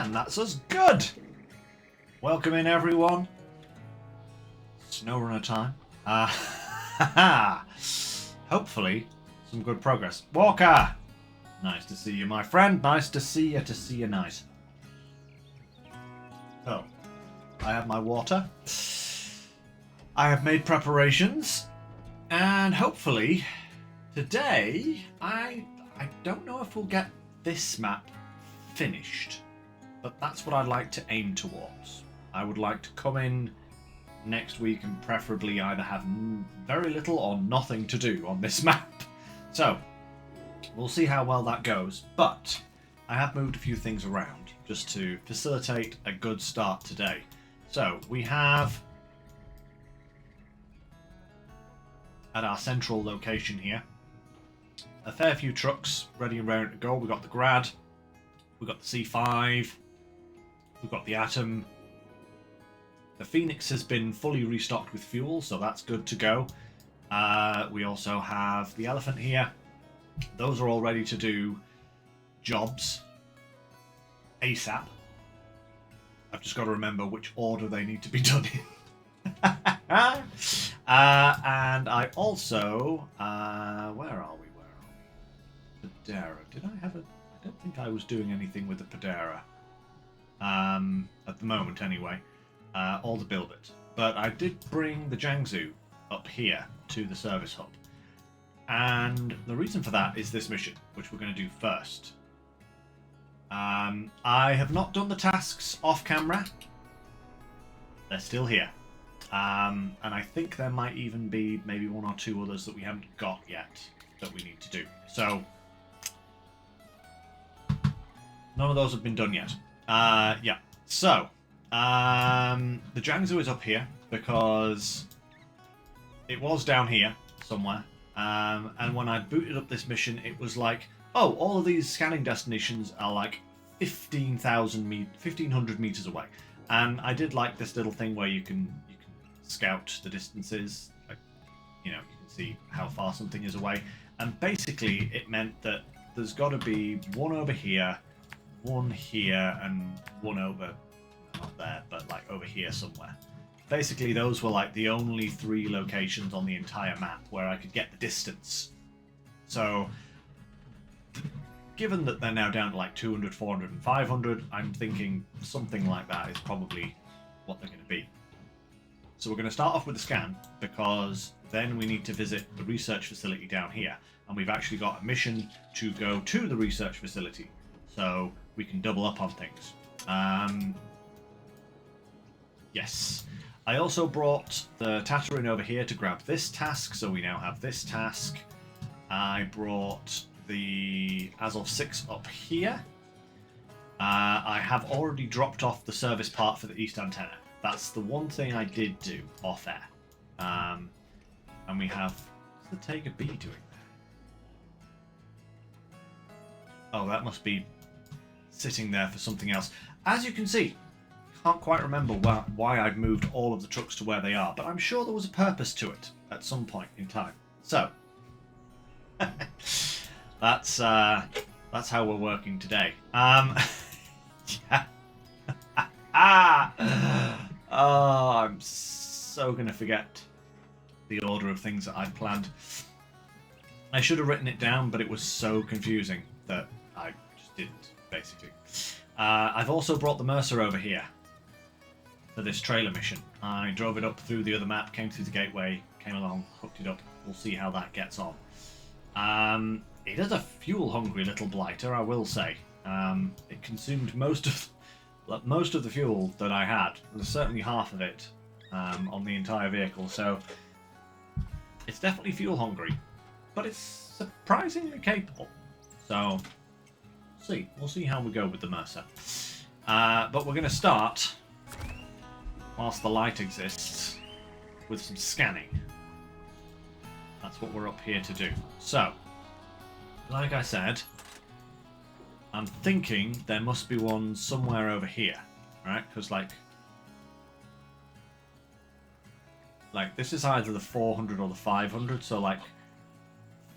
And that's us good. Welcome in, everyone. Snowrunner time. Hopefully, some good progress. Walker! Nice to see you, my friend. Nice to see you nice. So, I have my water. I have made preparations. And hopefully, today, I don't know if we'll get this map finished. But that's what I'd like to aim towards. I would like to come in next week and preferably either have very little or nothing to do on this map. So, we'll see how well that goes. But I have moved a few things around just to facilitate a good start today. So, we have at our central location here a fair few trucks ready and raring to go. We've got the Grad, we've got the C5, we've got the Atom. The Phoenix has been fully restocked with fuel, so that's good to go. We also have the Elephant here. Those are all ready to do jobs ASAP. I've just got to remember which order they need to be done in. And I also... where are we? Padera. Did I have a... I don't think I was doing anything with the Padera. At the moment, anyway. Or to build it. But I did bring the Jiangsu up here to the service hub. And the reason for that is this mission, which we're going to do first. I have not done the tasks off camera. They're still here. And I think there might even be maybe one or two others that we haven't got yet that we need to do. So, none of those have been done yet. Yeah. So, the Jiangsu is up here because it was down here somewhere. And when I booted up this mission, it was like, oh, all of these scanning destinations are like 1,500 meters away. And I did like this little thing where you can scout the distances. Like, you know, you can see how far something is away. And basically, it meant that there's got to be one over here, one here, and one over, not there, but like over here somewhere. Basically, those were like the only 3 locations on the entire map where I could get the distance. So, given that they're now down to like 200, 400, and 500, I'm thinking something like that is probably what they're going to be. So we're going to start off with the scan, because then we need to visit the research facility down here. And we've actually got a mission to go to the research facility, so we can double up on things. Yes. I also brought the Tatterin over here to grab this task, so we now have this task. I brought the Azov 6 up here. I have already dropped off the service part for the east antenna. That's the one thing I did do off air. And we have... What's the Tega B doing there? Oh, that must be sitting there for something else. As you can see, can't quite remember why I've moved all of the trucks to where they are, but I'm sure there was a purpose to it at some point in time. So, that's how we're working today. Yeah. Oh, I'm so gonna forget the order of things that I'd planned. I should have written it down, but it was so confusing that I just didn't, basically. I've also brought the Mercer over here for this trailer mission. I drove it up through the other map, came through the gateway, came along, hooked it up. We'll see how that gets on. It is a fuel-hungry little blighter, I will say. It consumed most of the fuel that I had. There's certainly half of it on the entire vehicle, so it's definitely fuel-hungry, but it's surprisingly capable. So, we'll see how we go with the Mercer. But we're going to start, whilst the light exists, with some scanning. That's what we're up here to do. So, like I said, I'm thinking there must be one somewhere over here, right? Because like this is either the 400 or the 500, so like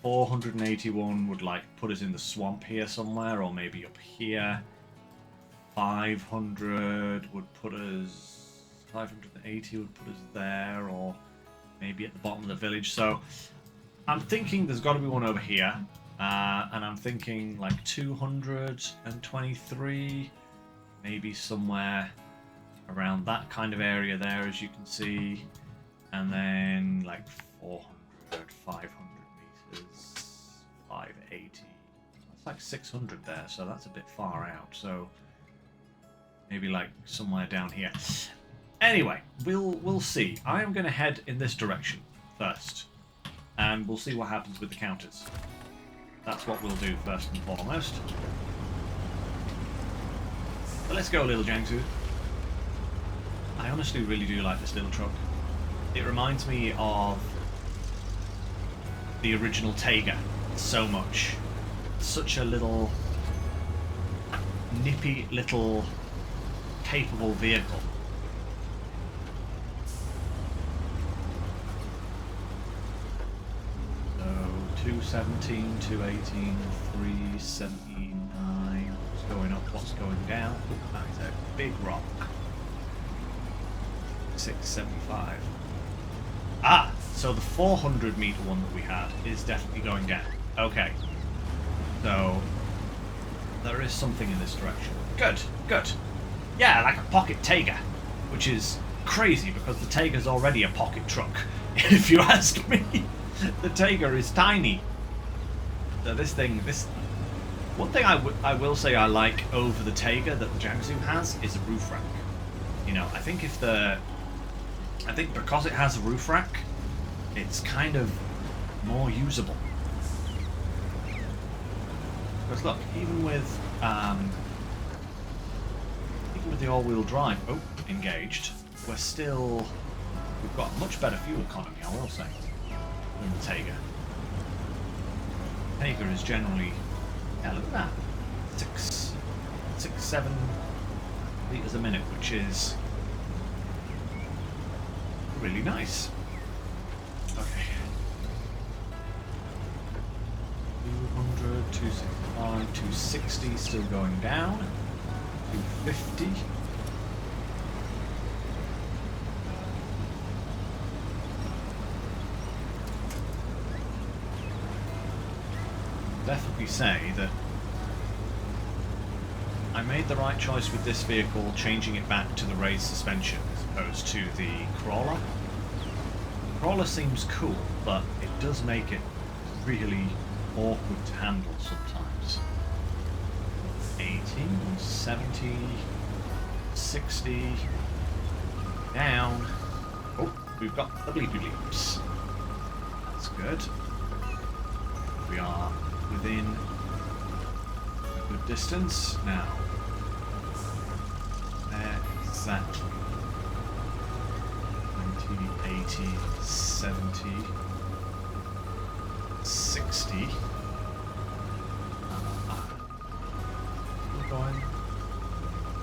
481 would like put us in the swamp here somewhere, or maybe up here. 500 would put us... 580 would put us there, or maybe at the bottom of the village. So I'm thinking there's got to be one over here. And I'm thinking like 223, maybe somewhere around that kind of area there, as you can see. And then like 400, 500 meters, 580. That's like 600 there, so that's a bit far out. So maybe like somewhere down here. Anyway, we'll see. I am going to head in this direction first, and we'll see what happens with the counters. That's what we'll do first and foremost. But let's go, little Jiangsu. I honestly really do like this little truck. It reminds me of the original Taiga so much. Such a little, nippy little, capable vehicle. 217, 218, 379. What's going up? What's going down? That is a big rock. 675. Ah, so the 400 meter one that we had is definitely going down. Okay. So there is something in this direction. Good, good. Yeah, like a pocket Taiga, which is crazy because the Taiga's already a pocket truck, if you ask me. The Taiga is tiny. So this thing, one thing I will say I like over the Taiga that the Jiangsu has is a roof rack. You know, I think because it has a roof rack, it's kind of more usable. Because look, even with the all-wheel drive, engaged, we've got much better fuel economy, I will say, than the Taiga. Taiga is generally, yeah, look at that, 7 litres a minute, which is really nice. Okay. 200, 265, 260, still going down. 250. Definitely say that I made the right choice with this vehicle, changing it back to the raised suspension as opposed to the crawler. The crawler seems cool, but it does make it really awkward to handle sometimes. 80, 70, 60, down. Oh, we've got the bleepy bleeps. That's good. We are within a good distance now. Exactly. 90, 80, 70, 60.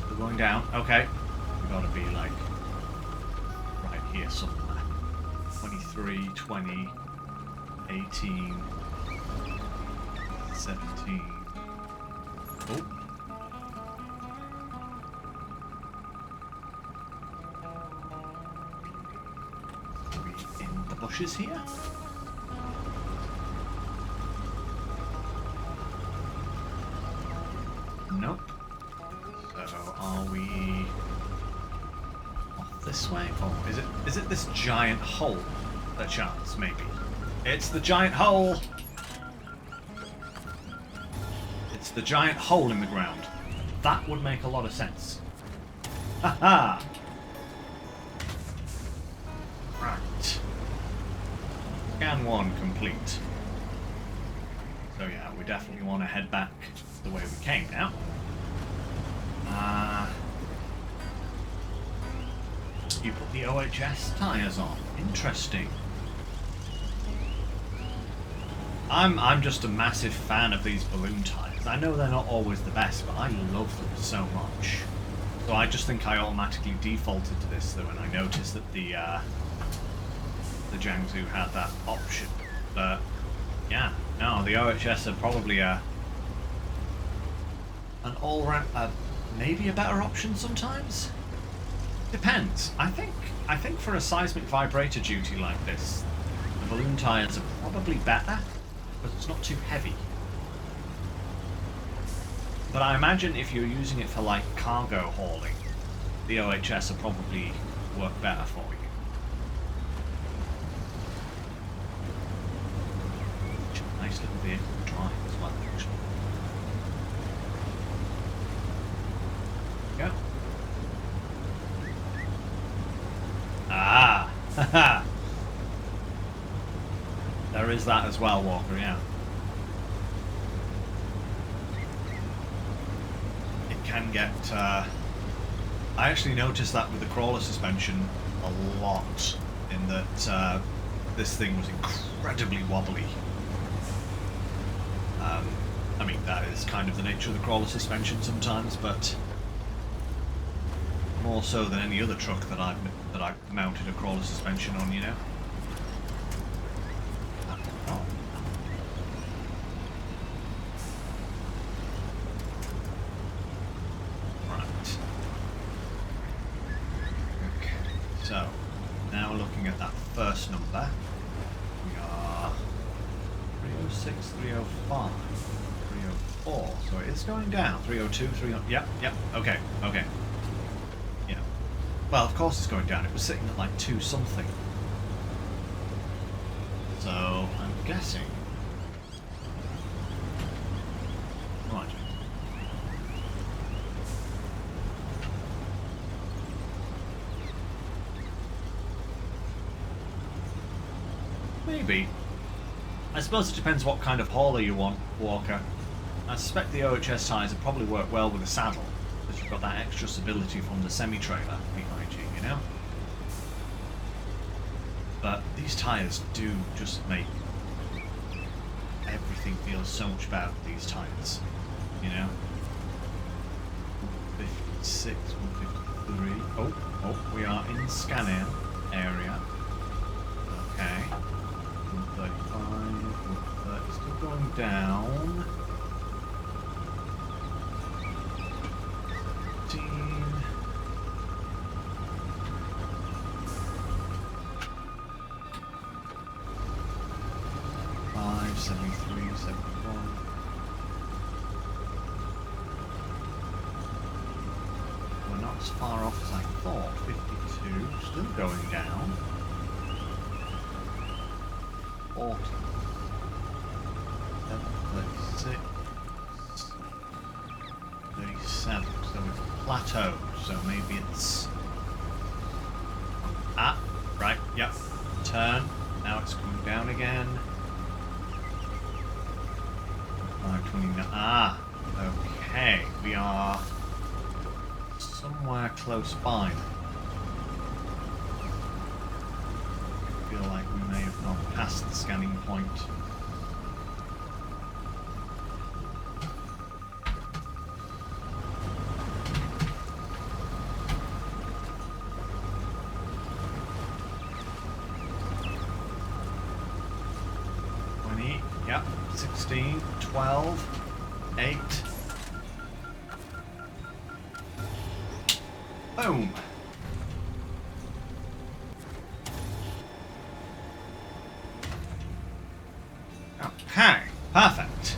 We're going down. Okay. We gotta be like right here somewhere. 23, 20, 18, 17. Oh. Are we in the bushes here? Nope. So are we off this way? Oh, is it this giant hole? A chance, maybe. It's the giant hole! It's the giant hole in the ground. That would make a lot of sense. Haha! Right. Scan 1 complete. So yeah, we definitely want to head back the way we came now. You put the OHS tyres on. Interesting. I'm just a massive fan of these balloon tyres. I know they're not always the best, but I love them so much. So I just think I automatically defaulted to this when I noticed that the Jiangsu had that option. But yeah, no, the OHS are probably an all-round, maybe a better option sometimes. Depends. I think for a seismic vibrator duty like this, the balloon tyres are probably better, but it's not too heavy. But I imagine if you're using it for like cargo hauling, the OHS will probably work better for you. Nice little vehicle to drive as well, actually. Go. Ah! Haha! There is that as well, Walker, yeah. It can get... I actually noticed that with the crawler suspension a lot, in that this thing was incredibly wobbly. I mean, that is kind of the nature of the crawler suspension sometimes, but more so than any other truck that I've mounted a crawler suspension on, you know. Oh. Right. Okay. So now we're looking at that first number. We are 306, 305. 304, so it is going down. 302, 300. Yep, okay. Yeah. Well, of course it's going down. It was sitting at like 2 something. So I'm guessing. Right. Maybe. I suppose it depends what kind of hauler you want, Walker. I suspect the OHS tyres would probably work well with a saddle, because you've got that extra stability from the semi-trailer behind you, you know? But these tyres do just make everything feel so much better with these tyres, you know? 156, 153. Oh, we are in scanning area. Okay. 135, 130, still going down. 15. 5, 73, 71. We're not as far off as I thought. 52, still going down. 40. 36. 37. So it's plateaued. So maybe it's... Ah, right, yep. Turn. Now it's coming down again. 529. Ah, okay. We are somewhere close by. I feel like we may have gone past the scanning point. Yep, 16, 12, 8. Boom. Okay, perfect.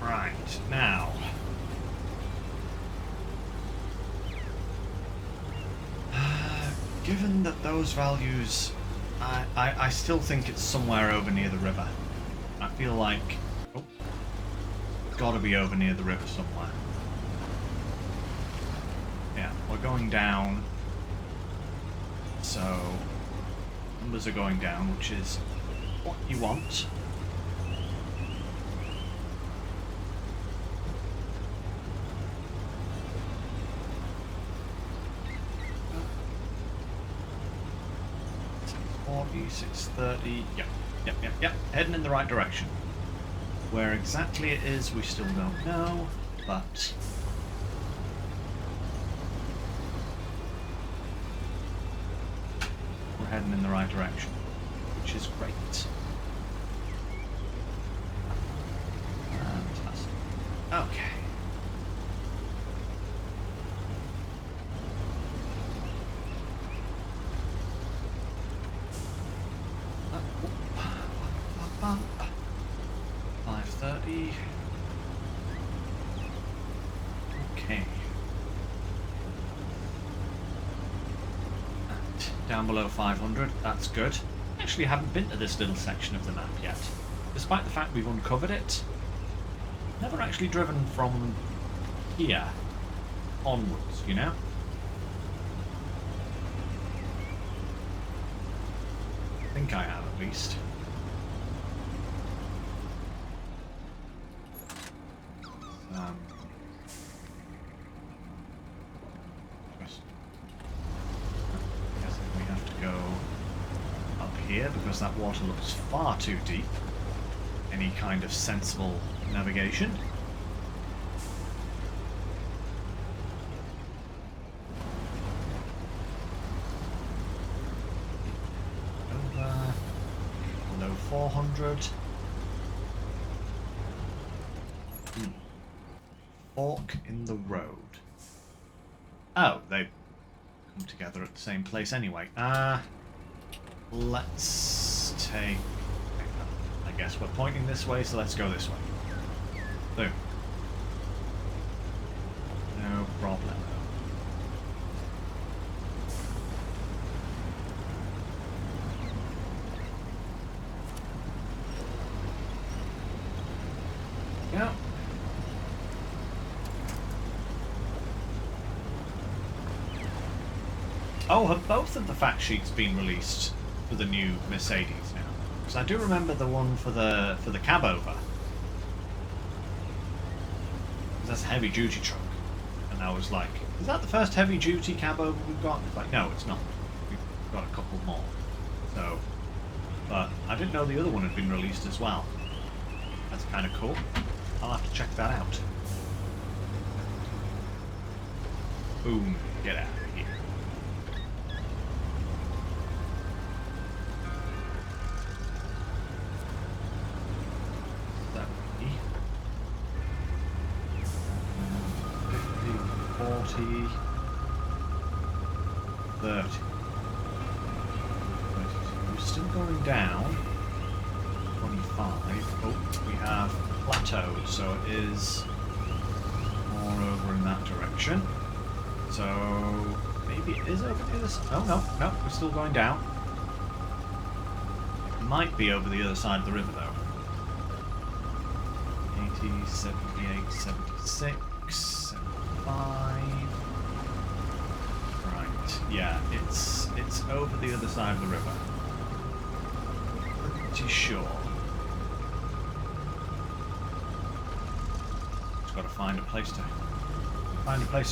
Right, now. Given that those values, I still think it's somewhere over near the river. I feel like, oh, it's got to be over near the river somewhere. Yeah, we're going down, so numbers are going down, which is what you want. $630, yep, heading in the right direction. Where exactly it is, we still don't know, but we're heading in the right direction, which is great. be... Okay. And down below 500, that's good. Actually, I haven't been to this little section of the map yet. Despite the fact we've uncovered it, never actually driven from here onwards, you know? I think I have, at least. Guessing we have to go up here because that water looks far too deep. Any kind of sensible navigation. Over below 400. Fork in the road. Oh, they come together at the same place anyway. Let's take... I guess we're pointing this way, so let's go this way. Boom. No problem. Yeah. Oh, have both of the fact sheets been released for the new Mercedes now? Because I do remember the one for the cab over. That's a heavy duty truck, and I was like, "Is that the first heavy duty cab over we've got?" It's like, no, it's not. We've got a couple more. So, but I didn't know the other one had been released as well. That's kind of cool. I'll have to check that out. Boom! Get out of here. We're still going down. 25. Oh, we have plateaued, so it is more over in that direction. So maybe it is over the other side. Oh no, we're still going down. It might be over the other side of the river though. 80, 78, 76, 75. Right, yeah, it's over the other side of the river. Pretty sure. Just got to find a place to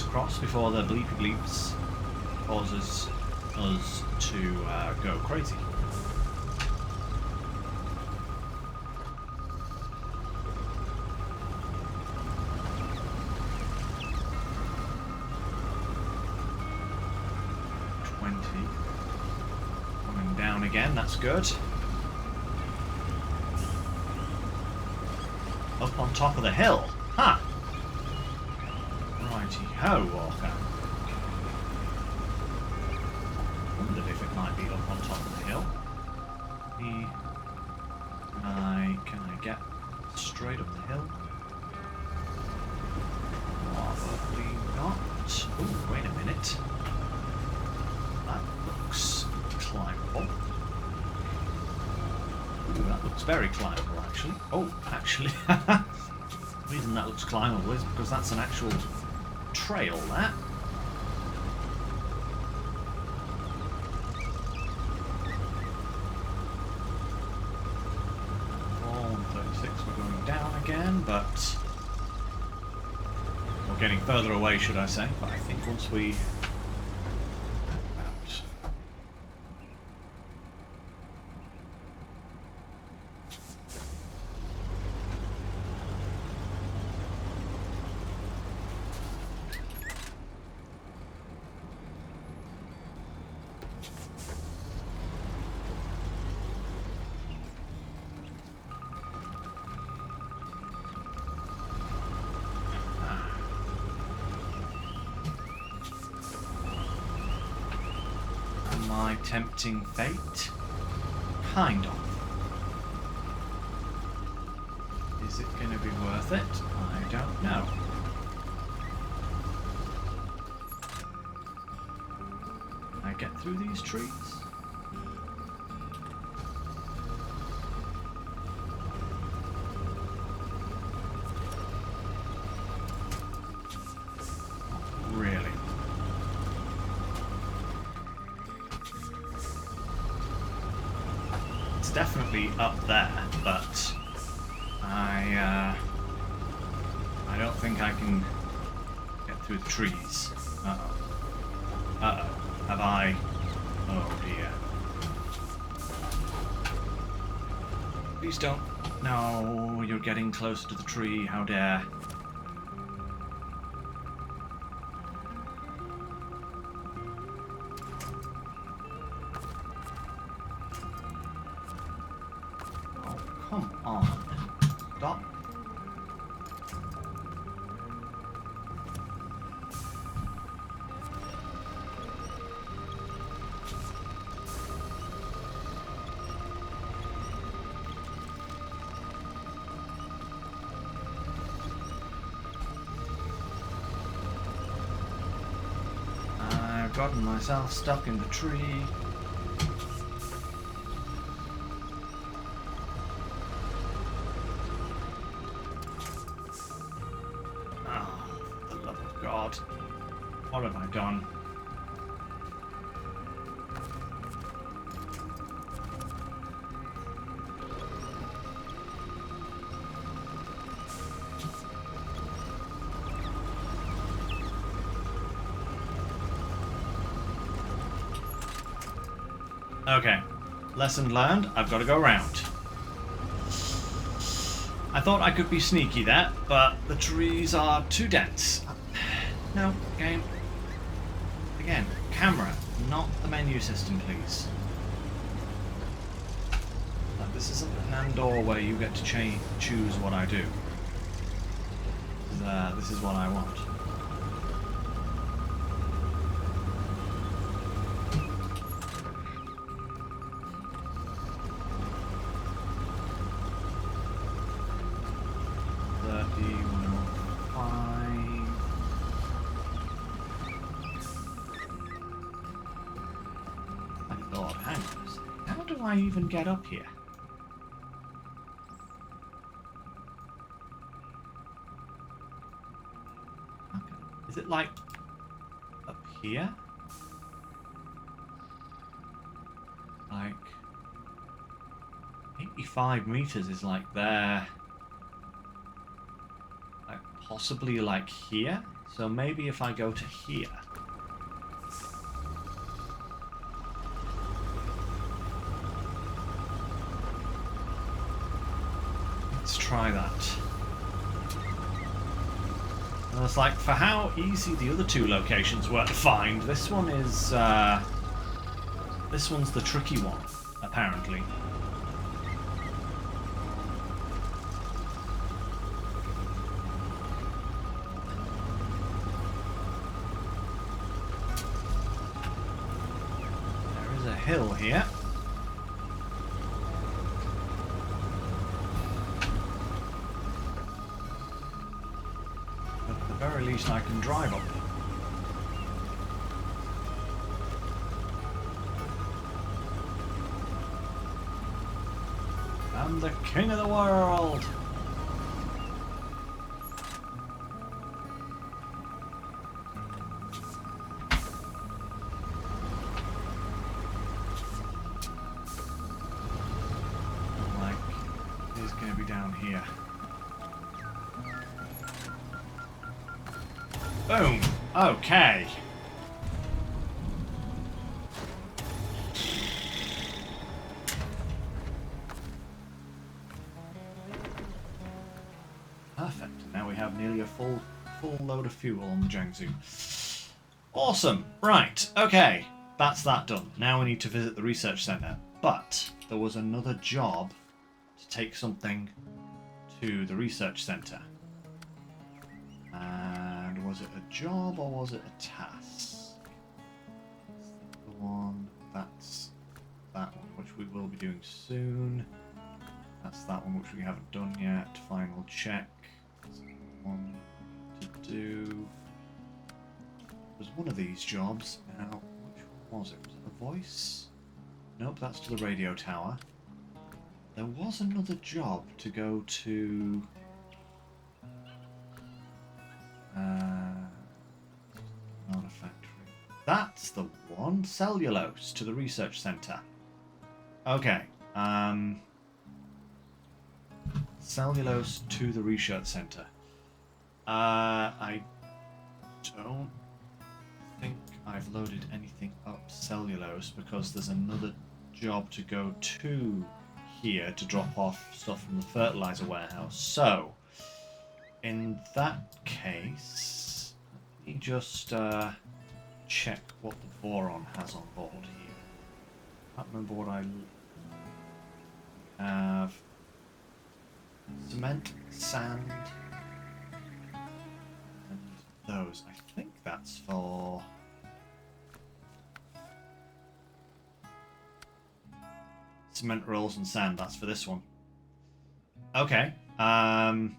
cross before the bleepy bleeps causes us to go crazy. Coming down again, that's good. Up on top of the hill. Ha! Righty-ho, Walker. Wondered if it might be up on top of the hill. Can I get straight up the hill? Probably not. Oh, wait a minute. That looks climbable. Ooh, that looks very climbable, actually. Oh, actually, the reason that looks climbable is because that's an actual trail, that. Oh, 36, we're going down again, but we're getting further away, should I say. But I think once we... My tempting fate? Kind of. Is Is it going to be worth it? I don't know. Can I get through these trees? Really? It's definitely up there, but I don't think I can get through the trees. Uh-oh. Uh-oh. Have I? Oh dear. Please don't. No, you're getting closer to the tree. How dare. Oh, come on. Stop. I've gotten myself stuck in the tree. Oh, for the love of God. What have I done? Okay, lesson learned, I've got to go around. I thought I could be sneaky there, but the trees are too dense. No, game. Again, camera, not the menu system, please. This isn't an Andor where you get to choose what I do. This is what I want. How do I even get up here? Okay. Is it like up here? Like 85 meters is like there. Like possibly like here? So maybe if I go to here. Let's try that. And it's like, for how easy the other two locations were to find, this one is, this one's the tricky one, apparently. There is a hill here. At the very least I can drive up. I'm the king of the world! Like, it's going to be down here. Boom! Okay. Perfect. Now we have nearly a full load of fuel on the Jiangsu. Awesome. Right. Okay. That's that done. Now we need to visit the research center. But there was another job to take something to the research center. And was it a job or was it a task? The one, that's that one, which we will be doing soon. That's that one which we haven't done yet. Final check. One to do. There's one of these jobs. Now, which one was it? Was it the voice? Nope, that's to the radio tower. There was another job to go to... not a factory. That's the one. Cellulose to the research centre. Okay. Cellulose to the research centre. I don't think I've loaded anything up cellulose because there's another job to go to here to drop off stuff from the fertilizer warehouse. So, in that case, let me just check what the boron has on board here. I can't remember what I have. Cement, sand, and those. I think that's for... cement rolls and sand, that's for this one. Okay. Well,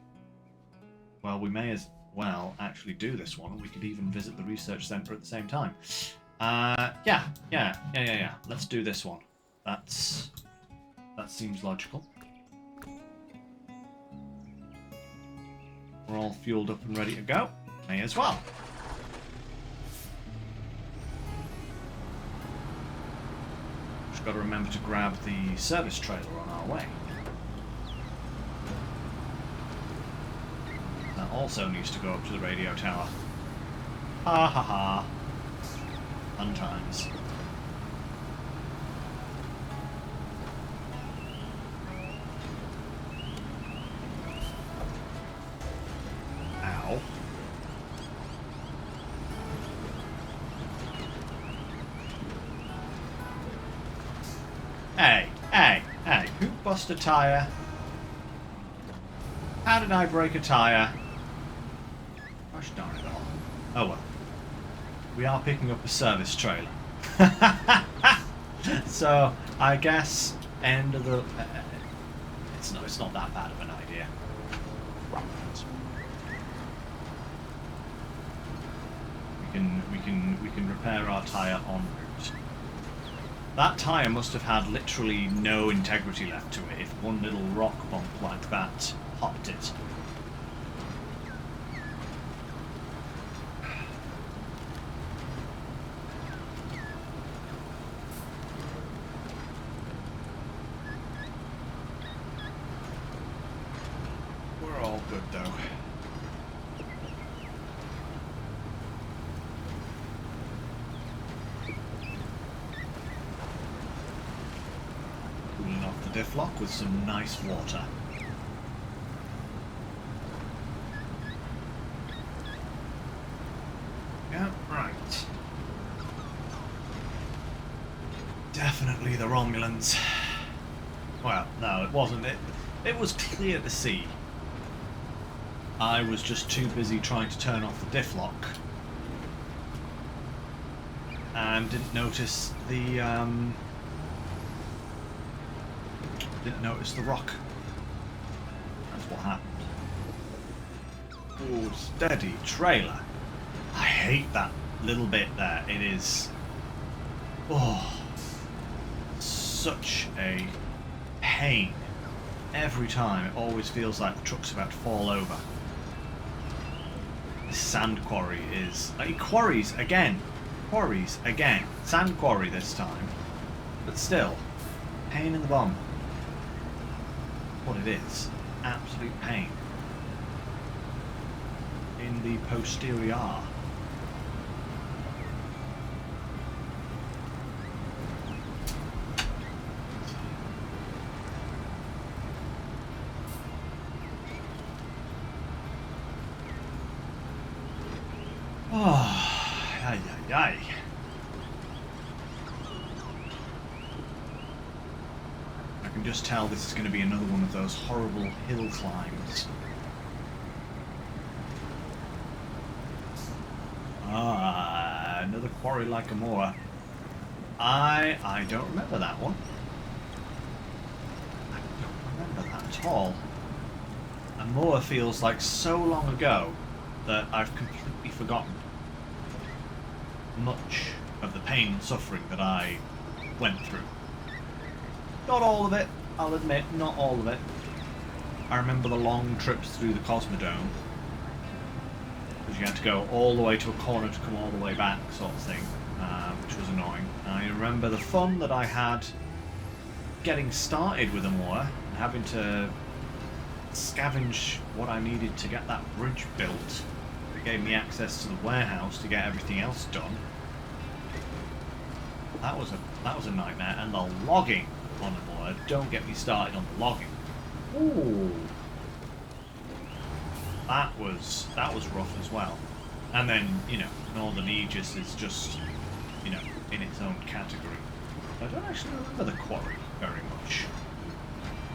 we may as well actually do this one, and we could even visit the research centre at the same time. Yeah. Let's do this one. That seems logical. We're all fueled up and ready to go. May as well. Just got to remember to grab the service trailer on our way. That also needs to go up to the radio tower. Ha ha ha. Fun times. Ow. Hey, who bust a tyre? How did I break a tyre? Gosh darn it all. Oh well. We are picking up a service trailer. So, I guess, end of the... it's not that bad of an idea. We can repair our tyre en route. That tyre must have had literally no integrity left to it if one little rock bump like that popped it. We're all good though. Diff lock with some nice water. Yeah, right. Definitely the Romulans. Well, no, it wasn't. It was clear to see. I was just too busy trying to turn off the diff lock and didn't notice the rock. That's what happened. Oh, steady trailer. I hate that little bit there. It is... oh, such a pain. Every time it always feels like the truck's about to fall over. This sand quarry is... like, quarries again. Sand quarry this time. But still, pain in the bum. What it is. Absolute pain. In the posterior. Oh, ay. I can just tell this is going to be another one of those horrible hill climbs. Ah, another quarry like Amora. I don't remember that one. I don't remember that at all. And Moa feels like so long ago that I've completely forgotten much of the pain and suffering that I went through. Not all of it, I'll admit, not all of it. I remember the long trips through the Cosmodome, because you had to go all the way to a corner to come all the way back, sort of thing, which was annoying. I remember the fun that I had getting started with Amora and having to scavenge what I needed to get that bridge built that gave me access to the warehouse to get everything else done. That was a nightmare. And the logging on Amora, don't get me started on the logging. Ooh, that was rough as well. And then, you know, Northern Aegis is just, you know, in its own category. I don't actually remember the quarry very much.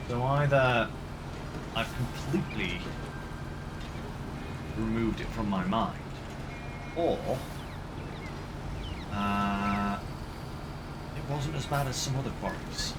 So either I've completely removed it from my mind, or it wasn't as bad as some other quarries.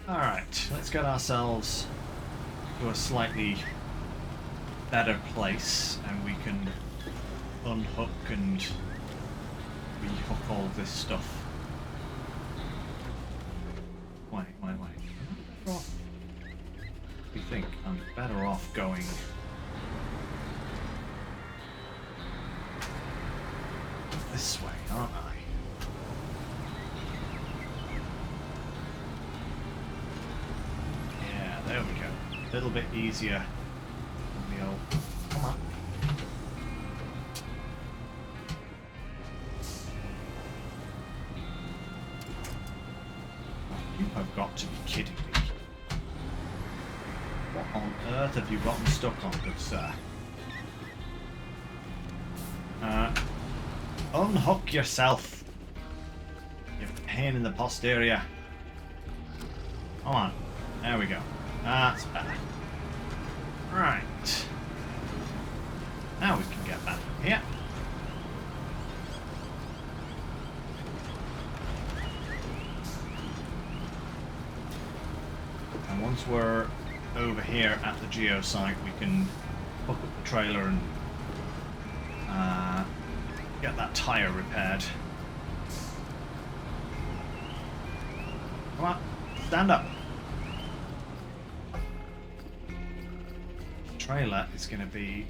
Alright, let's get ourselves to a slightly better place and we can unhook and rehook all this stuff. Wait. I think I'm better off going this way, aren't I? There we go. A little bit easier on the old... Come on. You have got to be kidding me. What on earth have you gotten stuck on, good sir? Unhook yourself. You pain in the posterior. Come on. There we go. That's better. Right. Now we can get back here. And once we're over here at the geosite, we can hook up the trailer and get that tyre repaired. Come on, stand up. Trailer is going to be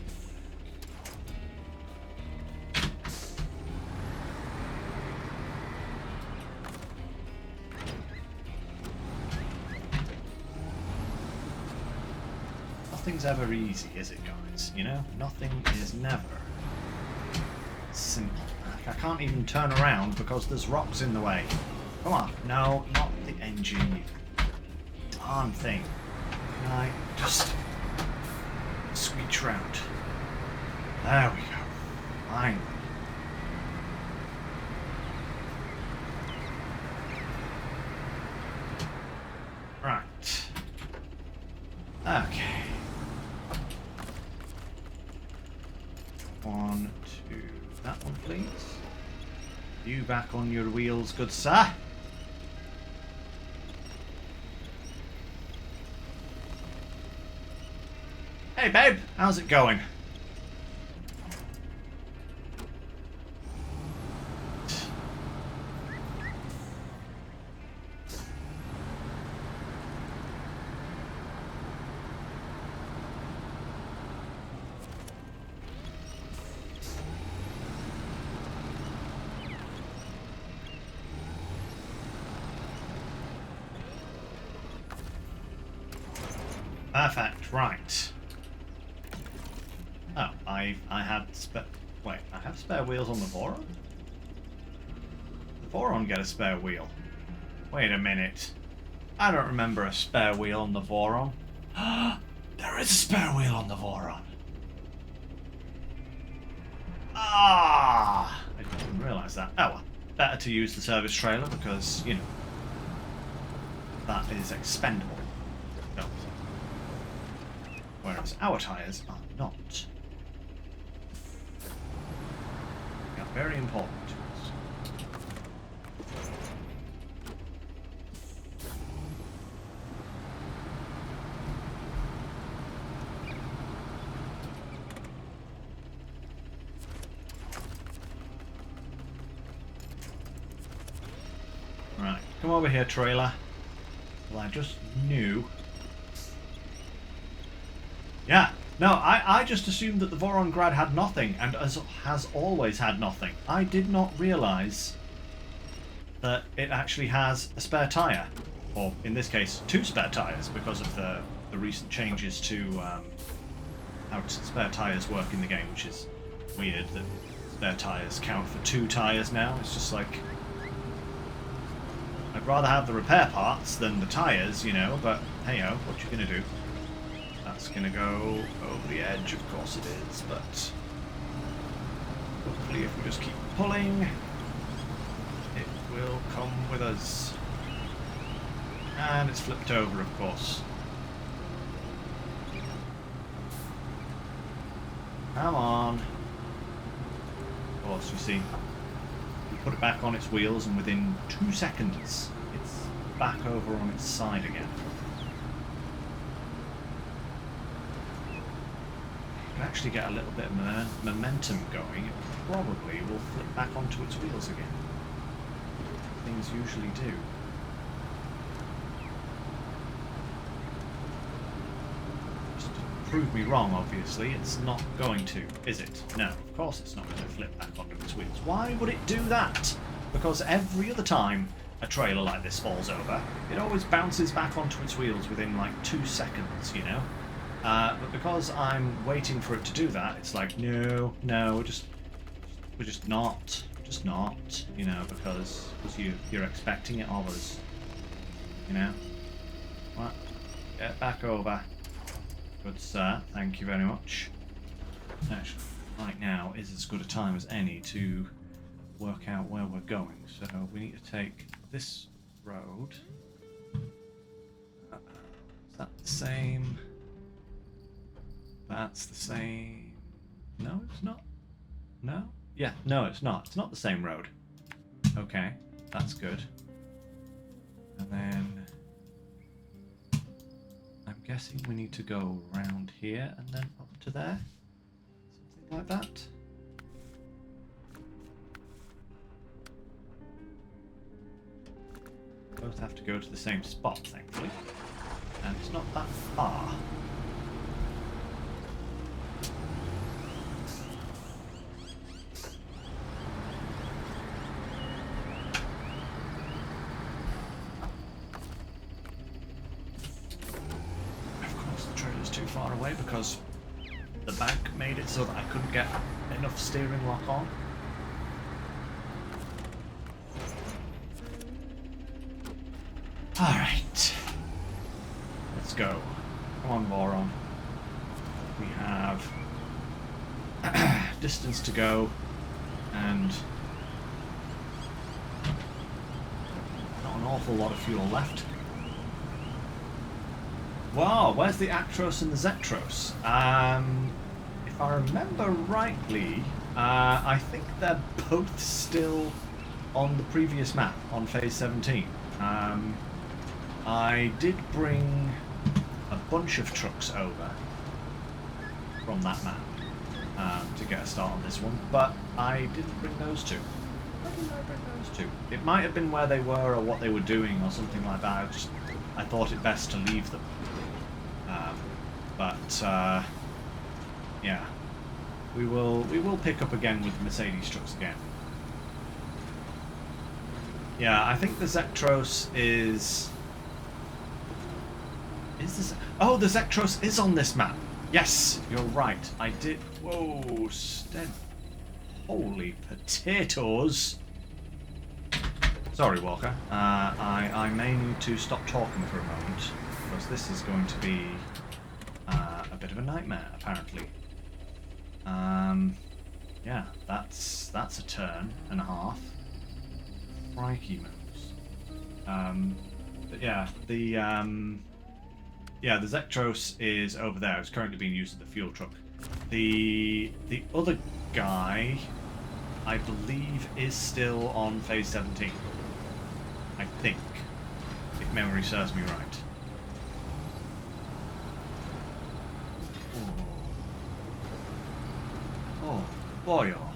nothing's ever easy, is it, guys? You know, nothing is never simple. I can't even turn around because there's rocks in the way. Come on, no, not the engine, you darn thing. Can I just squeech round? There we go. Finally. Right. Okay. 1, 2. That one, please. You back on your wheels, good sir. Hey babe, how's it going? Perfect, right. Oh, I had wait, I have spare wheels on the Voron? The Voron get a spare wheel. Wait a minute. I don't remember a spare wheel on the Voron. There is a spare wheel on the Voron. Ah! I didn't realise that. Oh well. Better to use the service trailer because, you know, that is expendable. No. Whereas our tyres are not. They are very important to us. Right, come over here, trailer. Well, I just knew. Yeah, no, I just assumed that the Vorongrad had nothing, and has always had nothing. I did not realise that it actually has a spare tyre. Or, in this case, 2 spare tyres, because of the recent changes to how spare tyres work in the game, which is weird that spare tyres count for 2 tyres now. It's just like... I'd rather have the repair parts than the tyres, you know, but hey-ho, what you gonna do? That's gonna go over the edge, of course it is, but hopefully if we just keep pulling, it will come with us. And it's flipped over, of course. Come on. Of course, you see. We put it back on its wheels and within 2 seconds it's back over on its side again. If we actually get a little bit of momentum going, it probably will flip back onto its wheels again. Things usually do. Just to prove me wrong, obviously, it's not going to, is it? No, of course it's not going to flip back onto its wheels. Why would it do that? Because every other time a trailer like this falls over, it always bounces back onto its wheels within like 2 seconds, you know? But because I'm waiting for it to do that, it's like, no, we're just not, you know, because you're expecting it of us, you know? What? Get back over. Good sir, thank you very much. Actually, right now is as good a time as any to work out where we're going. So we need to take this road. Is that the same? That's the same. No, it's not. No? Yeah, no, it's not. It's not the same road. Okay, that's good. And then I'm guessing we need to go around here and then up to there. Something like that. Both have to go to the same spot, thankfully. And it's not that far. Far away because the bank made it so that I couldn't get enough steering lock on. Alright. Let's go. Come on, Voron. We have distance to go and not an awful lot of fuel left. Wow, where's the Actros and the Zetros? If I remember rightly, I think they're both still on the previous map, on Phase 17. I did bring a bunch of trucks over from that map to get a start on this one, but I didn't bring those two. Why didn't I bring those two? It might have been where they were or what they were doing or something like that. I thought it best to leave them. Yeah, we will pick up again with the Mercedes trucks again. Yeah, I think the Zetros is this? Oh, the Zetros is on this map. Yes, you're right. I did. Whoa, holy potatoes! Sorry, Walker. I may need to stop talking for a moment because this is going to be a bit of a nightmare, apparently. Yeah, that's a turn and a half. Crikey moves. But yeah, the Zectros is over there. It's currently being used as the fuel truck. The other guy, I believe, is still on phase 17. I think, if memory serves me right. Oh, boy, oh.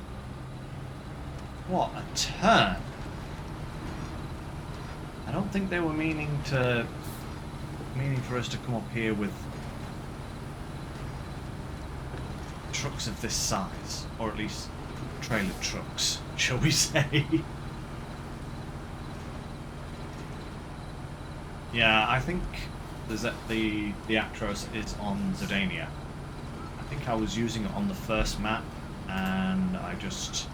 What a turn! I don't think they were meaning for us to come up here with trucks of this size, or at least trailer trucks, shall we say? Yeah, I think the Actros is on Zidania. I think I was using it on the first map, and I just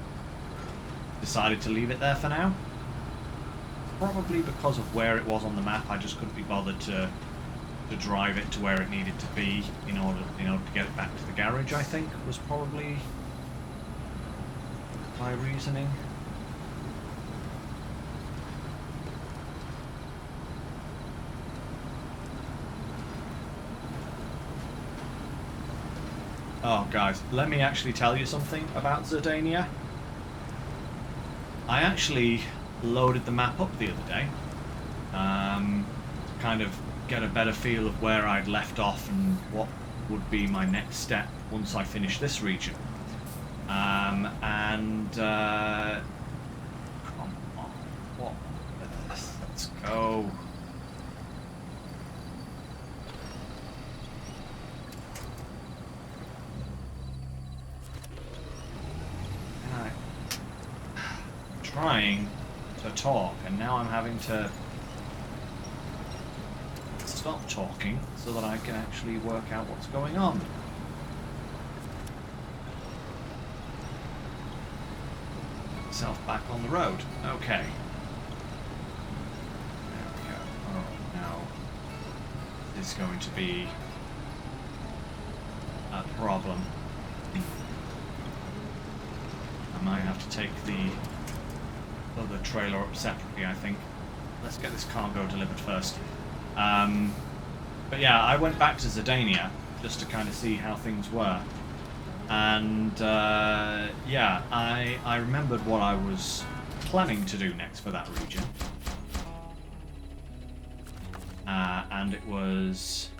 decided to leave it there for now. Probably because of where it was on the map, I just couldn't be bothered to drive it to where it needed to be in order to get it back to the garage. I think was probably my reasoning. Oh, guys, let me actually tell you something about Zidania. I actually loaded the map up the other day to kind of get a better feel of where I'd left off and what would be my next step once I finish this region. Come on, what? Let's go. Trying to talk, and now I'm having to stop talking so that I can actually work out what's going on. Myself back on the road. Okay. There we go. Oh, now this is going to be a problem. I might have to take the other trailer up separately, I think. Let's get this cargo delivered first. But yeah, I went back to Zidania just to kind of see how things were. And yeah, I remembered what I was planning to do next for that region. And it was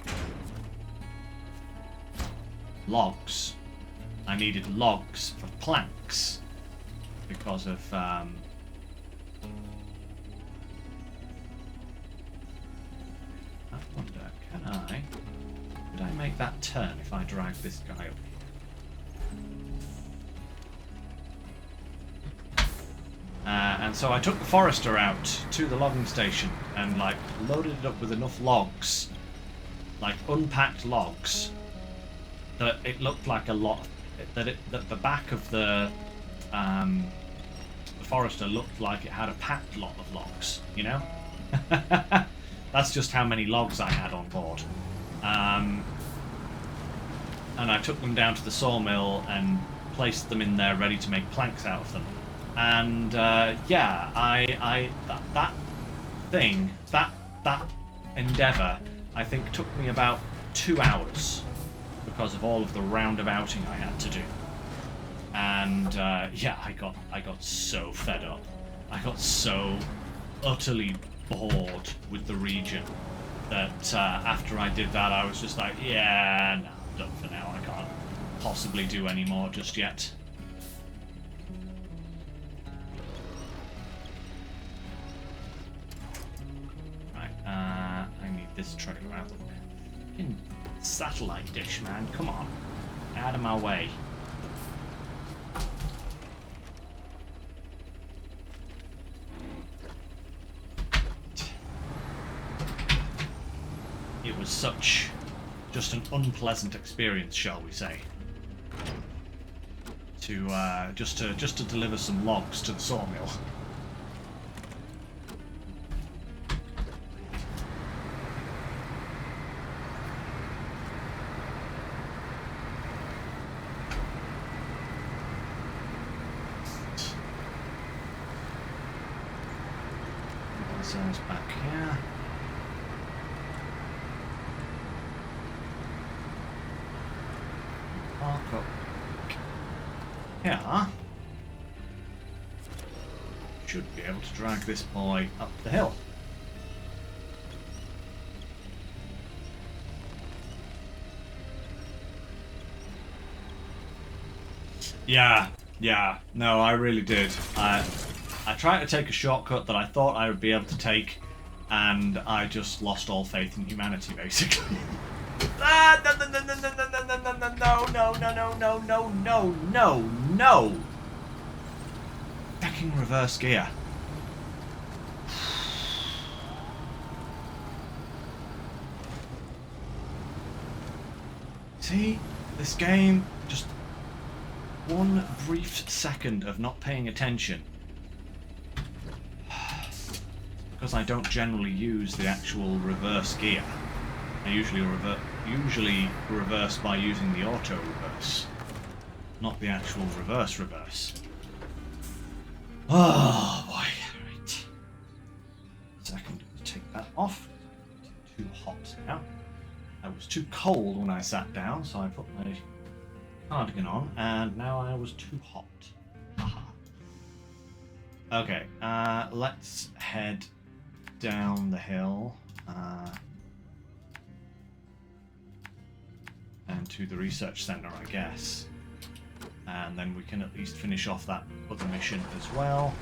logs. I needed logs for planks because of I wonder, could I make that turn if I drag this guy up here? And so I took the Forester out to the logging station and like loaded it up with enough logs, like unpacked logs, that it looked like a lot. That the back of the Forester looked like it had a packed lot of logs. You know. That's just how many logs I had on board. And I took them down to the sawmill and placed them in there ready to make planks out of them. And yeah, that endeavour, I think, took me about 2 hours because of all of the roundabouting I had to do. And yeah, I got so fed up. I got so utterly bored with the region that after I did that, I was just like, yeah, no, I'm done for now. I can't possibly do any more just yet. Right, I need this trailer out. Fucking satellite dish, man, come on, out of my way. It was such just an unpleasant experience, shall we say, to just to deliver some logs to the sawmill. says back here. Park up here. Should be able to drag this boy up the hill. Yeah, no, I really did. I tried to take a shortcut that I thought I would be able to take, and I just lost all faith in humanity, basically. Ah, no. Fucking reverse gear. See, this game, just one brief second of not paying attention. Because I don't generally use the actual reverse gear. I usually reverse by using the auto reverse, not the actual reverse. Oh boy, right. Second, take that off. Too hot now. I was too cold when I sat down, so I put my cardigan on, and now I was too hot. Aha. Okay, let's head down the hill and to the research center, I guess. And then we can at least finish off that other mission as well.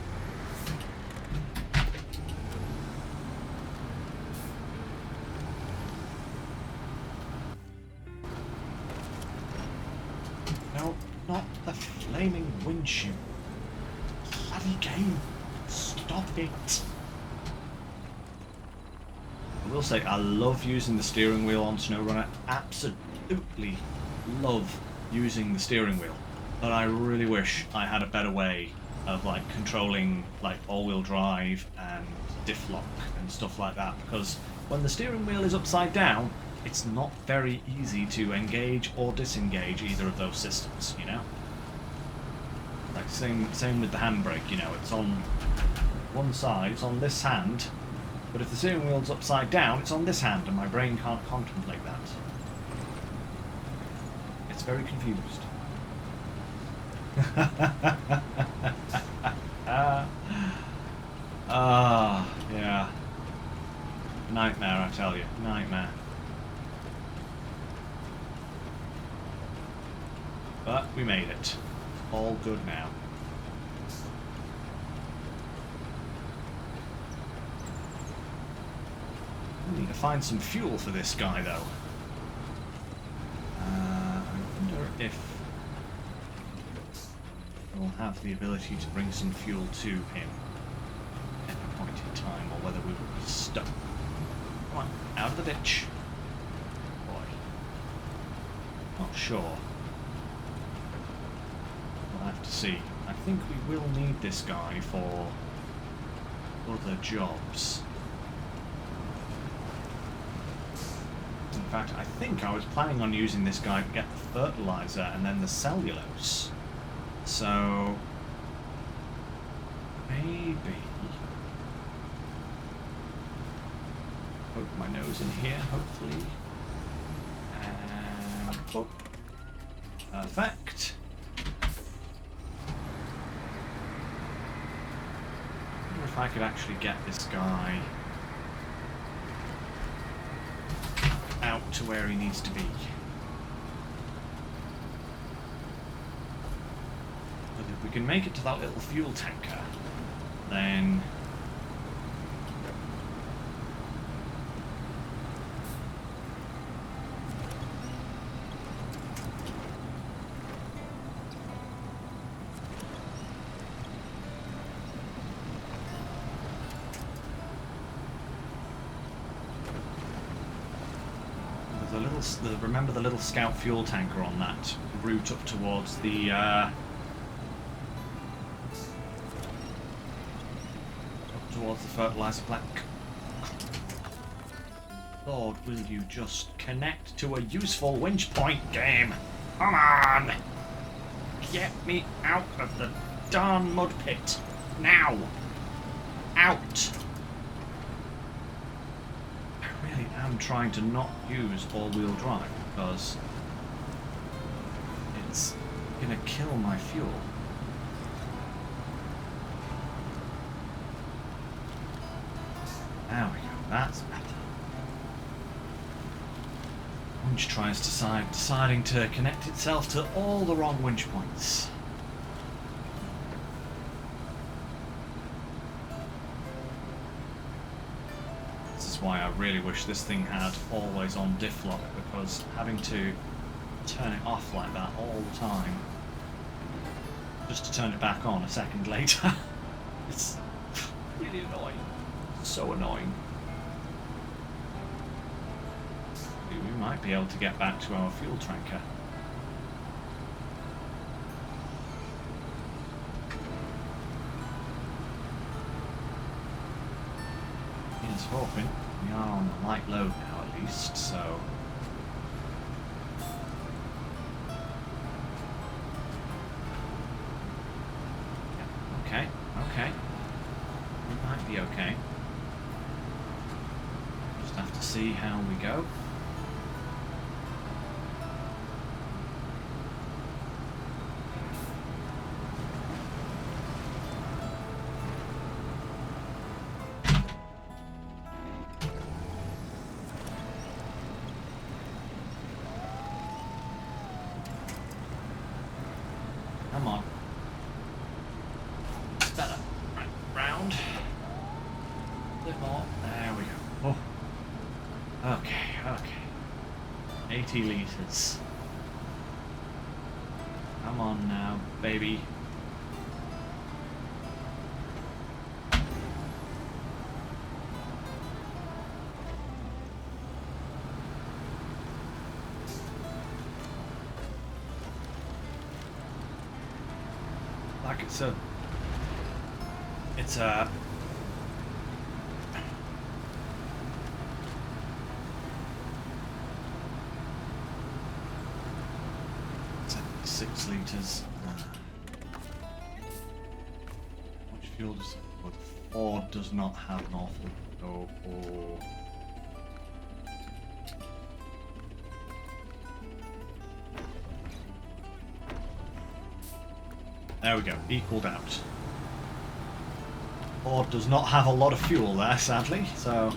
No, not the flaming windshield. Bloody game. Stop it. I will say, I love using the steering wheel on SnowRunner. Absolutely love using the steering wheel. But I really wish I had a better way of like controlling like all-wheel drive and diff lock and stuff like that, because when the steering wheel is upside down, it's not very easy to engage or disengage either of those systems, you know? Like same with the handbrake, you know, it's on one side, it's on this hand, but if the steering wheel's upside down, it's on this hand, and my brain can't contemplate that. It's very confused. Yeah. Nightmare, I tell you. Nightmare. But we made it. All good now. We need to find some fuel for this guy, though. I wonder if we'll have the ability to bring some fuel to him at a point in time, or whether we will be stuck. Come on, out of the ditch. Boy. Not sure. We'll have to see. I think we will need this guy for other jobs. In fact, I think I was planning on using this guy to get the fertilizer and then the cellulose. So maybe poke my nose in here, hopefully. And oh, perfect. I wonder if I could actually get this guy out to where he needs to be. But if we can make it to that little fuel tanker, then remember the little scout fuel tanker on that route up towards the fertilizer plant. Lord, will you just connect to a useful winch point, game? Come on! Get me out of the darn mud pit. Now! Out! really am trying to not use all-wheel drive because it's gonna kill my fuel. There we go, that's better. Winch tries deciding to connect itself to all the wrong winch points. This is why I really wish this thing had always on diff lock, because having to turn it off like that all the time just to turn it back on a second later it's really annoying. So annoying. We might be able to get back to our fuel tanker. Here's hoping. We are on a light load now at least, so... Yeah, okay, okay. We might be okay. Just have to see how we go. Come on. It's better. Right, round. A bit more. There we go. Oh. Okay, okay. 80 litres. Come on now, baby. Like it's a it's 6 litres. Which fuel does it? Ford does not have an awful go. Oh. There we go, equaled out. Ford does not have a lot of fuel there, sadly, so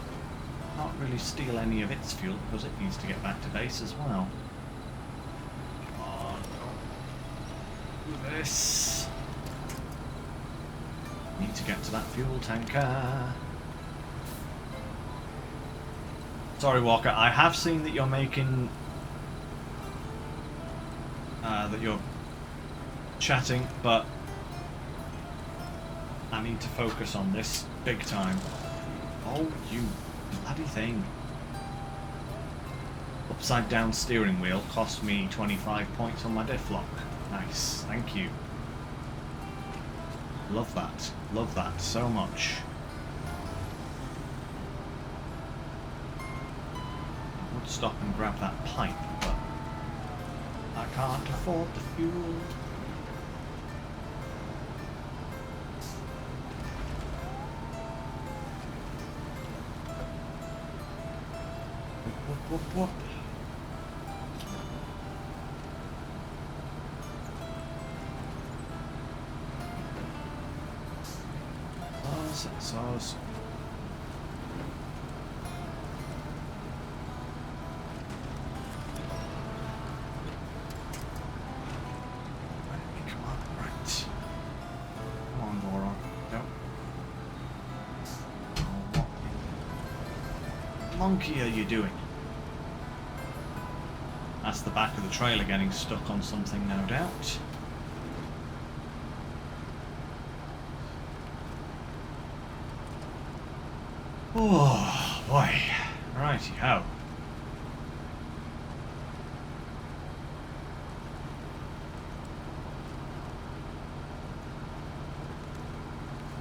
can't really steal any of its fuel because it needs to get back to base as well. Come on, do this. Need to get to that fuel tanker. Sorry, Walker, I have seen that you're making... that you're chatting, but I need to focus on this big time. Oh, you bloody thing. Upside down steering wheel cost me 25 points on my diff lock. Nice, thank you. Love that so much. I would stop and grab that pipe, but I can't afford the fuel. Whoop, whoop. Sauce. Come on, right. Come on, Laura. Go. Oh, what monkey are you doing? That's the back of the trailer getting stuck on something, no doubt. Oh boy, righty-ho.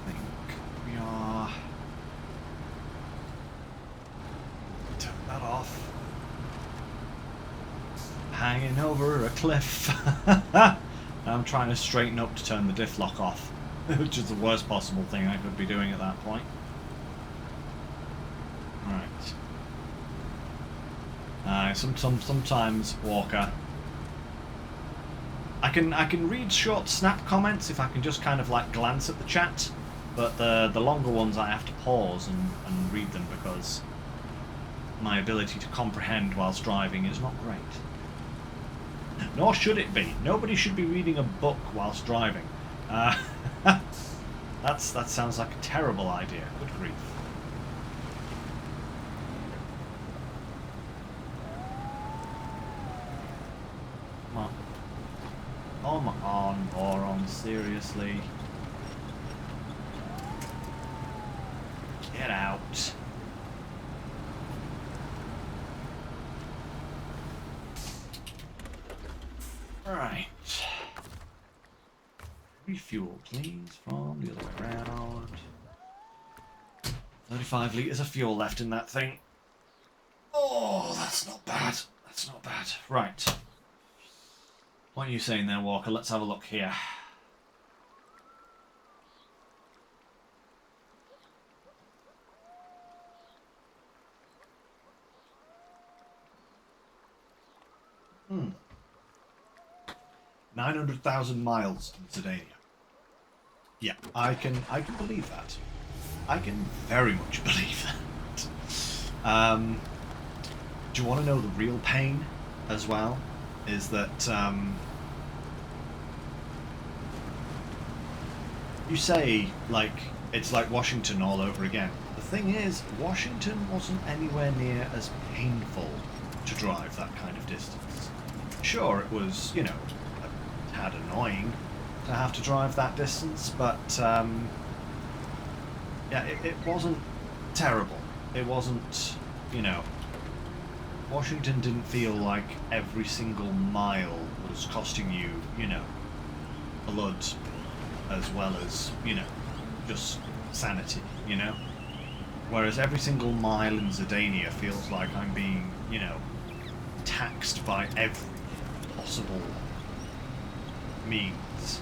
I think we are... Turn that off. Hanging over a cliff. I'm trying to straighten up to turn the diff lock off, which is the worst possible thing I could be doing at that point. Right. Sometimes, Walker, I can read short snap comments if I can just kind of like glance at the chat, but the longer ones I have to pause and read them because my ability to comprehend whilst driving is not great. Nor should it be. Nobody should be reading a book whilst driving. That sounds like a terrible idea. Good grief. Come on. Come on, moron, seriously. Get out. Alright. Refuel, please, from the other way around. 35 litres of fuel left in that thing. Oh, that's not bad. That's not bad. Right. What are you saying there, Walker? Let's have a look here. Hmm. 900,000 miles in Zidania. Yeah, I can believe that. I can very much believe that. Do you want to know the real pain as well? Is that you say like it's like Washington all over again. The thing is, Washington wasn't anywhere near as painful to drive that kind of distance. Sure, it was, you know, a tad annoying to have to drive that distance, but yeah, it wasn't terrible. It wasn't, you know, Washington didn't feel like every single mile was costing you, you know, blood as well as, you know, just sanity, you know? Whereas every single mile in Zidania feels like I'm being, you know, taxed by every possible means.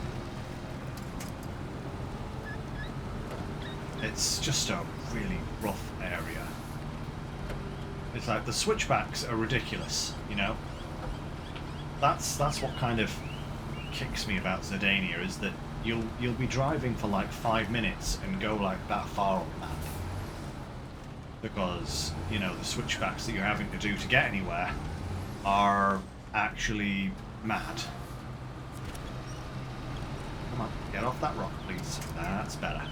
It's just a really rough area. It's like the switchbacks are ridiculous, you know? That's what kind of kicks me about Zidania, is that you'll be driving for like 5 minutes and go like that far on the map. Because, you know, the switchbacks that you're having to do to get anywhere are actually mad. Come on, get off that rock, please. That's better.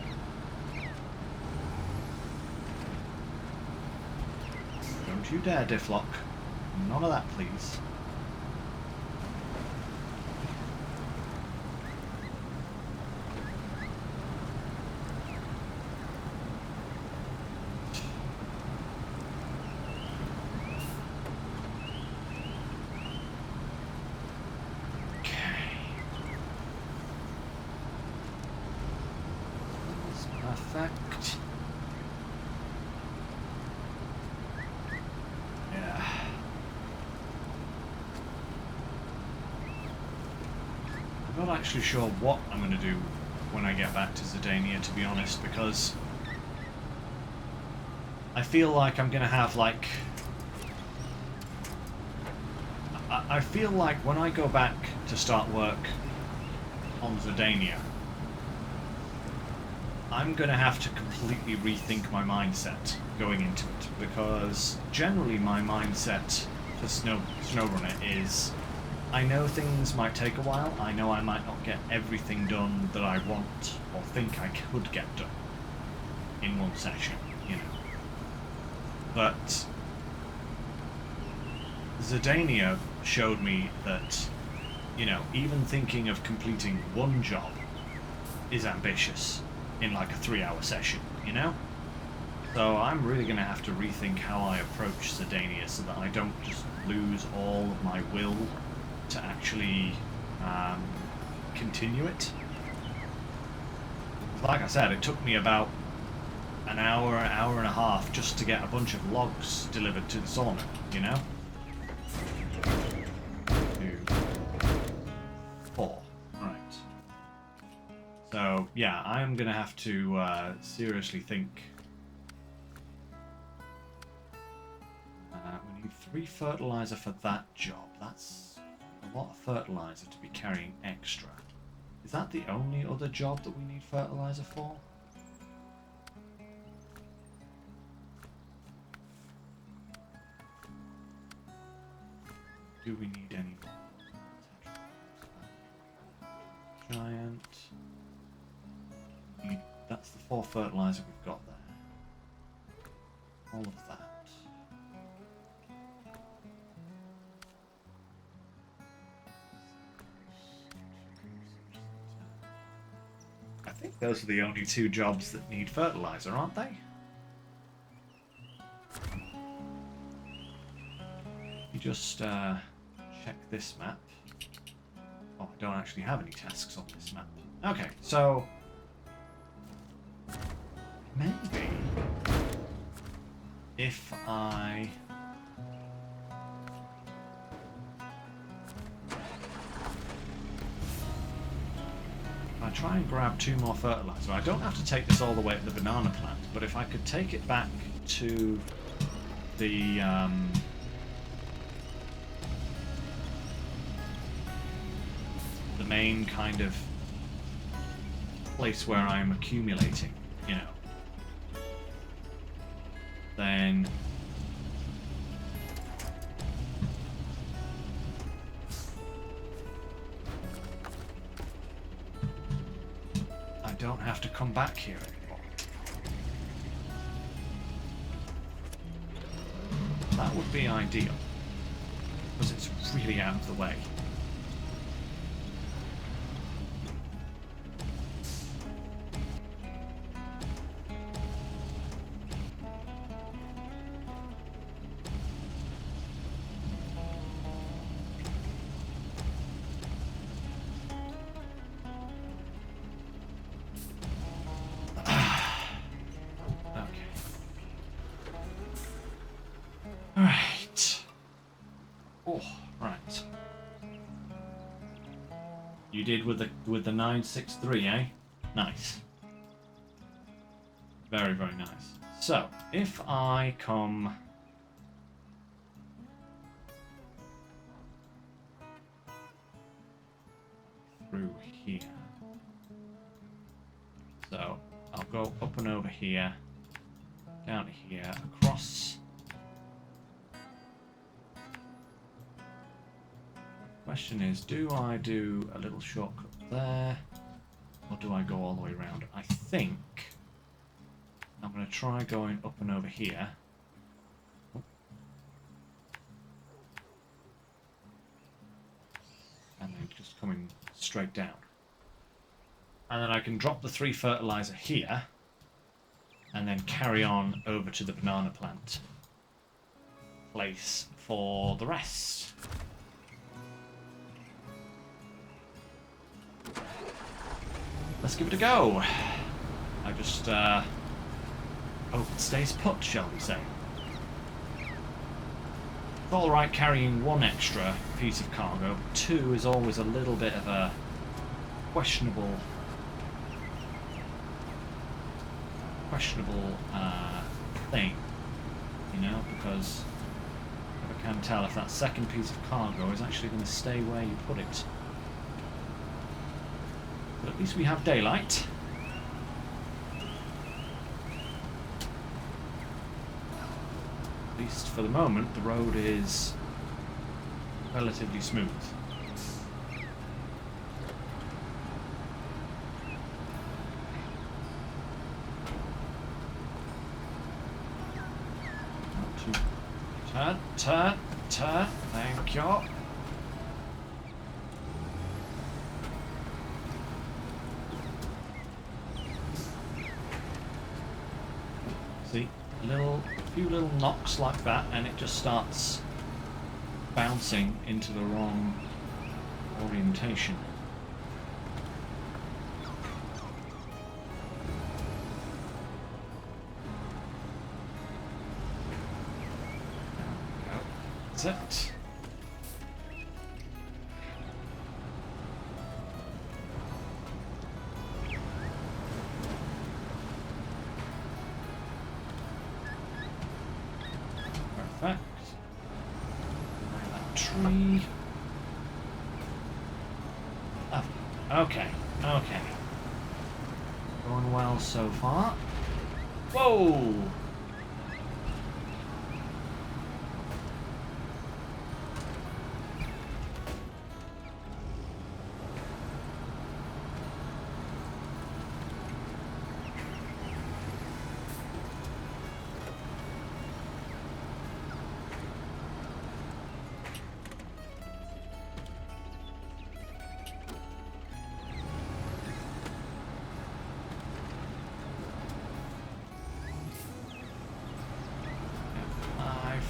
Don't you dare difflock. None of that, please. Perfect. Yeah. I'm not actually sure what I'm going to do when I get back to Zidania, to be honest, because I feel like I'm going to have, like... I feel like when I go back to start work on Zidania, I'm going to have to completely rethink my mindset going into it, because generally my mindset for SnowRunner is, I know things might take a while, I know I might not get everything done that I want or think I could get done in one session, you know. But Zidania showed me that, you know, even thinking of completing one job is ambitious in like a 3-hour session, you know? So I'm really going to have to rethink how I approach Zidania so that I don't just lose all of my will to actually continue it. Like I said, it took me about an hour and a half just to get a bunch of logs delivered to the sauna, you know? 2, 4. Right. So, yeah, I'm going to have to seriously think We need 3 fertilizer for that job. That's a lot of fertilizer to be carrying extra. Is that the only other job that we need fertilizer for? Do we need any more? Giant. That's the 4 fertilizer we've got there. All of that. I think those are the only 2 jobs that need fertilizer, aren't they? You just check this map. Oh, I don't actually have any tasks on this map. Okay, so maybe if I try and grab 2 more fertilizer, I don't have to take this all the way to the banana plant, but if I could take it back to the main kind of place where I'm accumulating, you know, then I don't have to come back here anymore. That would be ideal, because it's really out of the way. You did with the 963, eh? Nice. Very, very nice. So, if I come through here. So, I'll go up and over here, down to here, across. Question is, do I do a little shortcut there, or do I go all the way around? I think I'm going to try going up and over here. And then just coming straight down. And then I can drop the 3 fertilizer here, and then carry on over to the banana plant place for the rest. Let's give it a go. I just, hope it stays put, shall we say. It's alright carrying 1 extra piece of cargo, but 2 is always a little bit of a questionable thing, you know, because I can't tell if that second piece of cargo is actually going to stay where you put it. But at least we have daylight. At least for the moment, the road is relatively smooth. Turn, thank you. See, a few little knocks like that, and it just starts bouncing into the wrong orientation. That's it. Perfect. tree. Oh, okay, okay. Going well so far. Whoa!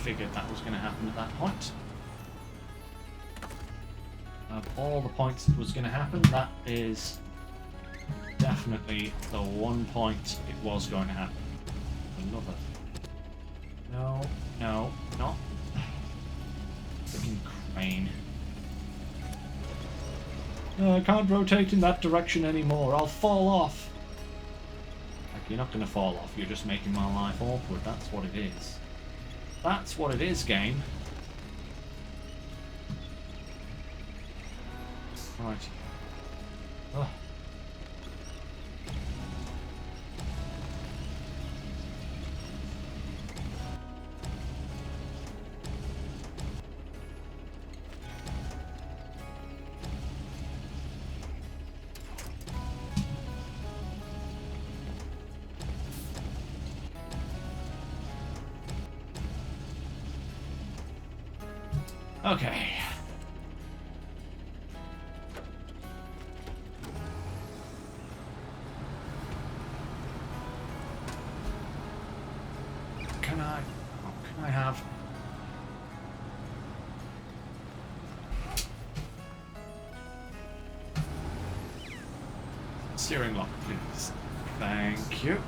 Figured that was going to happen at that point. Of all the points it was going to happen, that is definitely the one point it was going to happen. Another. No, no, not. Freaking crane. No, I can't rotate in that direction anymore. I'll fall off. Like, you're not going to fall off. You're just making my life awkward. That's what it is. That's what it is, game. Right. Oh. Okay. Can I have... steering lock, please. Thank you.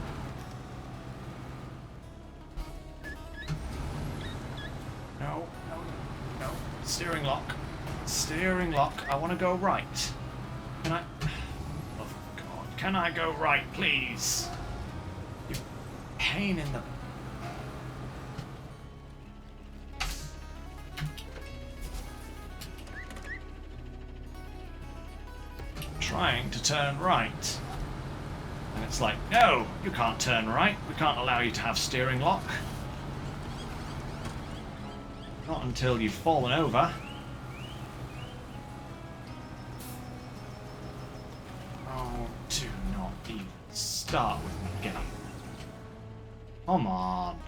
No, no, no. Steering lock. Steering lock. I want to go right. Can I... oh, God. Can I go right, please? You pain in the... trying to turn right. And it's like, no, you can't turn right. We can't allow you to have steering lock. Not until you've fallen over. Oh, do not even start with me, game. Come on.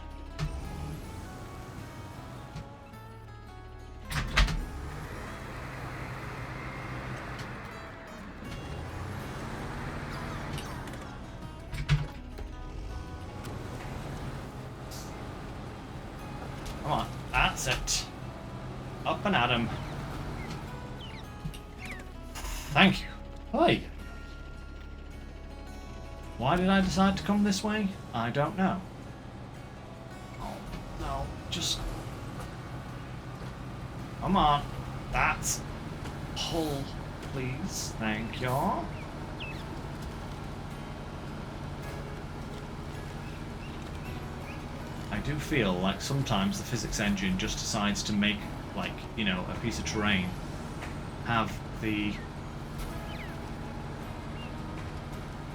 Come on, that's it. Up and at him. Thank you. Hi. Why did I decide to come this way? I don't know. Oh, no, just... come on. That's... pull, please. Thank you. I do feel like sometimes the physics engine just decides to make, like, you know, a piece of terrain have the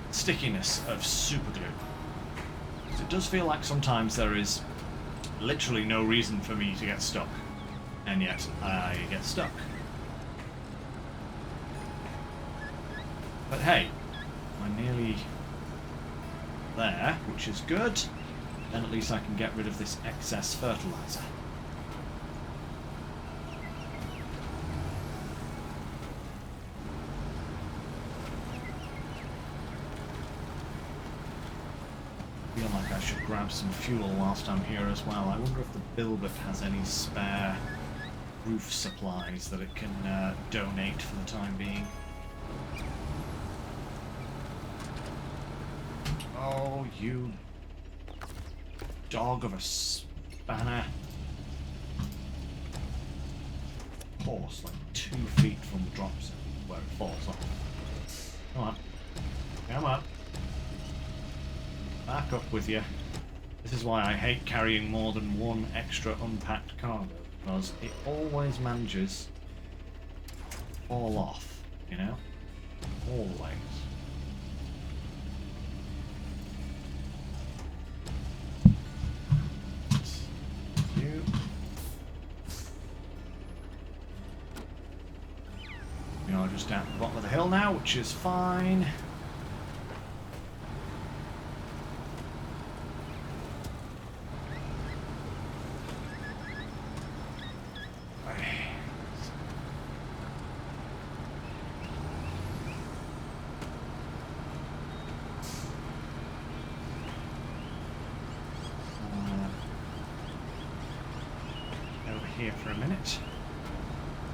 stickiness of super glue. It does feel like sometimes there is literally no reason for me to get stuck, and yet I get stuck. But hey, I'm nearly there, which is good. Then at least I can get rid of this excess fertilizer. I feel like I should grab some fuel whilst I'm here as well. I wonder if the Bilbert has any spare roof supplies that it can donate for the time being. Oh, you... dog of a spanner. Horse, like 2 feet from the drop zone where it falls off. Come on. Come on. Back up with you. This is why I hate carrying more than one extra unpacked cargo. because it always manages to fall off, you know? Always. You. We are just down at the bottom of the hill now, which is fine. Here for a minute.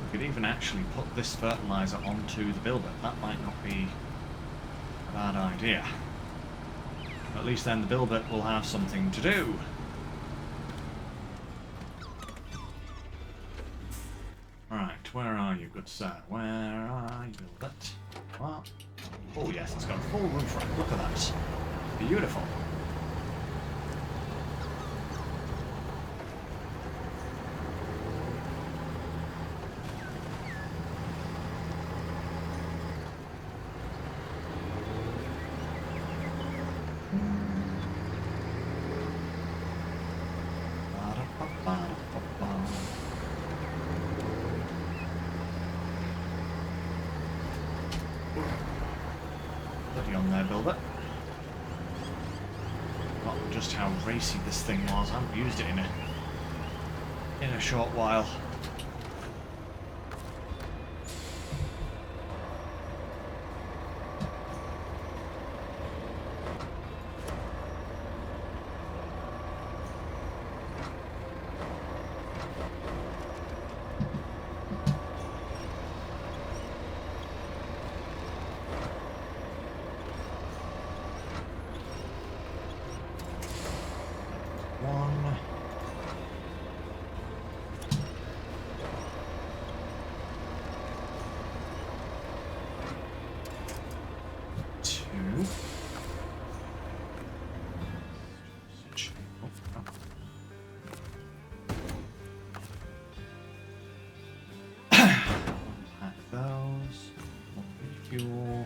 We could even actually put this fertilizer onto the builder. That might not be a bad idea. At least then the builder will have something to do. Right, where are you, good sir? Where are you, builder? What? Oh yes, it's got a full roof rack. Look at that. Beautiful. Bloody on there, builder. Not just how racy this thing was. I haven't used it in a short while. Fuel.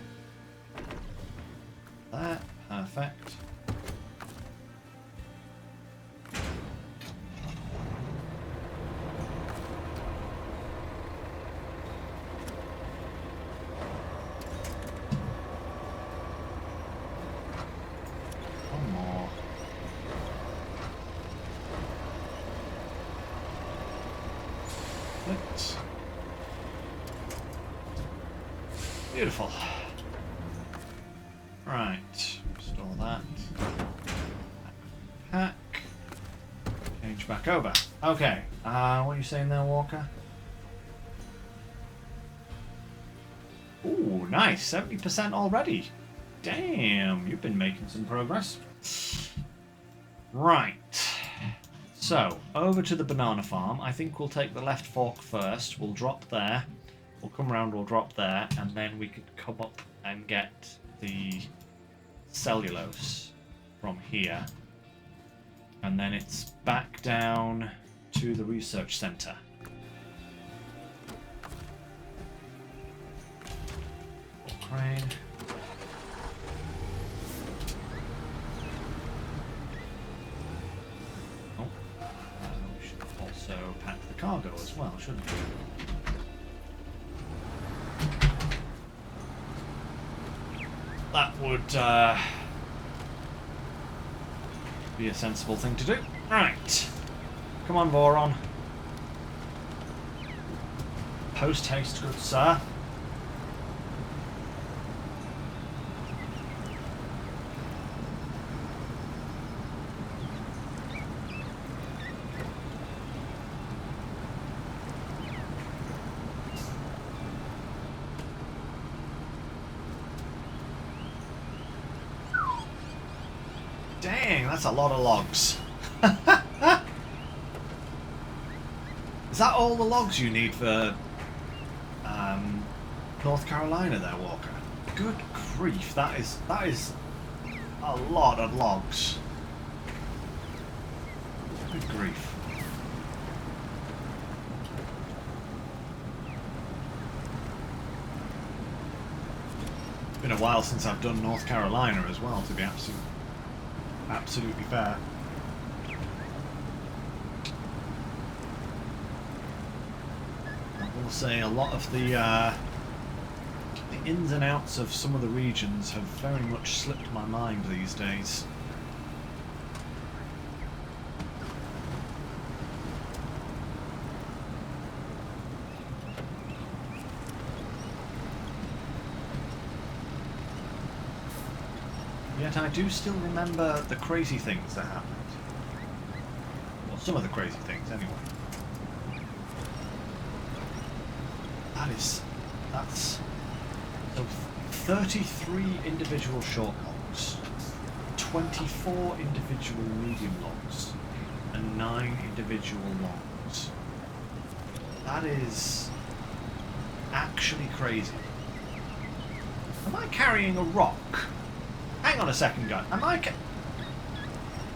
That, perfect. One more. Let's. Beautiful. Right, restore that. Pack. Change back over. Okay, what are you saying there, Walker? Ooh, nice, 70% already. Damn, you've been making some progress. Right. So, over to the banana farm. I think we'll take the left fork first. We'll drop there. We'll come around, we'll drop there, and then we could come up and get the cellulose from here. And then it's back down to the research center. Crane. Oh, we should also pack the cargo as well, shouldn't we? That would be a sensible thing to do. Right. Come on, Voron. Post haste, good sir. Dang, that's a lot of logs. Is that all the logs you need for North Carolina there, Walker? Good grief, that is a lot of logs. Good grief. been a while since I've done North Carolina as well, to be absolutely fair. I will say a lot of the ins and outs of some of the regions have very much slipped my mind these days. Yet I do still remember the crazy things that happened. Well, some of the crazy things, anyway. That's so 33 individual short logs, 24 individual medium logs, and 9 individual longs. That is actually crazy. Am I carrying a rock? Hang on a second, guys. Am I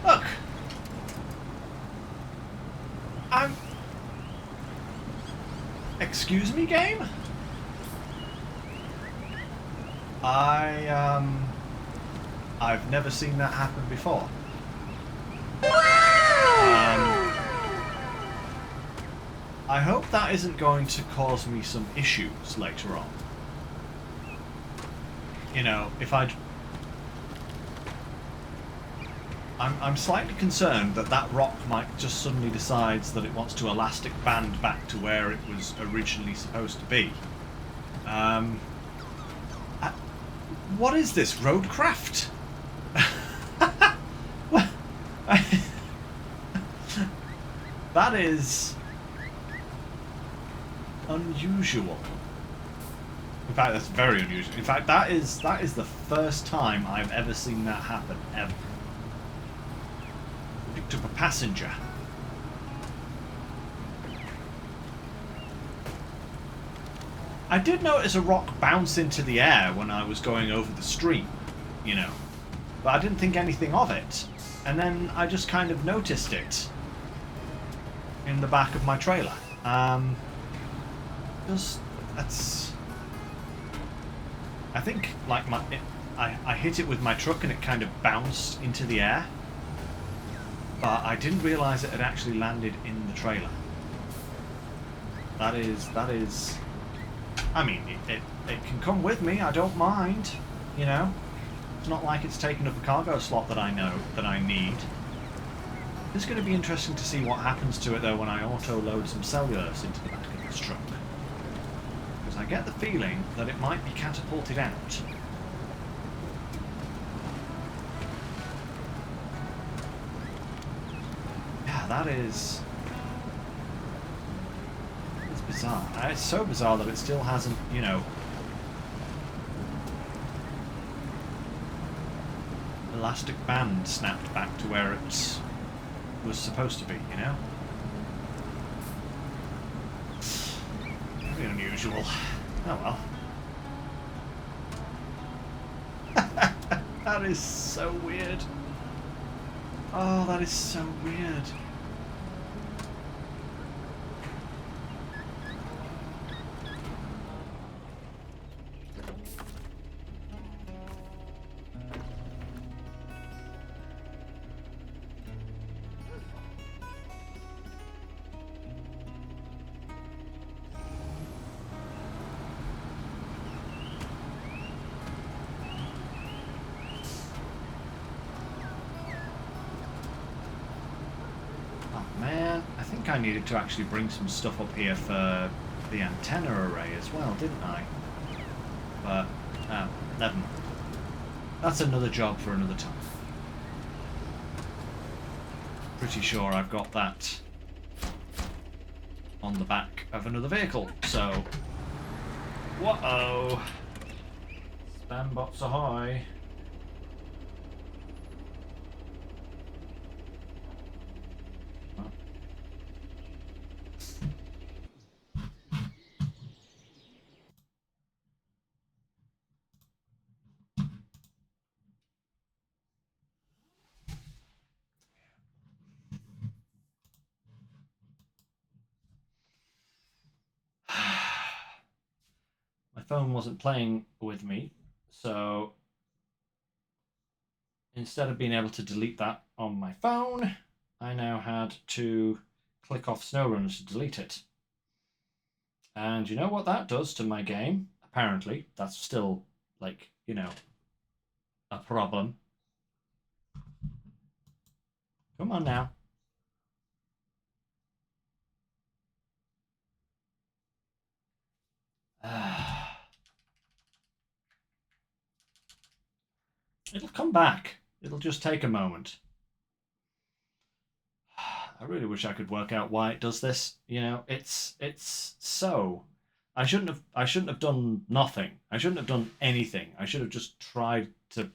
look! Excuse me, game? I've never seen that happen before. I hope that isn't going to cause me some issues later on. You know, if I'm slightly concerned that that rock might just suddenly decides that it wants to elastic band back to where it was originally supposed to be. What is this, roadcraft? That is unusual. In fact, that's very unusual. In fact, that is the first time I've ever seen that happen, ever. Picked up a passenger. I did notice a rock bounce into the air when I was going over the stream, you know, but I didn't think anything of it. And then I just kind of noticed it in the back of my trailer. That's. I think like I hit it with my truck and it kind of bounced into the air, but I didn't realise it had actually landed in the trailer. That is. I mean, it can come with me. I don't mind. You know, it's not like it's taken up a cargo slot that I know that I need. It's going to be interesting to see what happens to it though when I auto-load some cellulose into the back of this truck. Because I get the feeling that it might be catapulted out. Yeah, that is... it's bizarre. It's so bizarre that it still hasn't, you know... elastic band snapped back to where it was supposed to be, you know? Very unusual. Oh well. That is so weird. Oh, that is so weird. I needed to actually bring some stuff up here for the antenna array as well, didn't I? But, never mind. That's another job for another time. Pretty sure I've got that on the back of another vehicle, so... Whoa! Spam bots ahoy! Phone wasn't playing with me, So instead of being able to delete that on my phone, I now had to click off SnowRunner to delete it. And you know what that does to my game? Apparently, that's still, like, you know, a problem. Come on now. It'll come back. It'll just take a moment. I really wish I could work out why it does this. You know, it's so. I shouldn't have done nothing. I shouldn't have done anything. I should have just tried to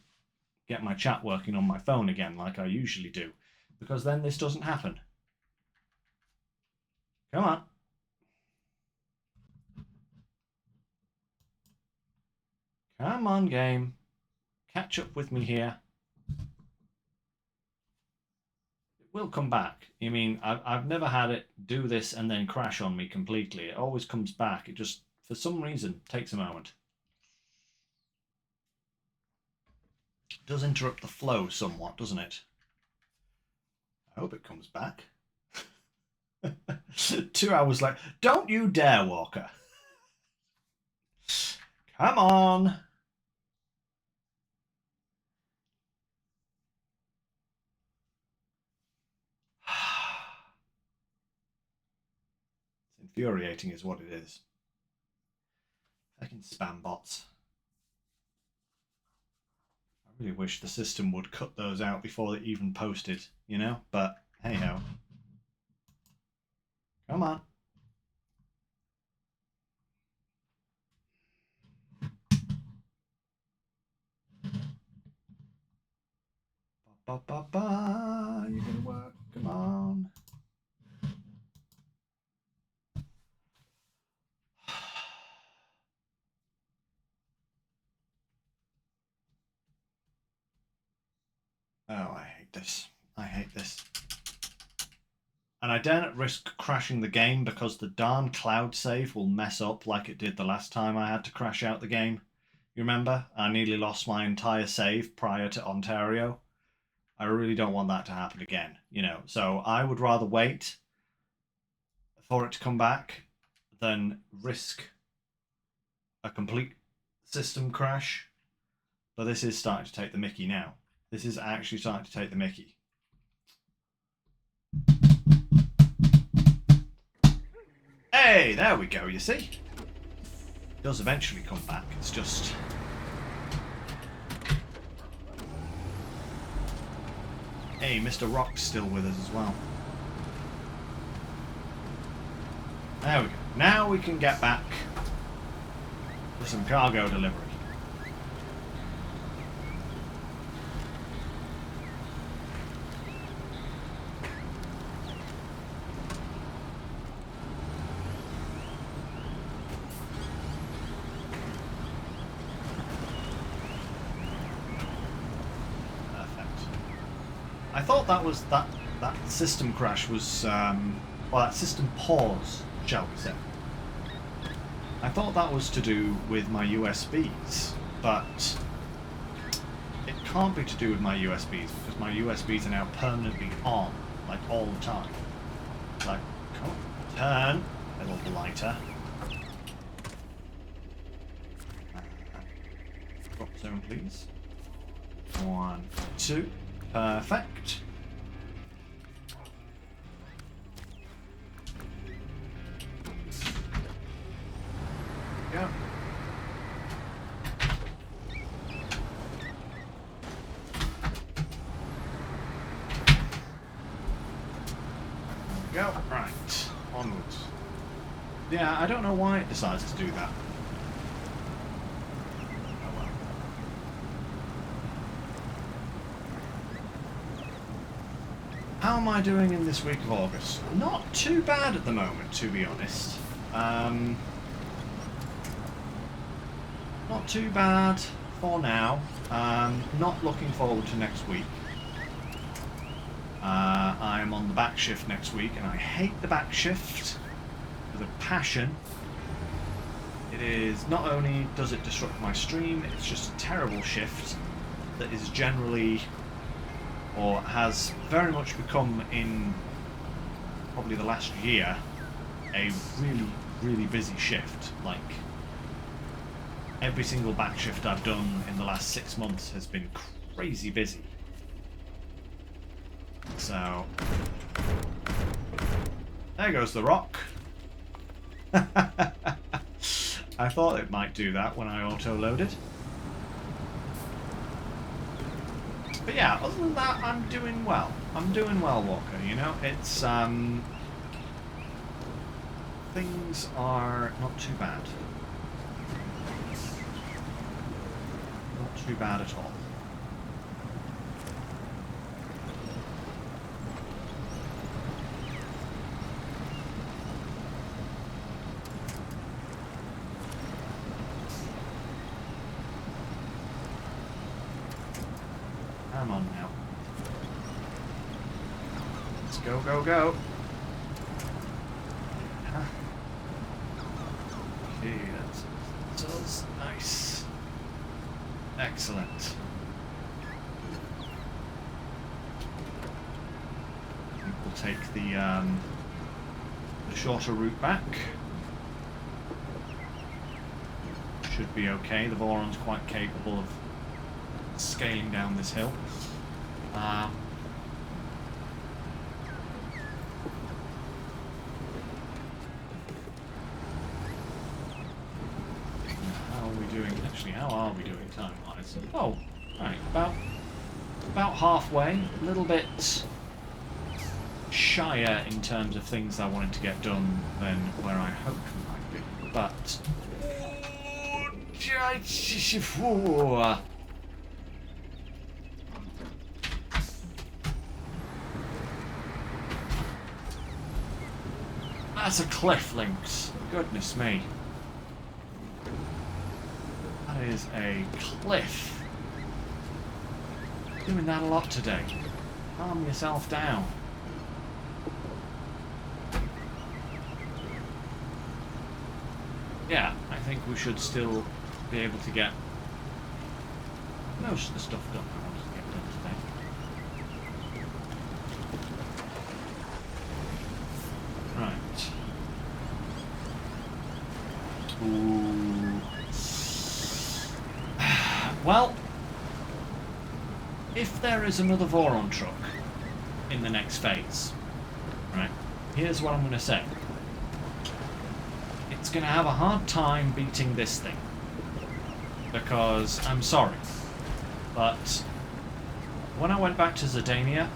get my chat working on my phone again like I usually do, because then this doesn't happen. Come on. Come on, game. Catch up with me here. It will come back. I mean, I've never had it do this and then crash on me completely. It always comes back. It just, for some reason, takes a moment. It does interrupt the flow somewhat, doesn't it? I hope it comes back. 2 hours later. Don't you dare, Walker. Come on. It's infuriating is what it is. Fucking spam bots. I really wish the system would cut those out before they even posted, you know? But hey ho. Come on. Ba ba ba. You're gonna work. Come on. Oh, I hate this. I hate this. And I dare not risk crashing the game because the darn cloud save will mess up like it did the last time I had to crash out the game. You remember? I nearly lost my entire save prior to Ontario. I really don't want that to happen again, you know. So I would rather wait for it to come back than risk a complete system crash. But this is starting to take the mickey now. This is actually starting to take the mickey. Hey, there we go, you see? It does eventually come back. It's just... Hey, Mr. Rock's still with us as well. There we go. Now we can get back to some cargo delivery. I thought that was that system crash was well, that system pause, shall we say. I thought that was to do with my USBs, but it can't be to do with my USBs because my USBs are now permanently on, like all the time. Like, come on, turn a little lighter. Drop zone, please. 1, 2. Perfect. Go. Go. Right. Onwards. Yeah, I don't know why it decides to do that. How am I doing in this week of August? Not too bad at the moment, to be honest. Not too bad for now. Not looking forward to next week. I'm on the back shift next week, and I hate the back shift with a passion. It It is, not only does it disrupt my stream, it's just a terrible shift that is generally, or has very much become in probably the last year, a really, really busy shift. Like, every single back shift I've done in the last 6 months has been crazy busy. So, there goes the rock. I thought it might do that when I auto-loaded. But yeah, other than that, I'm doing well. I'm doing well, Walker, you know? It's, things are not too bad. Not too bad at all. Come on now. Let's go, go, go. Huh. Okay, that's us. Nice. Excellent. I think we'll take the shorter route back. Should be okay. The Voron's quite capable of scaling down this hill. How are we doing? Actually, how are we doing time-wise? Oh, right, about halfway. A little bit shyer in terms of things I wanted to get done than where I hoped we might be. But that's a cliff, Lynx. Goodness me. That is a cliff. Doing that a lot today. Calm yourself down. Yeah, I think we should still be able to get most of the stuff done I wanted to get done today. Right. Ooh. Well, if there is another Voron truck in the next phase, right, here's what I'm going to say. It's going to have a hard time beating this thing. Because, I'm sorry, but when I went back to Zidania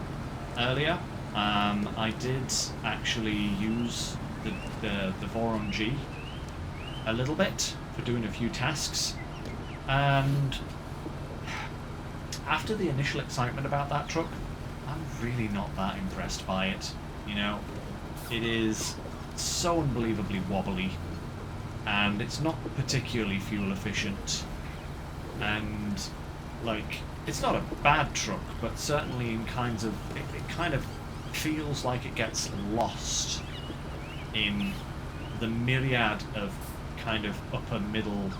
earlier, I did actually use the Voron G a little bit for doing a few tasks, and after the initial excitement about that truck, I'm really not that impressed by it. You know, it is so unbelievably wobbly, and it's not particularly fuel efficient. And, like, it's not a bad truck, but certainly in kinds of, it kind of feels like it gets lost in the myriad of kind of upper middle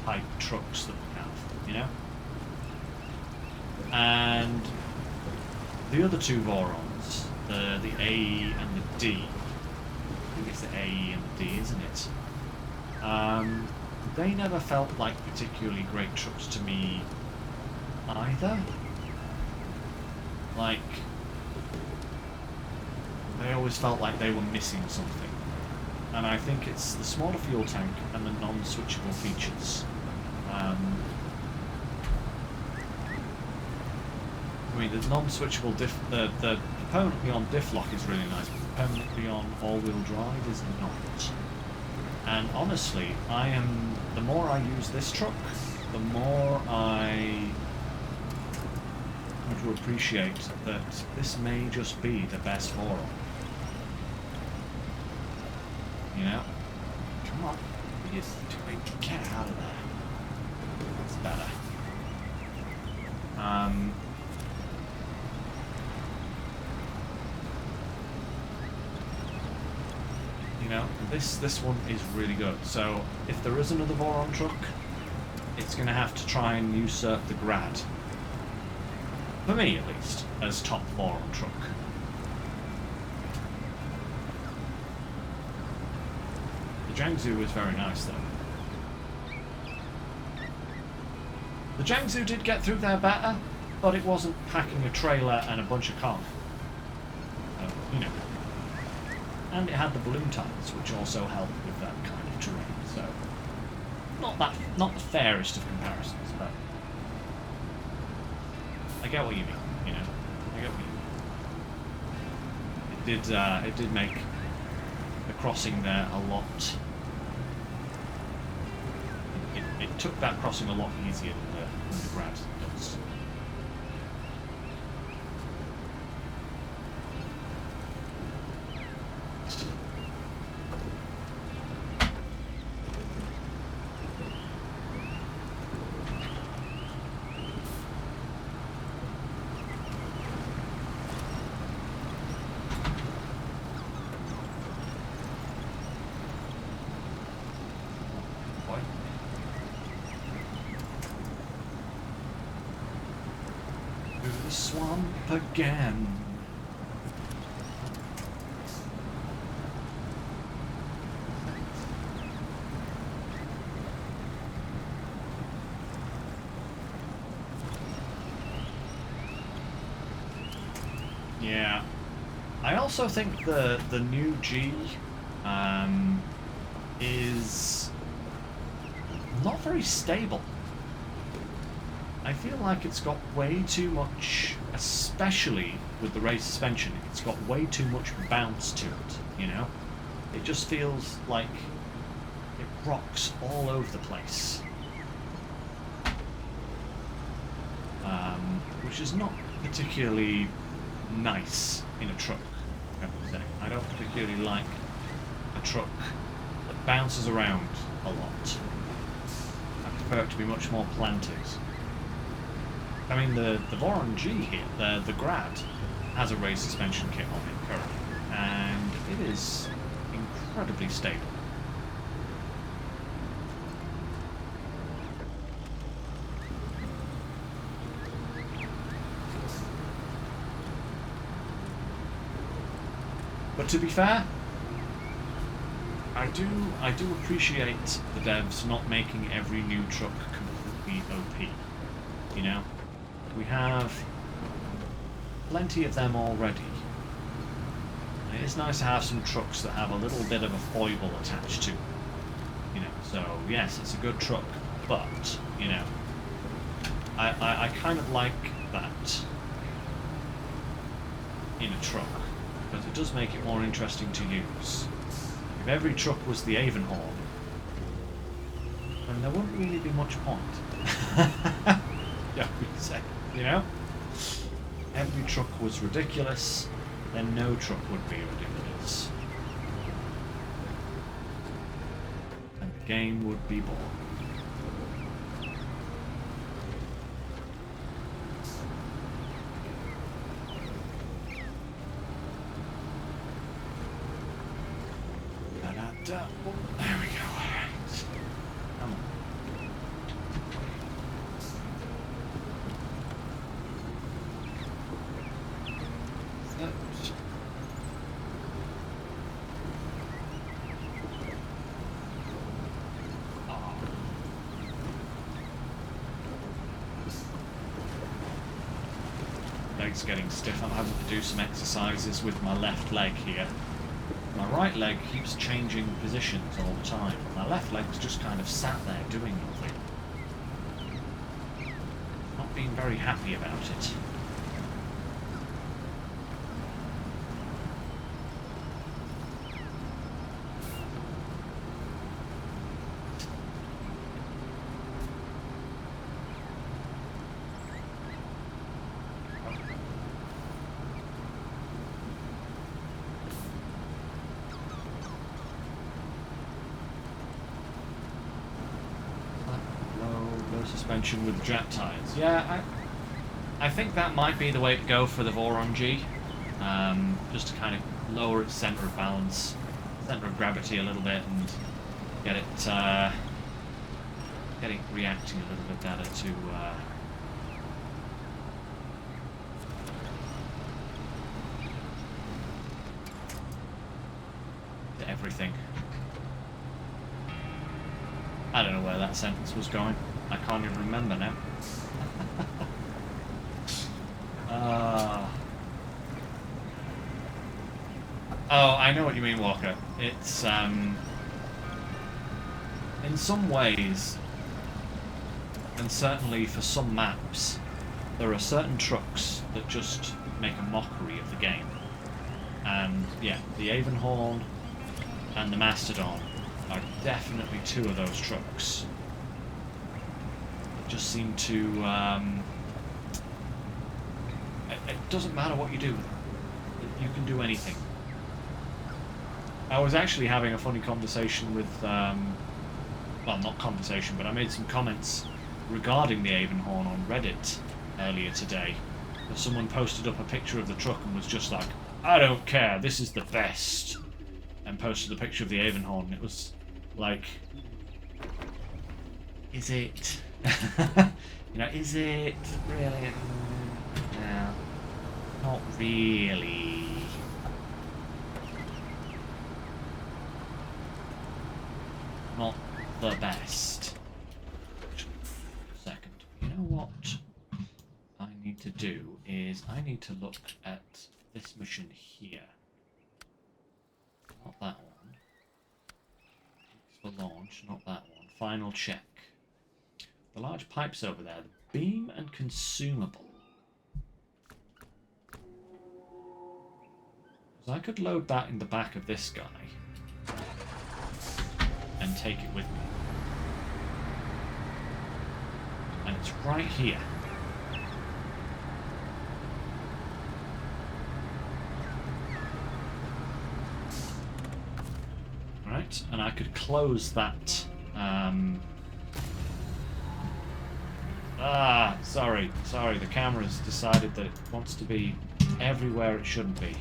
type trucks that we have, you know? And the other two Vorons, the A and the D, I think it's the A and the D, isn't it? They never felt like particularly great trucks to me either. Like, they always felt like they were missing something. And I think it's the smaller fuel tank and the non-switchable features. I mean, the non-switchable the permanently on diff lock is really nice, but the permanently on all-wheel drive is not. And honestly, the more I use this truck, the more I come to appreciate that this may just be the best Voron. You know? Come on. Get out of there. That's better. You know, this one is really good. So if there is another Voron truck, it's going to have to try and usurp the Grad. For me, at least, as top Voron truck. The Jiangsu is very nice, though. The Jiangsu did get through there better, but it wasn't packing a trailer and a bunch of cars. So, you know. And it had the balloon tires, which also helped with that kind of terrain. So, not the fairest of comparisons, but I get what you mean. You know, I get what you mean. It did make the crossing there a lot. It took that crossing a lot easier than the Grad does. Swamp again. Yeah, I also think the new G is not very stable. I feel like it's got way too much, especially with the raised suspension, it's got way too much bounce to it, you know? It just feels like it rocks all over the place. Which is not particularly nice in a truck, I would say. I don't particularly like a truck that bounces around a lot. I prefer it to be much more planted. I mean, the Voron G here, the Grad, has a raised suspension kit on it currently, and it is incredibly stable. But to be fair, I do appreciate the devs not making every new truck completely OP, you know? We have plenty of them already. And it is nice to have some trucks that have a little bit of a foible attached to them. You know, so yes, it's a good truck, but, you know, I kind of like that in a truck, because it does make it more interesting to use. If every truck was the Avonhorn, then there wouldn't really be much point. Yeah, we'd say. You know? Every truck was ridiculous, then no truck would be ridiculous. And the game would be boring. Da-da-da. Oh, there we go. Come on. Leg's getting stiff. I'm having to do some exercises with my left leg here. My right leg keeps changing positions all the time. My left leg's just kind of sat there doing nothing. Not being very happy about it. Suspension with jack tires. Yeah, I think that might be the way to go for the Voron G. Just to kind of lower its centre of balance centre of gravity a little bit and get it reacting a little bit better to everything. I don't know where that sentence was going. I can't even remember now. Oh, I know what you mean, Walker. It's, in some ways, and certainly for some maps, there are certain trucks that just make a mockery of the game. And, yeah, the Avonhorn and the Mastodon are definitely two of those trucks that just seem to, it doesn't matter what you do with them. You can do anything. I was actually having a funny conversation with, well, not conversation, but I made some comments regarding the Avonhorn on Reddit earlier today. Someone posted up a picture of the truck and was just like, I don't care, this is the best. And posted a picture of the Avonhorn, and it was like, is it? You know, is it really? No, not really. Not the best. Second, you know what I need to do is I need to look at this mission here. Not that one. For launch, not that one. Final check. The large pipes over there. The beam and consumable. So I could load that in the back of this guy and take it with me. And it's right here. Right, and I could close that. Sorry, the camera's decided that it wants to be everywhere it shouldn't be.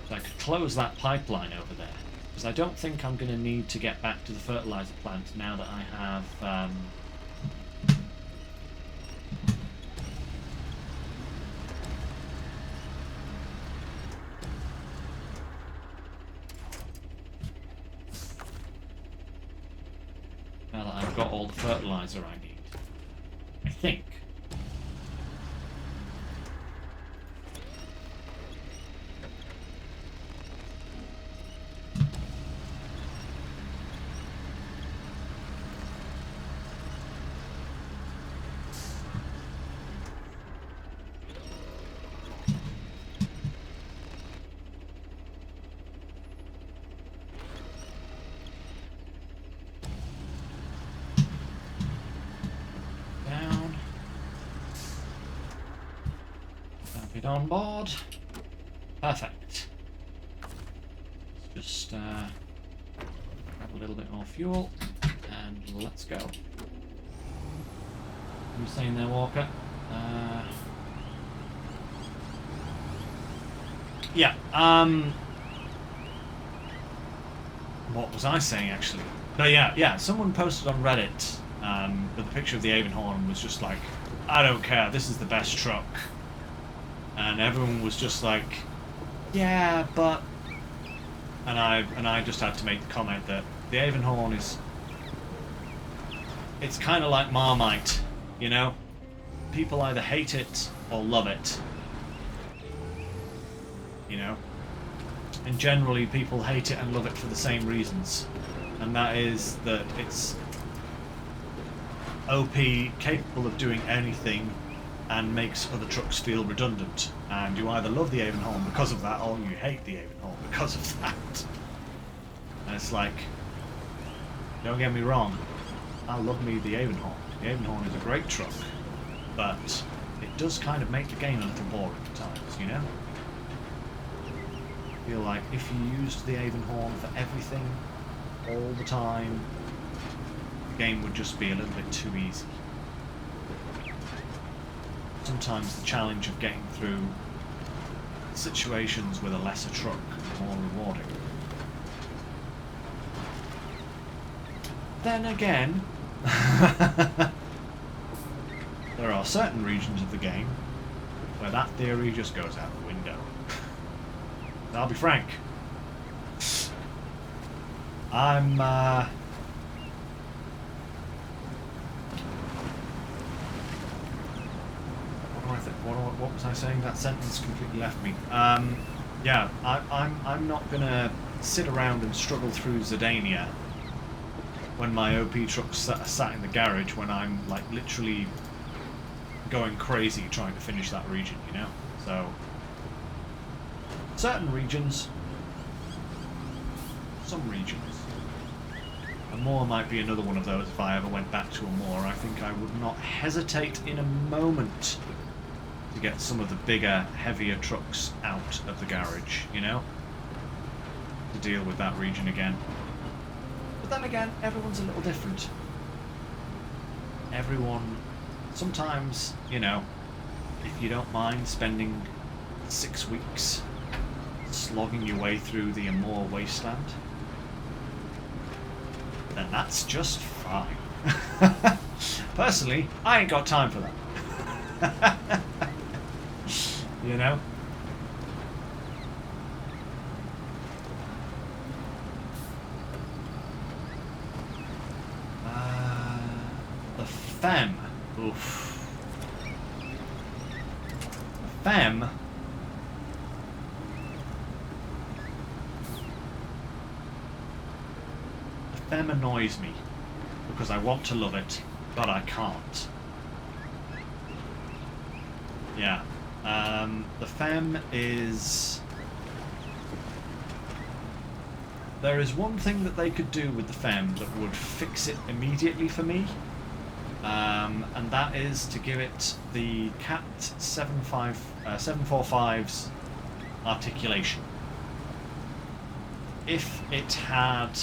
So I could close that pipeline over there, because I don't think I'm going to need to get back to the fertilizer plant now that I have now that I've got all the fertilizer I need. I think. On board. Perfect. Let's just grab a little bit more fuel and let's go. What are you saying there, Walker? Yeah, what was I saying actually? No, yeah, someone posted on Reddit with a picture of the Avonhorn and was just like, I don't care, this is the best truck. And everyone was just like, yeah, but... And I just had to make the comment that the Avonhorn is... It's kind of like Marmite, you know? People either hate it or love it. You know? And generally people hate it and love it for the same reasons. And that is that it's OP, capable of doing anything, and makes other trucks feel redundant. And you either love the Avonhorn because of that, or you hate the Avonhorn because of that. And it's like, don't get me wrong, I love me the Avonhorn. The Avonhorn is a great truck, but it does kind of make the game a little boring at times, you know? I feel like if you used the Avonhorn for everything, all the time, the game would just be a little bit too easy. Sometimes the challenge of getting through situations with a lesser truck more rewarding. Then again, there are certain regions of the game where that theory just goes out the window. I'll be frank. I'm what was I saying? That sentence completely left me. Yeah, I'm not gonna sit around and struggle through Zidania when my OP truck's sat in the garage when I'm like literally going crazy trying to finish that region, you know? So certain regions, some regions. A moor might be another one of those if I ever went back to a moor. I think I would not hesitate in a moment to get some of the bigger, heavier trucks out of the garage, you know? To deal with that region again. But then again, everyone's a little different. Everyone, sometimes, you know, if you don't mind spending 6 weeks slogging your way through the Amur wasteland, then that's just fine. Personally, I ain't got time for that. You know? The Fem. Oof. The Fem. The Fem annoys me because I want to love it, but I can't. Yeah. The Fem is... There is one thing that they could do with the Fem that would fix it immediately for me, and that is to give it the Cat 745's articulation. If it had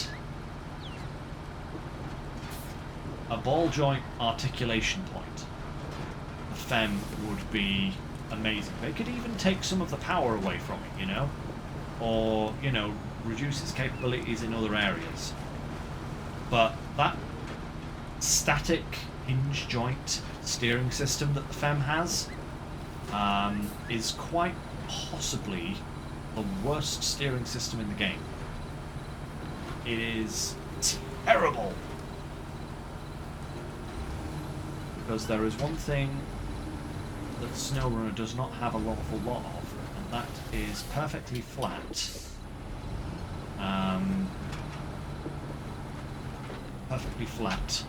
a ball joint articulation point, the Fem would be amazing. They could even take some of the power away from it, you know? Or, you know, reduce its capabilities in other areas. But that static hinge joint steering system that the Fem has is quite possibly the worst steering system in the game. It is terrible. Because there is one thing that Snowrunner does not have an awful lot of, and that is perfectly flat. Perfectly flat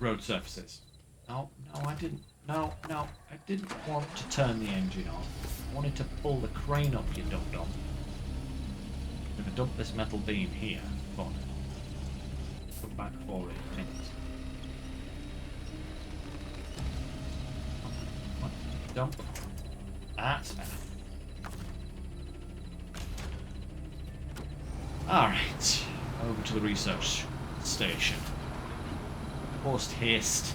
road surfaces. No, I didn't. No, I didn't want to turn the engine on. I wanted to pull the crane up, you dum-dum. I'm going to dump this metal beam here. Come on. Come back forward, please. Dump. That's better. Alright. Over to the research station. Post haste.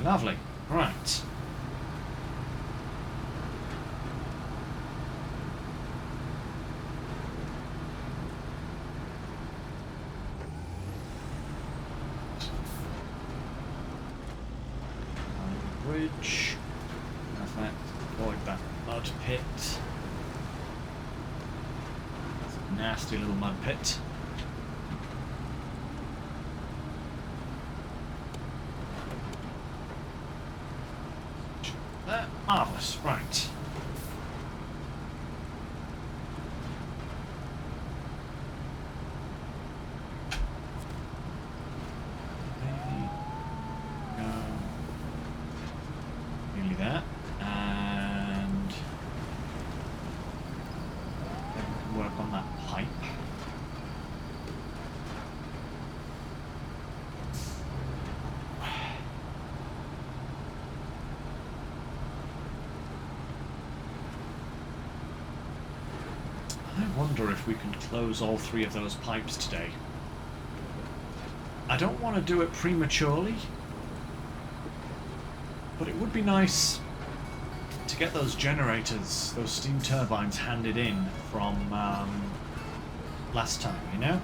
Lovely. Right. Bridge. Perfect. Avoid that mud pit. That's a nasty little mud pit. Marvellous, right. Maybe go wonder if we can close all 3 of those pipes today. I don't want to do it prematurely, but it would be nice to get those generators, those steam turbines, handed in from last time, you know?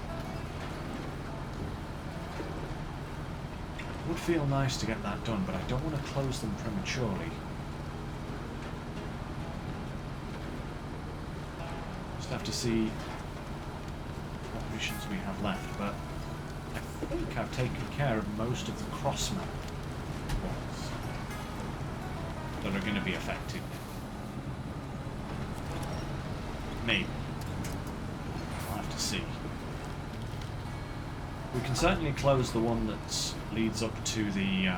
It would feel nice to get that done, but I don't want to close them prematurely. Just have to see what missions we have left, but I think I've taken care of most of the cross-map ones that are going to be affected. Maybe. I'll have to see. We can certainly close the one that leads up to the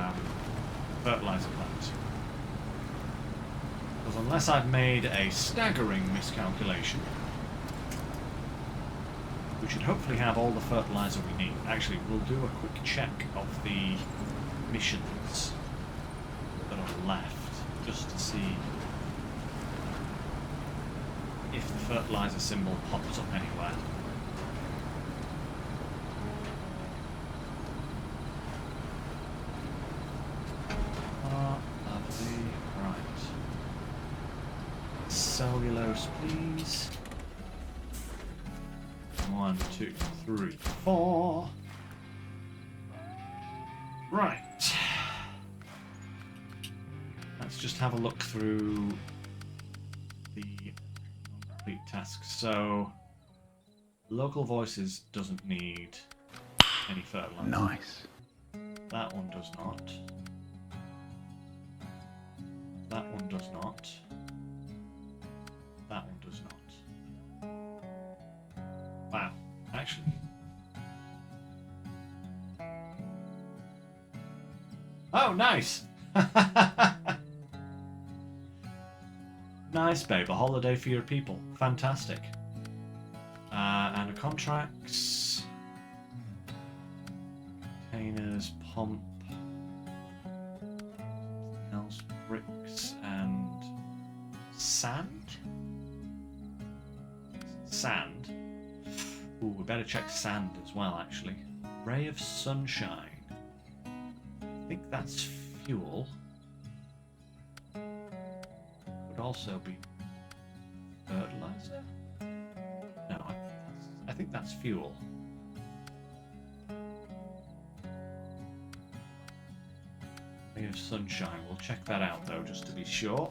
fertilizer plant. Because unless I've made a staggering miscalculation, we should hopefully have all the fertilizer we need. Actually, we'll do a quick check of the missions that are left, just to see if the fertilizer symbol pops up anywhere. Lovely. Right. Cellulose, please. 1, 2, 3, 4. Right. Let's just have a look through the complete tasks. So, local voices doesn't need any fertilizer. Nice. That one does not. That one does not. That one does not. Wow, actually. Oh, nice! Nice, babe. A holiday for your people. Fantastic. And contracts. Containers, pump. Something else. Bricks and sand? Sand. Ooh, we better check sand as well, actually. Ray of sunshine. I think that's fuel. Could also be fertilizer? No, I think that's fuel. Ray of sunshine. We'll check that out though, just to be sure.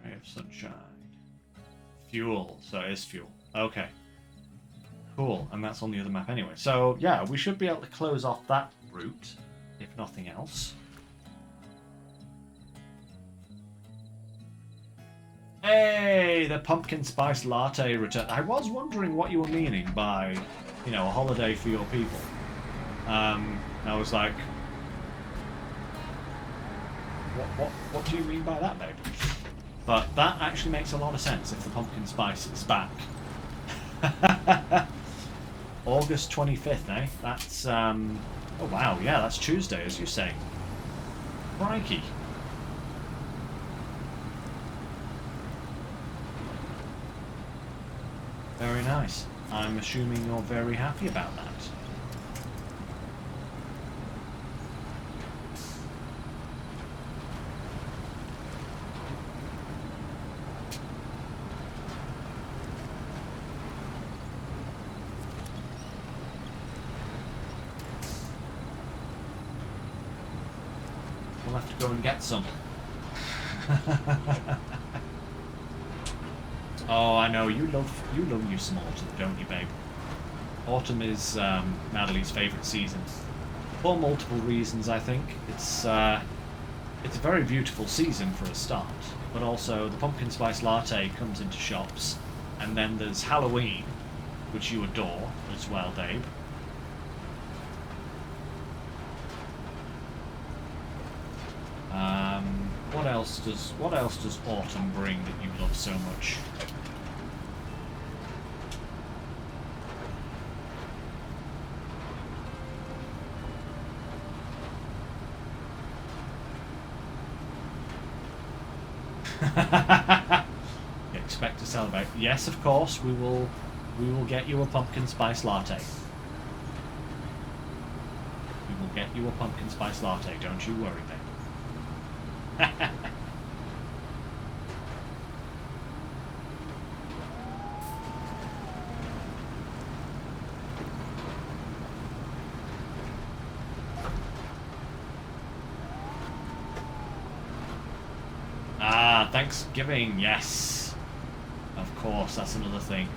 Ray of sunshine. Fuel. So it is fuel. Okay. Cool, and that's on the other map anyway. So, yeah, we should be able to close off that route, if nothing else. Hey, the pumpkin spice latte return. I was wondering what you were meaning by, you know, a holiday for your people. I was like, what do you mean by that, babe? But that actually makes a lot of sense if the pumpkin spice is back. August 25th, eh? That's, oh wow, yeah, that's Tuesday, as you say. Crikey. Very nice. I'm assuming you're very happy about that. We'll have to go and get some. Oh, I know you love you some autumn, don't you, babe? Autumn is Natalie's favourite season for multiple reasons. I think it's a very beautiful season for a start, but also the pumpkin spice latte comes into shops, and then there's Halloween, which you adore as well, babe. What else does autumn bring that you love so much? You expect to celebrate? Yes, of course. We will get you a pumpkin spice latte. We will get you a pumpkin spice latte. Don't you worry, then. Thanksgiving, yes. Of course, that's another thing.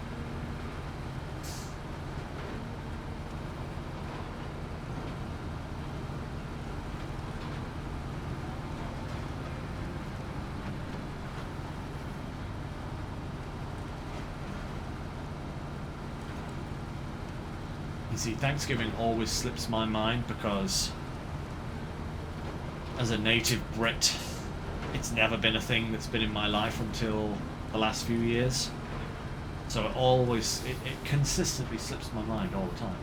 You see, Thanksgiving always slips my mind because as a native Brit, it's never been a thing that's been in my life until the last few years. So it consistently slips my mind all the time.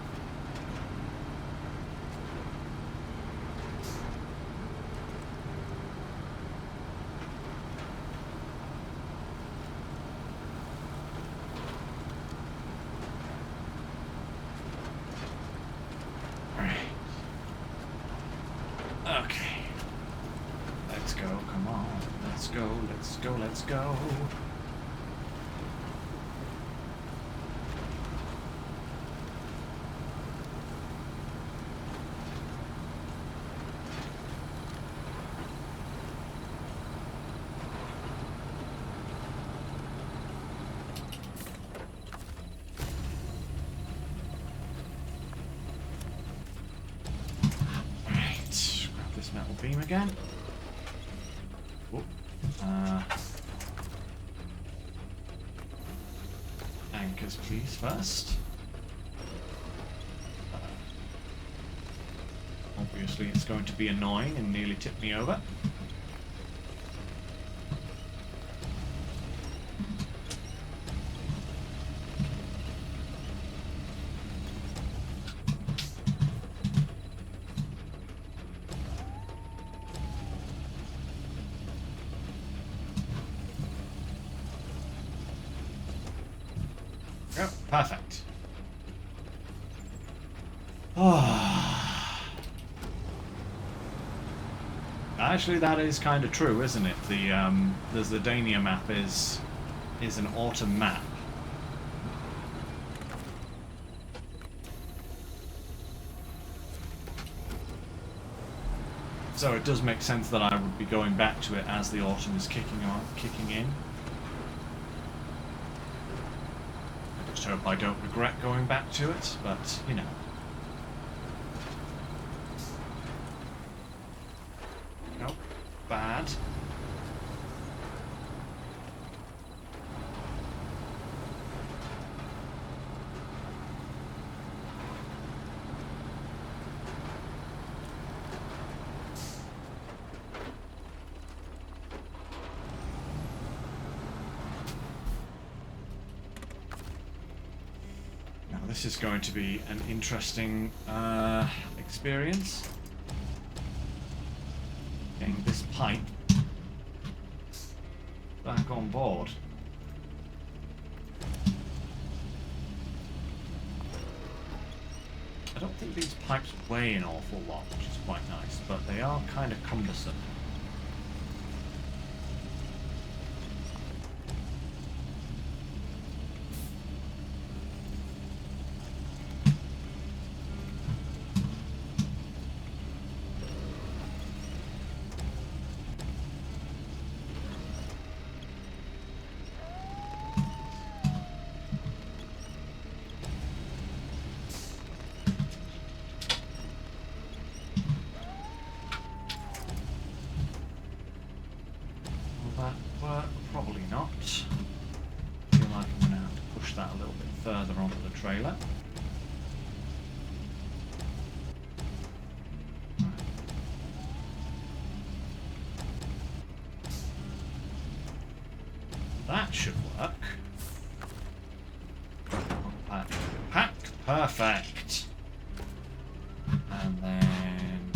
Let's go. Right, grab this metal beam again. Whoop. Anchors, please, first. Obviously, it's going to be annoying and nearly tip me over. Oh, perfect. Oh. Actually, that is kind of true, isn't it? The Zidania map is an autumn map. So it does make sense that I would be going back to it as the autumn is kicking in. I just hope I don't regret going back to it, but you know. Nope. Bad. This is going to be an interesting experience. Getting this pipe back on board. I don't think these pipes weigh an awful lot, which is quite nice, but they are kind of cumbersome. Probably not. I feel like I'm going to have to push that a little bit further onto the trailer. Pack. Perfect. And then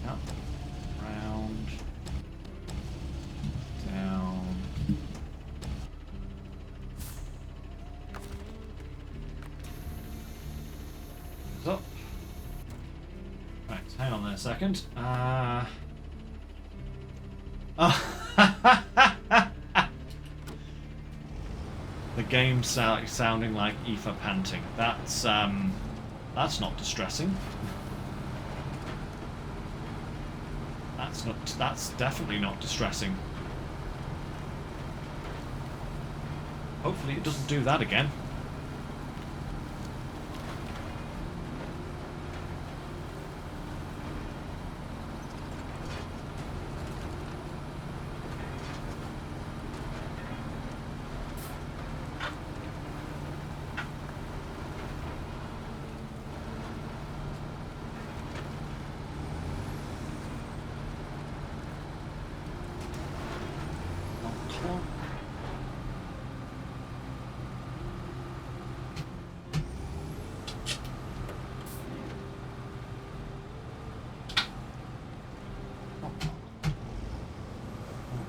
up, round, down. Up. Right, hang on there a second. The game sounding like Aoife panting. That's not distressing. That's definitely not distressing. Hopefully it doesn't do that again.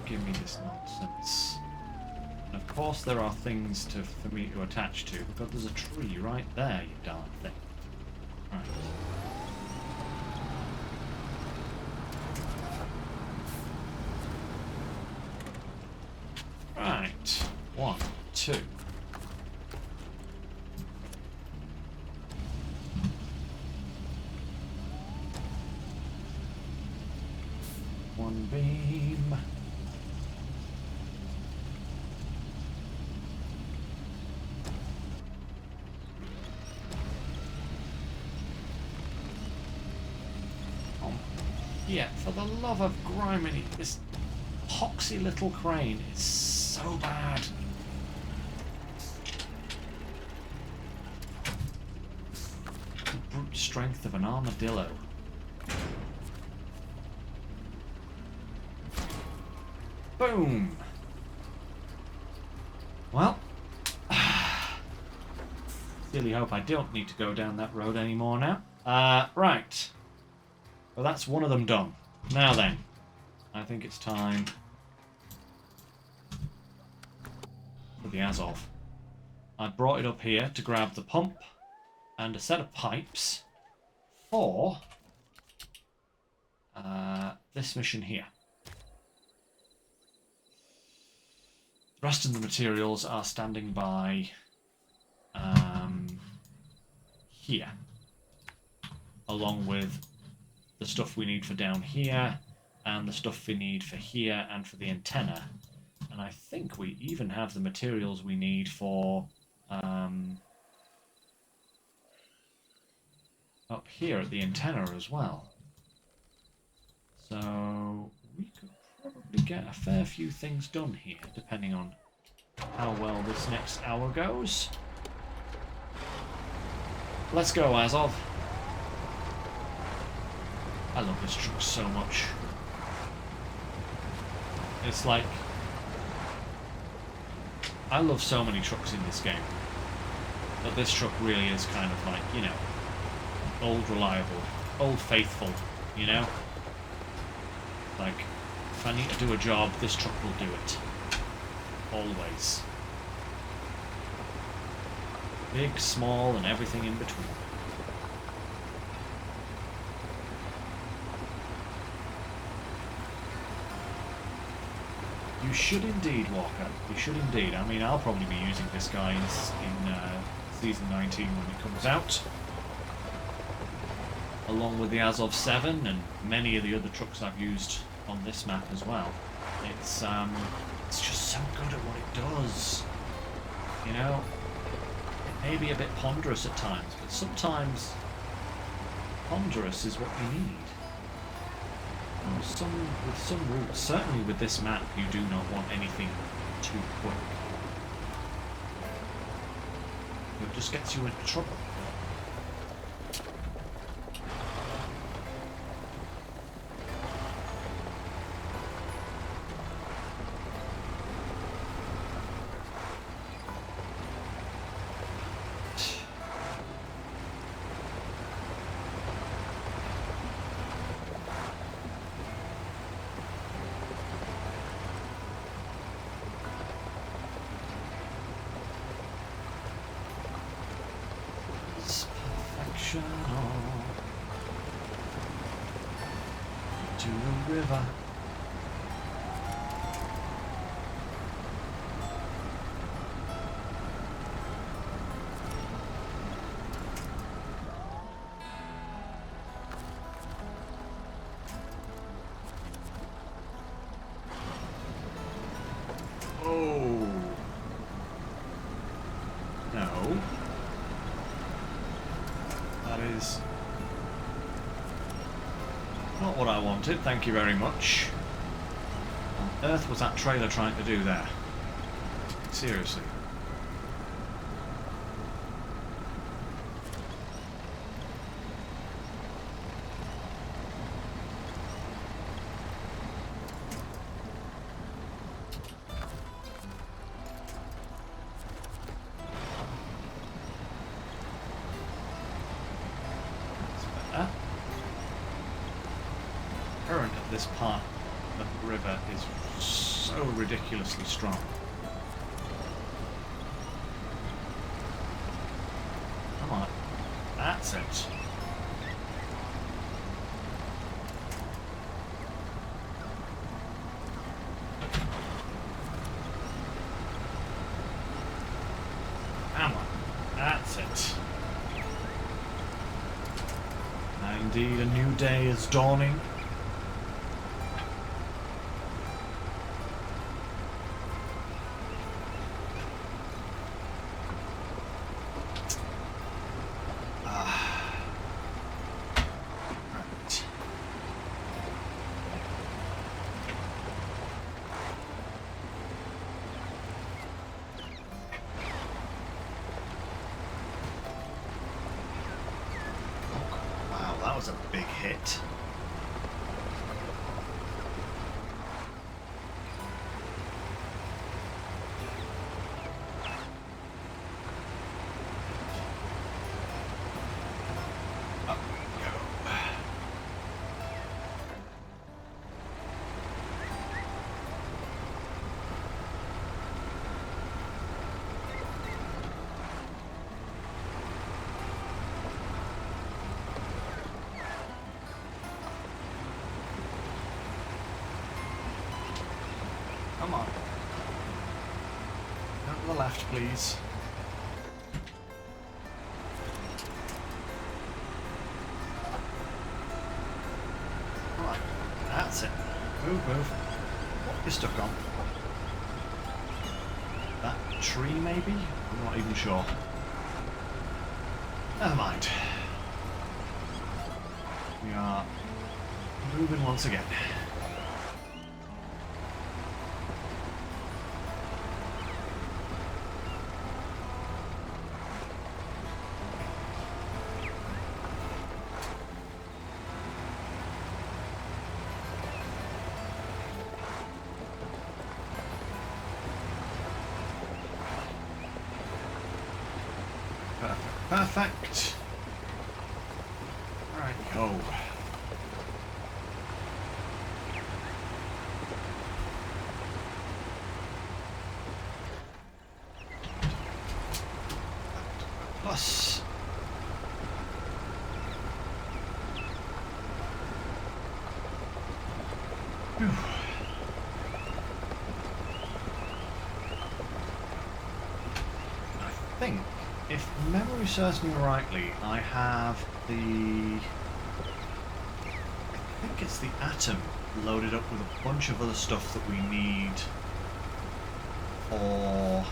Give me this nonsense. And of course there are things for me to attach to, because there's a tree right there, you darn thing. Right. Right. 1, 2. One beam. Yeah, for the love of Griminy, this poxy little crane is so bad. The brute strength of an armadillo. Boom! Well, really hope I don't need to go down that road anymore now. Right. Well, that's one of them done. Now then, I think it's time for the Azov. I brought it up here to grab the pump and a set of pipes for this mission here. The rest of the materials are standing by here, along with the stuff we need for down here, and the stuff we need for here and for the antenna. And I think we even have the materials we need for up here at the antenna as well. So we could probably get a fair few things done here, depending on how well this next hour goes. Let's go, Azov. I love this truck so much. It's like... I love so many trucks in this game. But this truck really is kind of like, you know, old reliable, old faithful, you know? Like, if I need to do a job, this truck will do it. Always. Big, small, and everything in between. You should indeed, Walker. You should indeed. I mean, I'll probably be using this guy in Season 19 when it comes out. Along with the Azov 7 and many of the other trucks I've used on this map as well. It's just so good at what it does. You know? It may be a bit ponderous at times, but sometimes ponderous is what you need. With some routes, certainly with this map, you do not want anything too quick. It just gets you into trouble. channel to the river. Oh no, that is not what I wanted, thank you very much. What on earth was that trailer trying to do there? Seriously. Current at this part of the river is so ridiculously strong. Come on, that's it. Come on, that's it. Indeed, a new day is dawning. That was a big hit. Up we go. Come on. Out to the left, please. Right, that's it. Move, move. What you're stuck on? That tree, maybe? I'm not even sure. Never mind. We are moving once again. Perfect. Right, go. Plus. Whew. I think, if memory serves me rightly, I have the... I think it's the Atom loaded up with a bunch of other stuff that we need for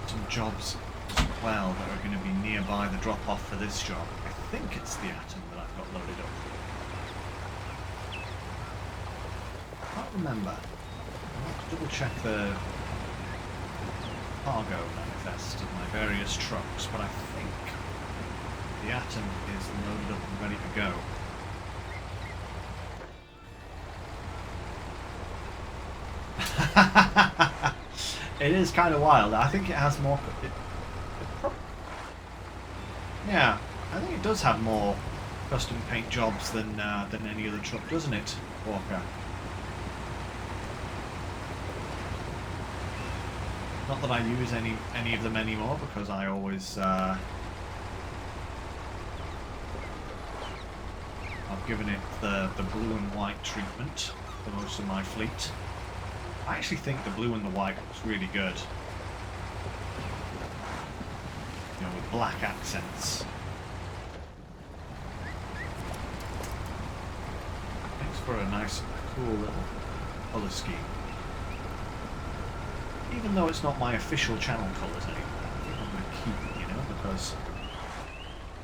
some jobs as well that are going to be nearby the drop-off for this job. I think it's the Atom that I've got loaded up. I can't remember. I'll have to double check the cargo manifest of my various trucks, but I think the Atom is loaded up and ready to go. It is kind of wild. I think it has more... yeah, I think it does have more custom paint jobs than any other truck, doesn't it, Walker? Not that I use any of them anymore because I always I've given it the blue and white treatment for most of my fleet. I actually think the blue and the white looks really good. You know, with black accents. Makes for a nice, cool little colour scheme. Even though it's not my official channel colours anymore, I think I'm going to keep it, you know, because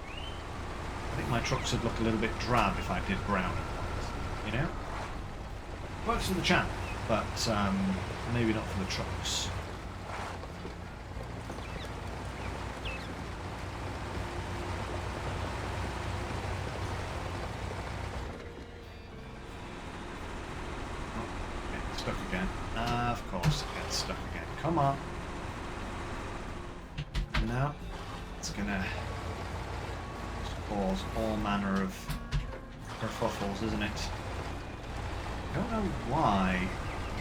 I think my trucks would look a little bit drab if I did brown and white, you know? Works for the channel, but maybe not for the trucks. Oh, getting stuck again. Of course it gets stuck again. Come on. No. It's gonna cause all manner of kerfuffles, isn't it? I don't know why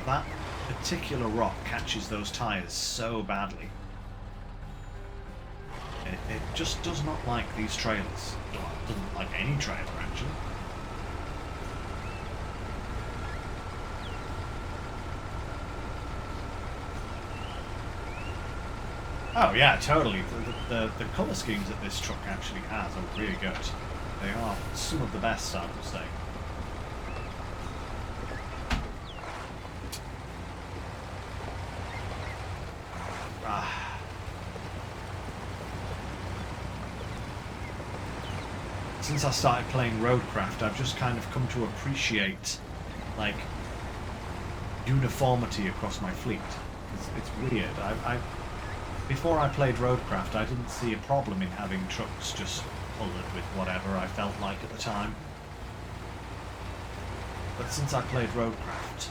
that particular rock catches those tyres so badly. It just does not like these trailers. Well, it doesn't like any trailer, actually. Oh yeah, totally. The colour schemes that this truck actually has are really good. They are some of the best, I would say. Since I started playing Roadcraft, I've just kind of come to appreciate, like, uniformity across my fleet. It's weird. Before I played Roadcraft, I didn't see a problem in having trucks just coloured with whatever I felt like at the time. But since I played Roadcraft,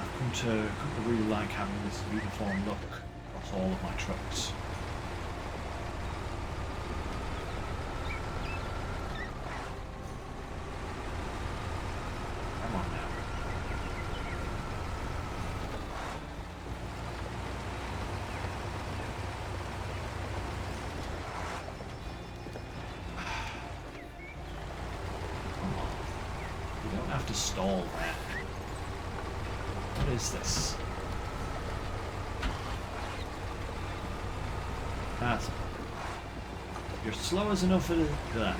I've come to really like having this uniform look across all of my trucks. Come on now. Have to stall there. What is this? That's... You're slow as enough as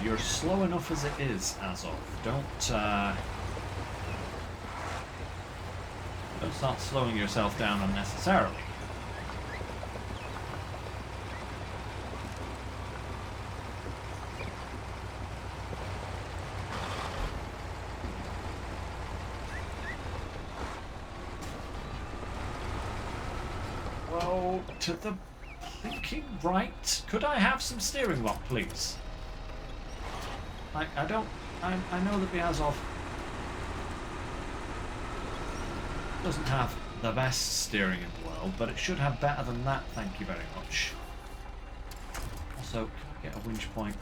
you're slow enough as it is, Azov. Don't start slowing yourself down unnecessarily. To the blinking right. Could I have some steering lock, please? I know that the Azov doesn't have the best steering in the world, but it should have better than that, thank you very much. Also, can I get a winch point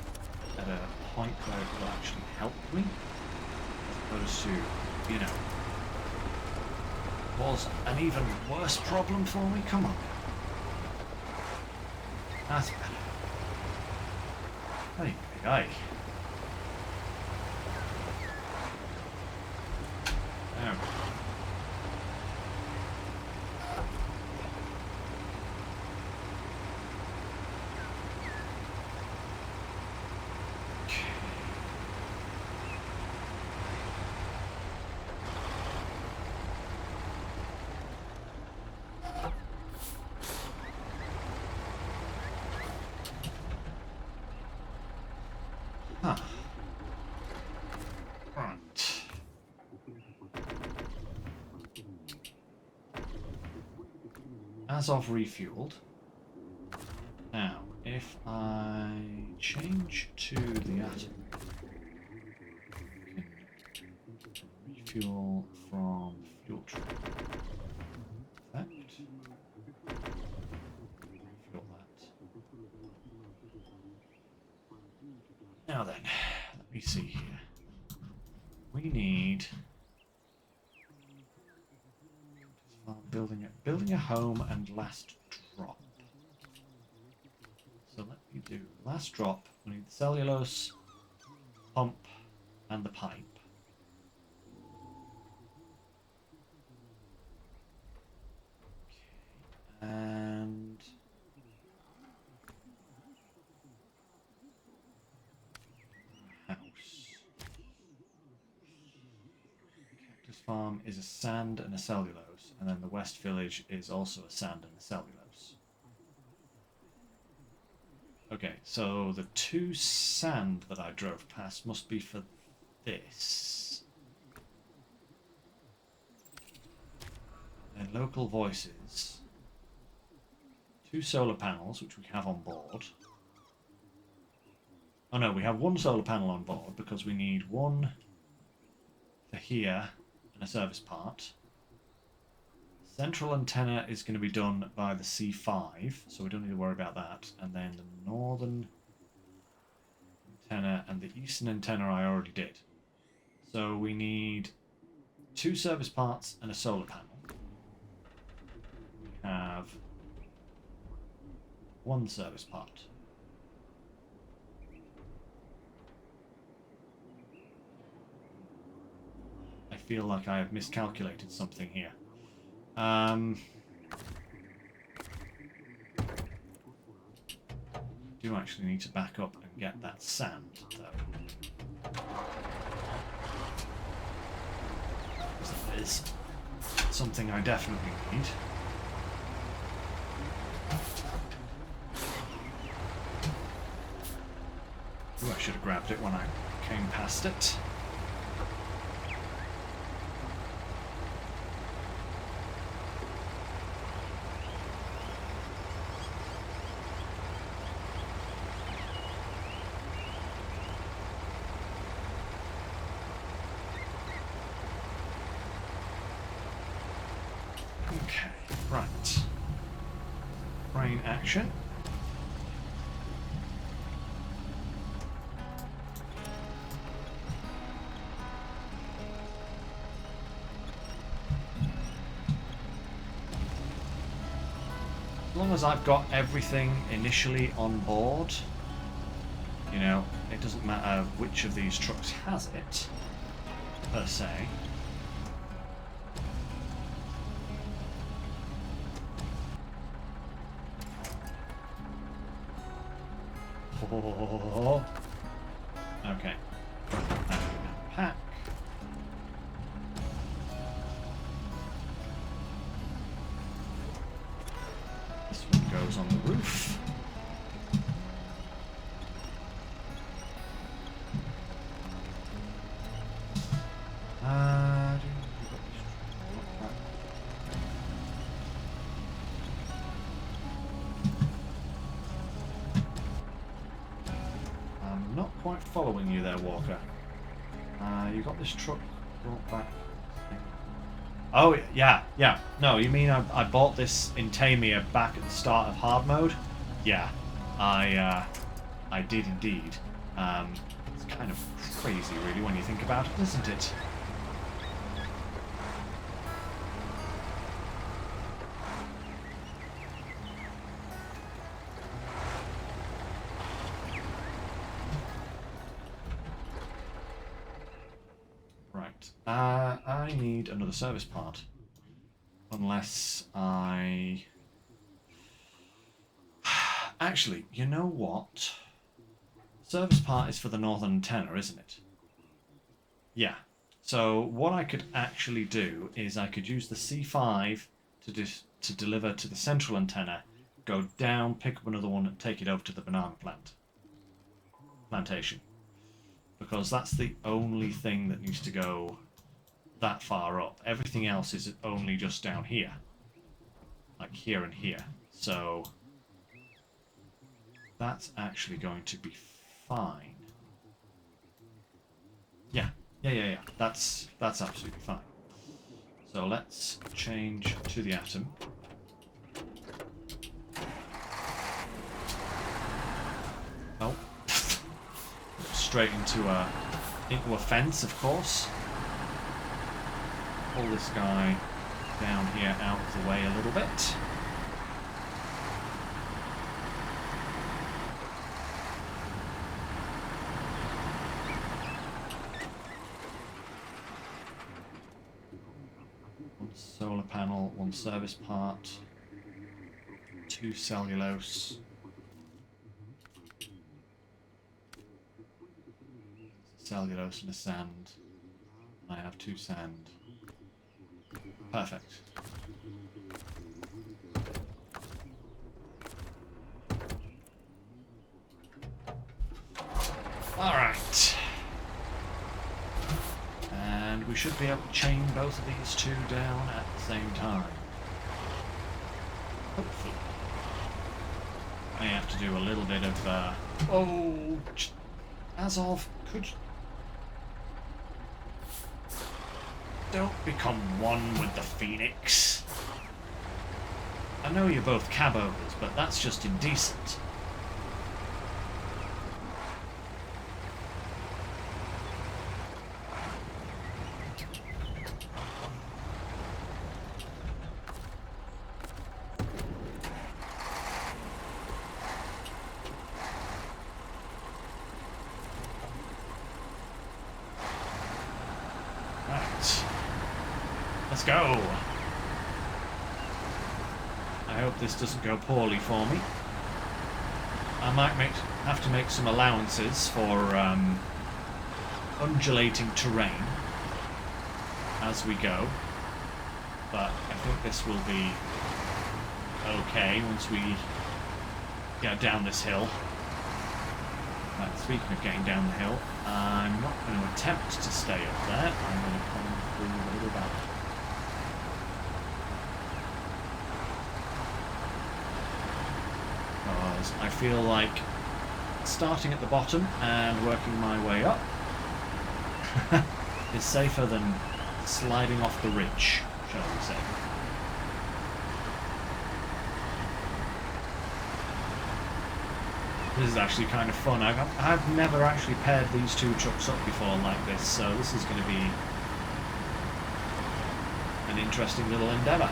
at a point where it will actually help me? As opposed to, you know, cause an even worse problem for me? Come on. That's better. Hey, guy. There. Huh. Right. Azov refueled. Now, if I change to the atom, refuel from fuel train. Effect. Refuel that. Now then, let me see here. We need building a home and last drop. So let me do last drop. We need the cellulose, pump, and the pipe. Okay. And house. Cactus farm is a sand and a cellulose, and then the west village is also a sand and a cellulose. Okay, so the 2 sand that I drove past must be for this. And local voices. 2 solar panels, which we have on board. Oh no, we have 1 solar panel on board because we need 1 for here and a service part. Central antenna is going to be done by the C5, so we don't need to worry about that. And then the northern antenna and the eastern antenna I already did. So we need 2 service parts and a solar panel. We have 1 service part. I feel like I have miscalculated something here. Do actually need to back up and get that sand, though. That is something I definitely need. Ooh, I should have grabbed it when I came past it. Okay, right. Brain action. As long as I've got everything initially on board, you know, it doesn't matter which of these trucks has it, per se. Oh. Okay. Pack. This one goes on the roof. Following you there, Walker. You got this truck brought back. Oh, yeah. No, you mean I bought this in Tamia back at the start of hard mode? Yeah, I did indeed. It's kind of crazy, really, when you think about it, isn't it? I need another service part. Unless I... Actually, you know what? Service part is for the northern antenna, isn't it? Yeah. So what I could actually do is I could use the C5 to deliver to the central antenna, go down, pick up another one, and take it over to the banana plantation. Because that's the only thing that needs to go that far up. Everything else is only just down here. Like here and here. So that's actually going to be fine. Yeah. That's absolutely fine. So let's change to the atom. Oh. Straight into a fence, of course. Pull this guy down here out of the way a little bit. One solar panel, one service part, 2 cellulose. Cellulose and a sand. I have 2 sand. Perfect. Alright. And we should be able to chain both of these 2 down at the same time. Hopefully. I have to do a little bit of oh, as of, could you... Don't become one with the Phoenix. I know you're both cab owners, but that's just indecent. Let's go! I hope this doesn't go poorly for me. I might have to make some allowances for undulating terrain as we go, but I think this will be okay once we get down this hill. Right, speaking of getting down the hill, I'm not going to attempt to stay up there. I'm going to come through a little back. Because I feel like starting at the bottom and working my way up is safer than sliding off the ridge, shall we say. This is actually kind of fun. I've never actually paired these 2 trucks up before like this, so this is going to be an interesting little endeavour.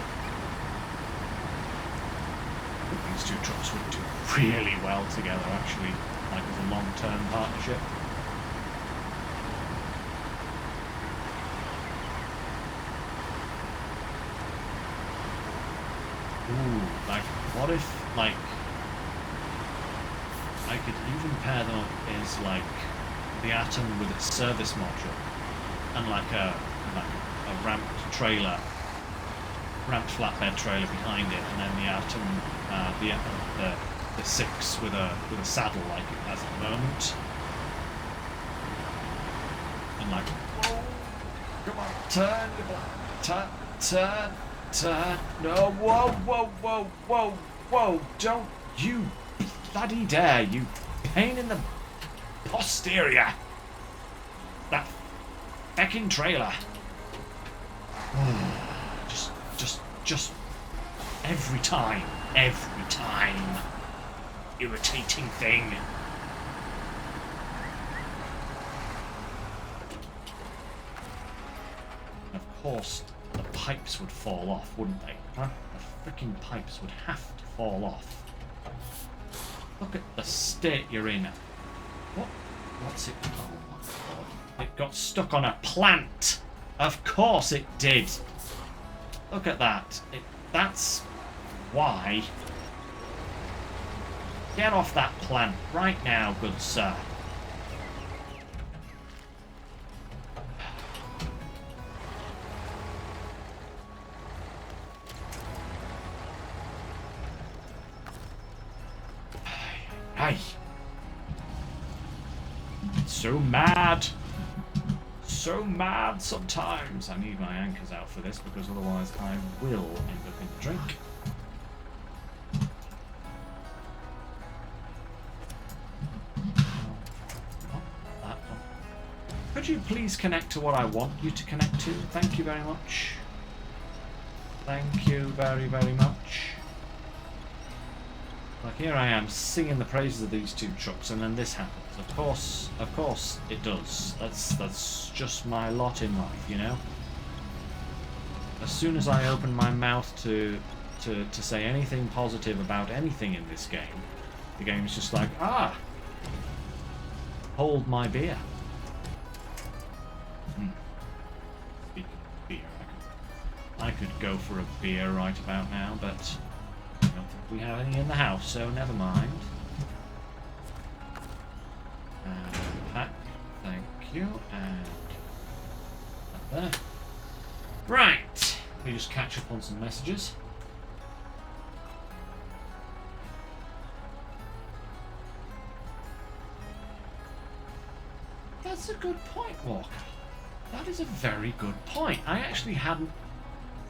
I think these 2 trucks would do really well together, actually, like as a long-term partnership. Ooh, like, what if, like, I could even pair them up as like the Atom with its service module and like a ramped trailer, ramped flatbed trailer behind it, and then the Atom, the 6 with a saddle like it has at the moment. And like, whoa, come on, turn, no, whoa, don't you bloody dare, you pain in the posterior. That feckin' trailer. Just every time. Irritating thing. Of course, the pipes would fall off, wouldn't they? Huh? The freaking pipes would have to fall off. Look at the state you're in. What's it? Oh my god. It got stuck on a plant. Of course it did. Look at that. That's why. Get off that plant right now, good sir. Hey. So mad sometimes. I need my anchors out for this because otherwise I will end up in the drink. Could you please connect to what I want you to connect to? Thank you very much. Thank you very, very much. Like, here I am singing the praises of these 2 trucks, and then this happens. Of course it does. That's just my lot in life, you know? as soon as I open my mouth to say anything positive about anything in this game, the game's just like, ah, hold my beer. Speaking of beer, I could go for a beer right about now, but I don't think we have any in the house, so never mind. Pack, thank you, and that there. Right, we just catch up on some messages. That's a good point, Walker. That is a very good point. I actually hadn't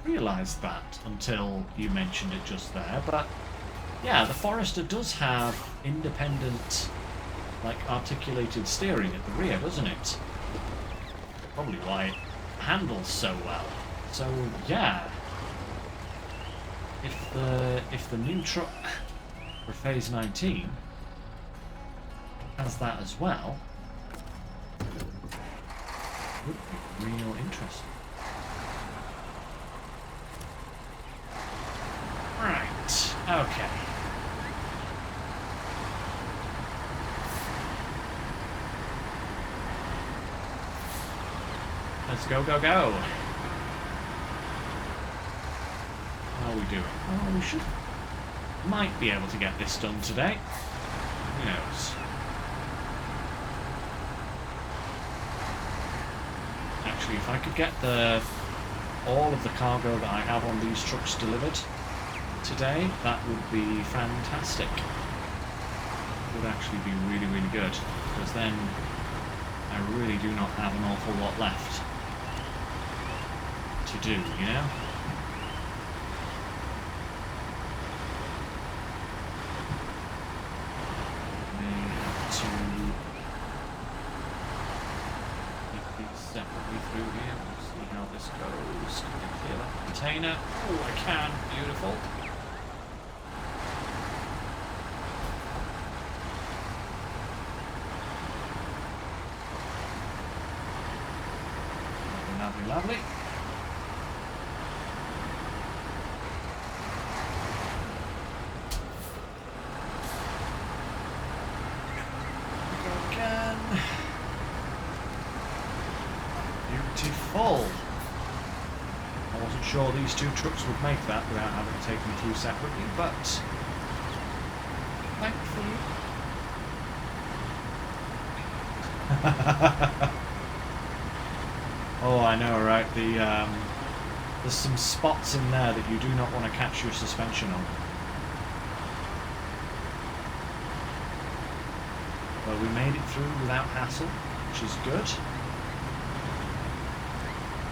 realised that until you mentioned it just there, but yeah, the Forester does have independent, like, articulated steering at the rear, doesn't it? Probably why it handles so well. So yeah, if the new truck for Phase 19 has that as well, would be real interesting. Right, okay. Let's go, go, go. How are we doing? Oh, we might be able to get this done today. Who knows? Actually, if I could get all of the cargo that I have on these trucks delivered today, that would be fantastic. It would actually be really, really good, because then I really do not have an awful lot left to do, you know? May have to take these separately through here. We'll see how this goes. Can I clear that container? Oh, I can. Beautiful. Lovely, lovely. Go again. Beautiful. I wasn't sure these two trucks would make that without having to take them through separately, but thankfully. Oh, I know, right? There's some spots in there that you do not want to catch your suspension on. Well, we made it through without hassle, which is good.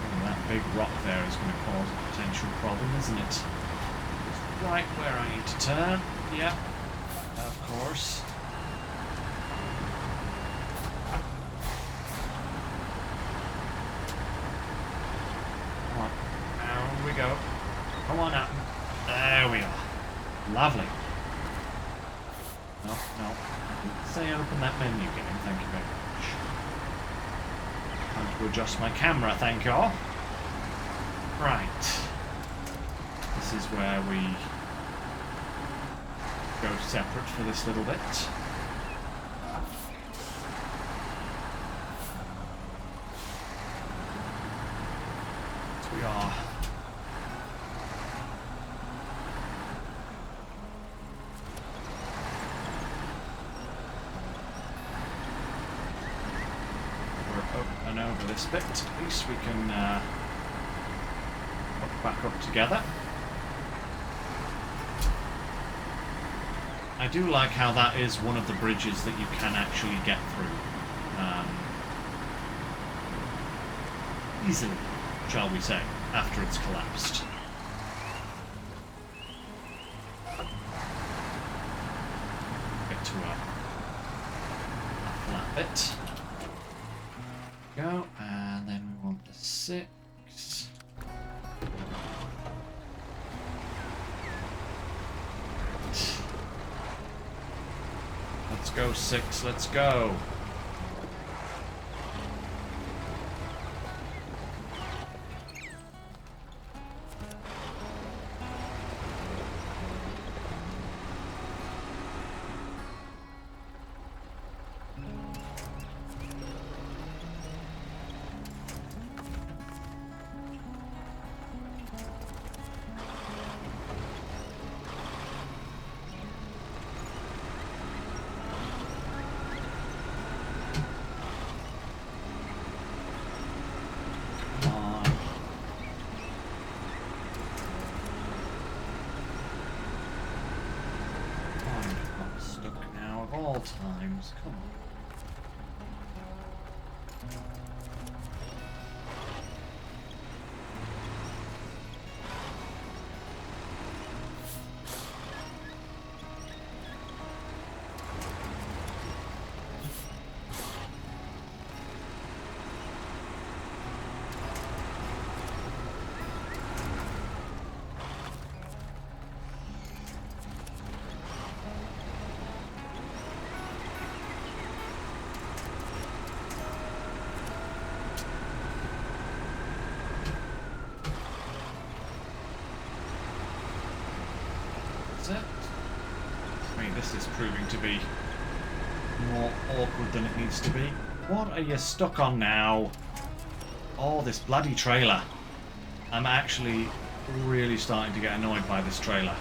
Oh, that big rock there is going to cause a potential problem, isn't it? It's right where I need to turn. Yep, of course. Go. Come on up. There we are. Lovely. No, no. I didn't say open that menu again. Thank you very much. Time to adjust my camera, thank you all. Right. This is where we go separate for this little bit. So we are over this bit, at least we can hook back up together. I do like how that is one of the bridges that you can actually get through easily, shall we say, after it's collapsed. Get to a flat bit. Go, and then we want the 6. Let's go 6, let's go. all times. Come on. I mean, this is proving to be more awkward than it needs to be. What are you stuck on now? Oh, this bloody trailer. I'm actually really starting to get annoyed by this trailer.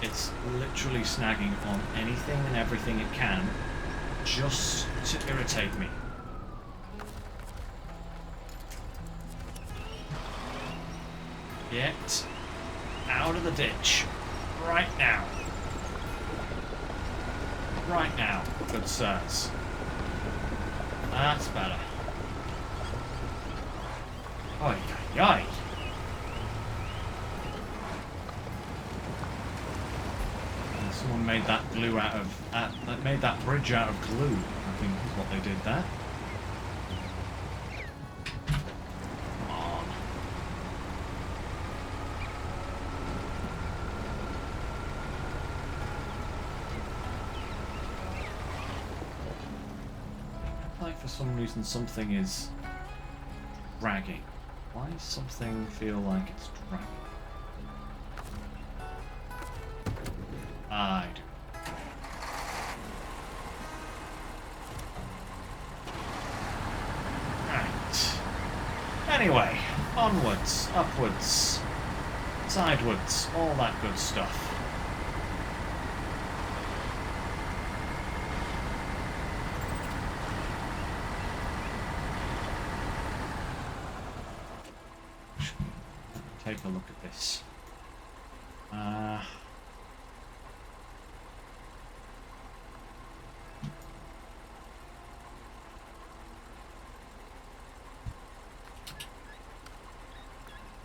It's literally snagging on anything and everything it can just to irritate me. Get out of the ditch. Right now. Right now, good sirs. That's better. Oi, oi, oi. Someone made that glue out of made that bridge out of glue. I think is what they did there. Come on. Like for some reason something is dragging. Why does something feel like it's dragging? I do. Right. Anyway, onwards, upwards, sidewards, all that good stuff. Take a look at this.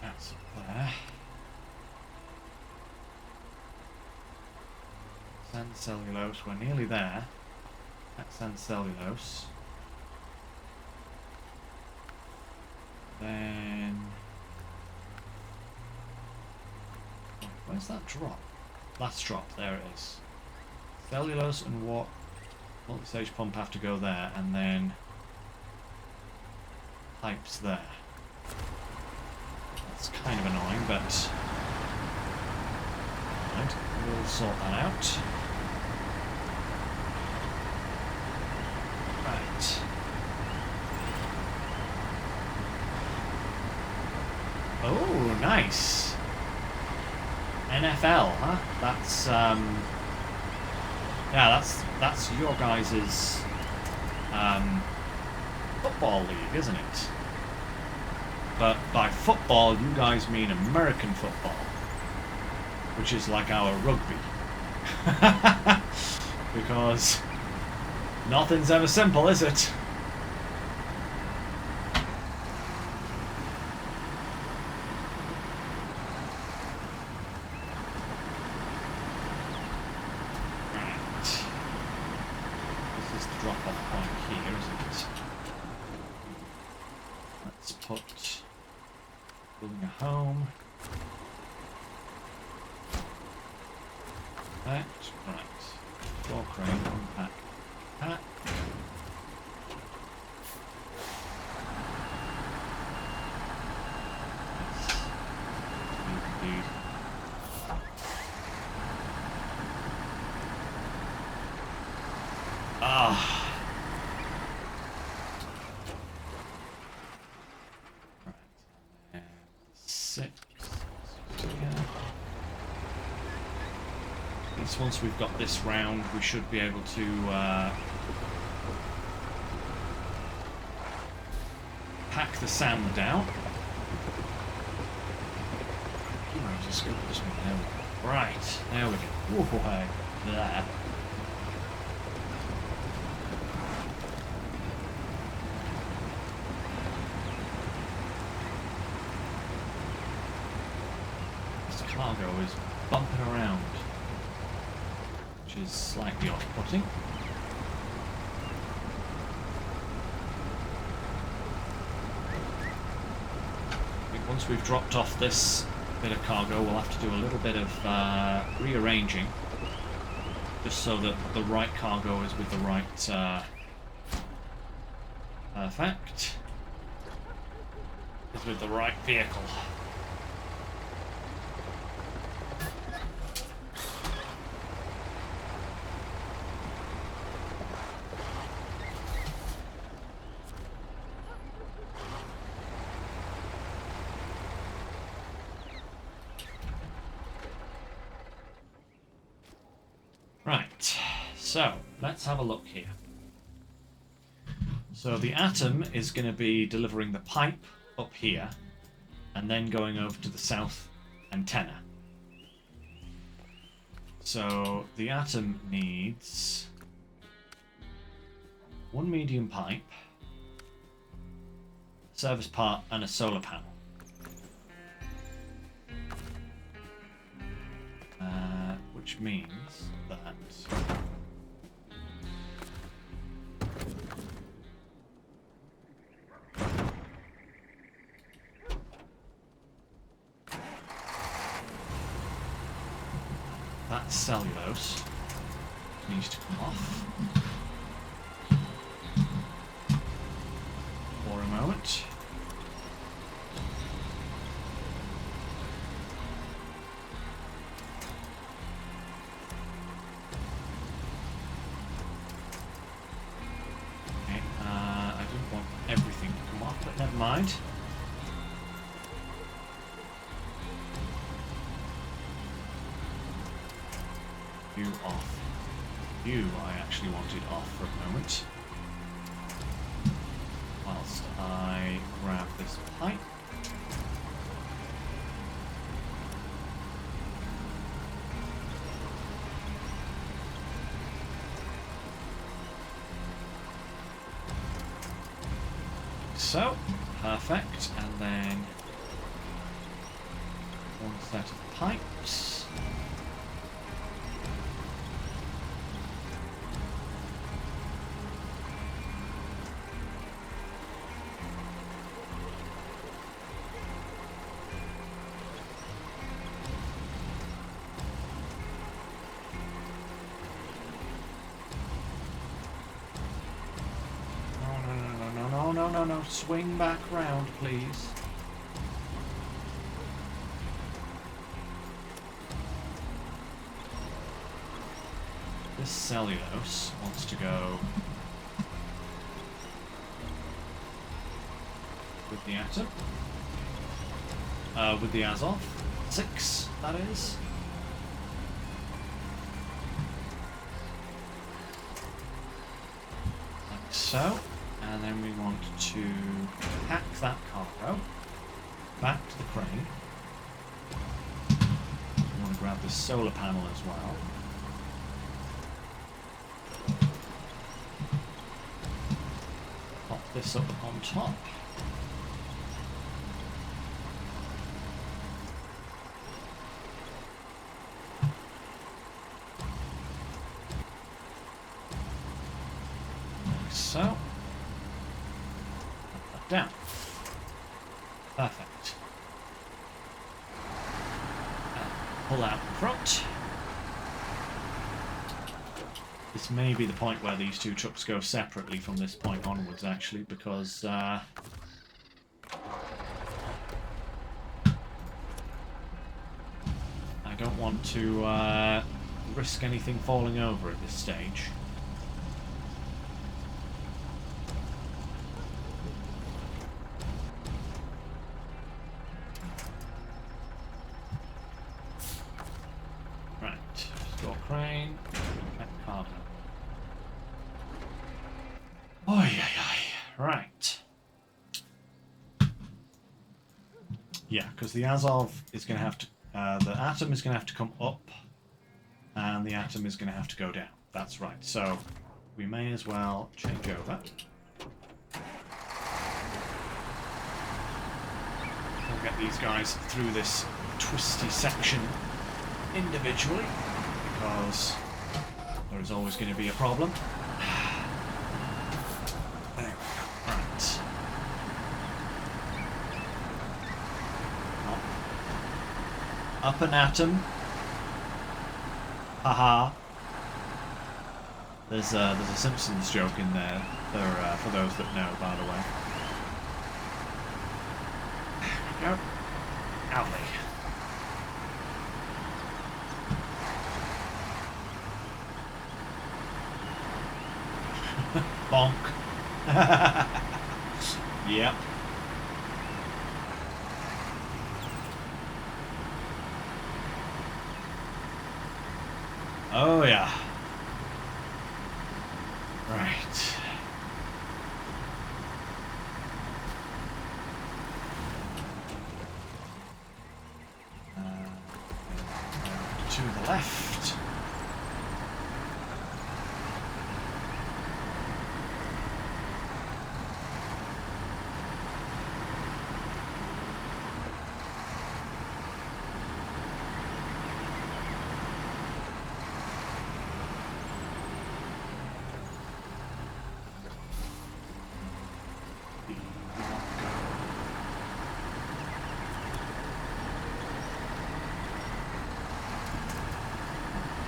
That's up there. Sand cellulose. We're nearly there. That's sand cellulose. Then. Where's that drop? Last drop, there it is. Cellulose and what? Multi-stage pump have to go there, and then pipes there. That's kind of annoying, but right, we'll sort that out. Right. Oh, nice. NFL, huh? That's yeah, that's your guys's football league, isn't it? But by football, you guys mean American football, which is like our rugby, because nothing's ever simple, is it? Once we've got this round, we should be able to pack the sand down. Right, there we go. Whoa, there. cargo is bumping around, which is slightly off-putting. Once we've dropped off this bit of cargo, we'll have to do a little bit of rearranging, just so that the right cargo is with the right perfect, is with the right vehicle. Right, so let's have a look here. So the Atom is going to be delivering the pipe up here and then going over to the south antenna. So the Atom needs one medium pipe, a service part and a solar panel. Which means that that cellulose needs to come off for a moment. Never mind. You off. You I actually wanted off for a moment. Whilst I grab this pipe. So, perfect, and then one set of pipes. No, swing back round, please. This cellulose wants to go with the Atom. With the Azov. 6, that is. Like so. And then we want to pack that cargo back to the crane. We want to grab the solar panel as well. Pop this up on top. Like so. Down. Perfect. Pull out in front. This may be the point where these two trucks go separately from this point onwards, actually, because I don't want to risk anything falling over at this stage. Crane, that cargo. Right. Yeah, because the Azov is going to have to, the Atom is going to have to come up, and the Atom is going to have to go down. That's right. So we may as well change over. We'll get these guys through this twisty section individually, because there is always going to be a problem. There we go. Right. Up and at 'em. Haha. There's a Simpsons joke in there for those that know, by the way. There we go. Outly. Bonk. Yep. Oh yeah. Right. To the left.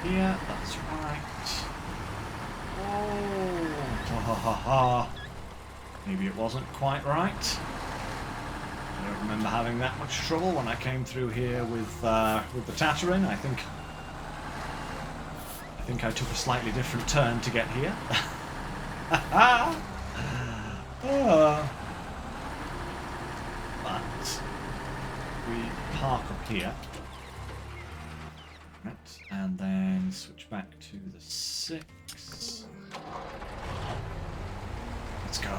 Yeah, that's right. Oh, ha ha ha. Maybe it wasn't quite right. I don't remember having that much trouble when I came through here with the Tatterin. I think I took a slightly different turn to get here. But we park up here. And then switch back to the 6. Let's go.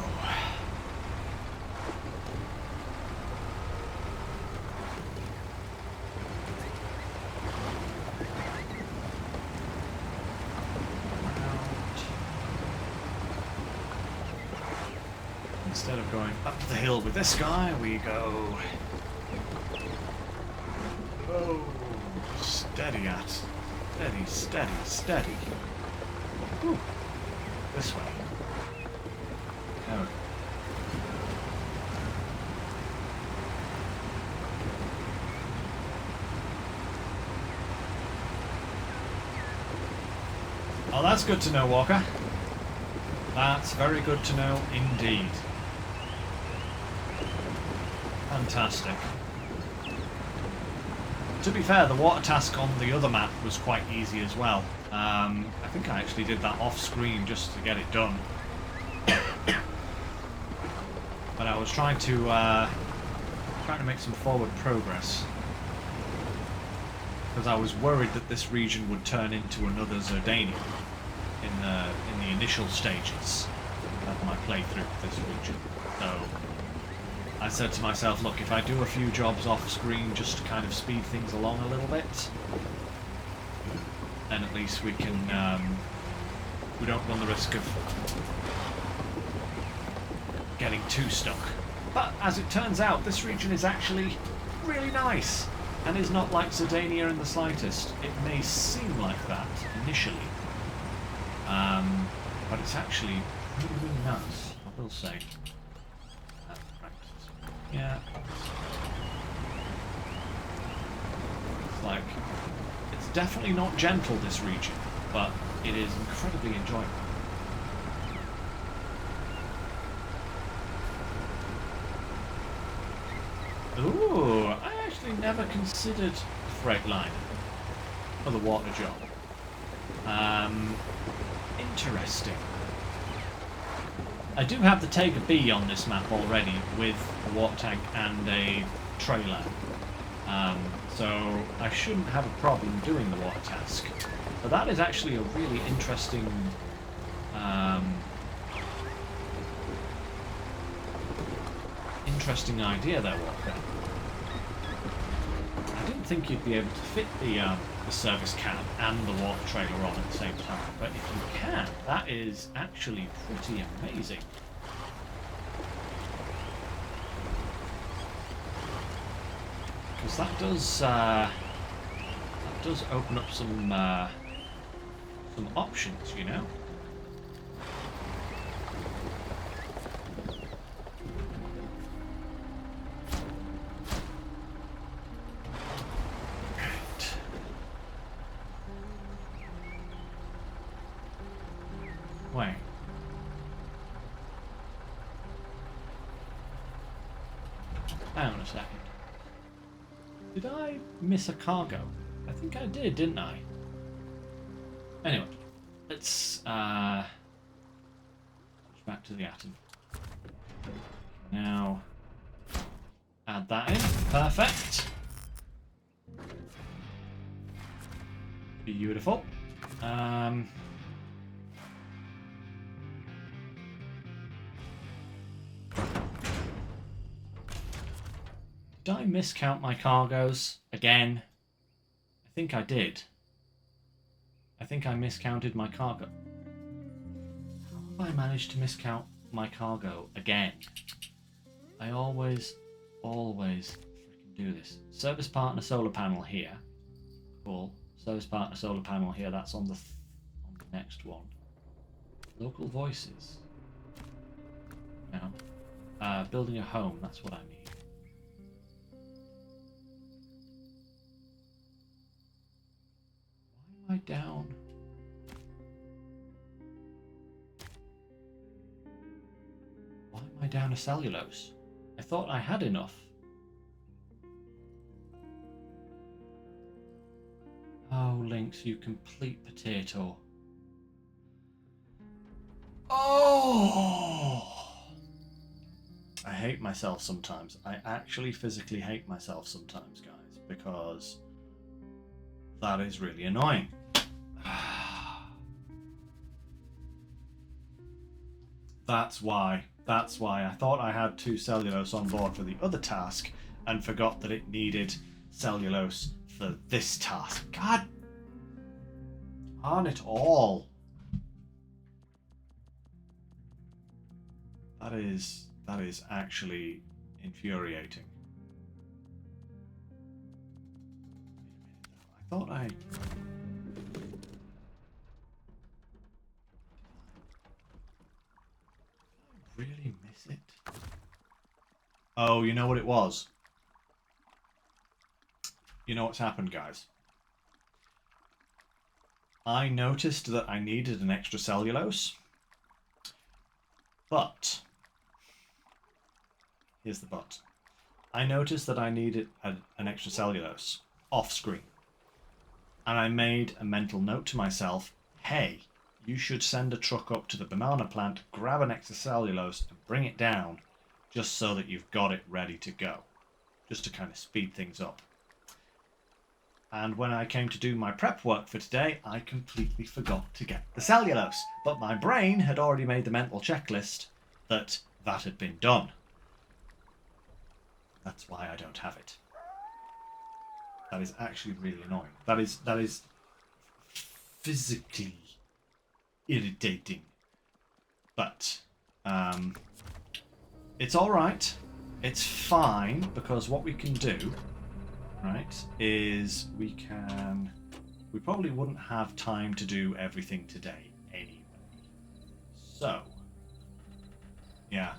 Instead of going up the hill with this guy, we go... Oh, steady at. Steady, steady, steady. Ooh. This way. There we go. Oh, that's good to know, Walker. That's very good to know indeed. Fantastic. To be fair, the water task on the other map was quite easy as well. I think I actually did that off screen just to get it done. But I was trying to make some forward progress, because I was worried that this region would turn into another Zerdania in the initial stages of my playthrough of this region. So I said to myself, look, if I do a few jobs off screen just to kind of speed things along a little bit, then at least we can we don't run the risk of getting too stuck. But as it turns out, this region is actually really nice and is not like Zerdania in the slightest. It may seem like that initially, but it's actually really, really nice, I will say. Yeah. It's like, it's definitely not gentle, this region, but it is incredibly enjoyable. Ooh, I actually never considered Freightliner for the water job. Interesting. I do have the Tega B on this map already with a water tank and a trailer, so I shouldn't have a problem doing the water task. But that is actually a really interesting idea there, Walker. I didn't think you'd be able to fit the service cab and the water trailer on at the same time, but if you can, that is actually pretty amazing. Because that does open up some options, you know. Wait. Hang on a second. Did I miss a cargo? I think I did, didn't I? Anyway, let's switch back to the atom. Now, add that in. Perfect. Beautiful. Did I miscount my cargoes again? I think I did. I think I miscounted my cargo. How have I managed to miscount my cargo again? I always freaking do this. Service partner solar panel here. Cool. Service partner solar panel here. That's on the next one. Local voices. Now, building a home. That's what I need. Why am I down? Why am I down a cellulose? I thought I had enough. Oh, Lynx, you complete potato. Oh! I hate myself sometimes. I actually physically hate myself sometimes, guys, because that is really annoying. That's why I thought I had 2 cellulose on board for the other task and forgot that it needed cellulose for this task. God darn it all. That is actually infuriating. I thought I really miss it? Oh, you know what it was? You know what's happened, guys? I noticed that I needed an extra cellulose, but here's the but. I noticed that I needed an extra cellulose off screen, and I made a mental note to myself, hey, you should send a truck up to the banana plant, grab an extra cellulose and bring it down just so that you've got it ready to go, just to kind of speed things up. And when I came to do my prep work for today, I completely forgot to get the cellulose, but my brain had already made the mental checklist that had been done. That's why I don't have it. That is actually really annoying. That is physically irritating. But it's all right. It's fine, because what we can do, right, is we probably wouldn't have time to do everything today anyway. So, yeah.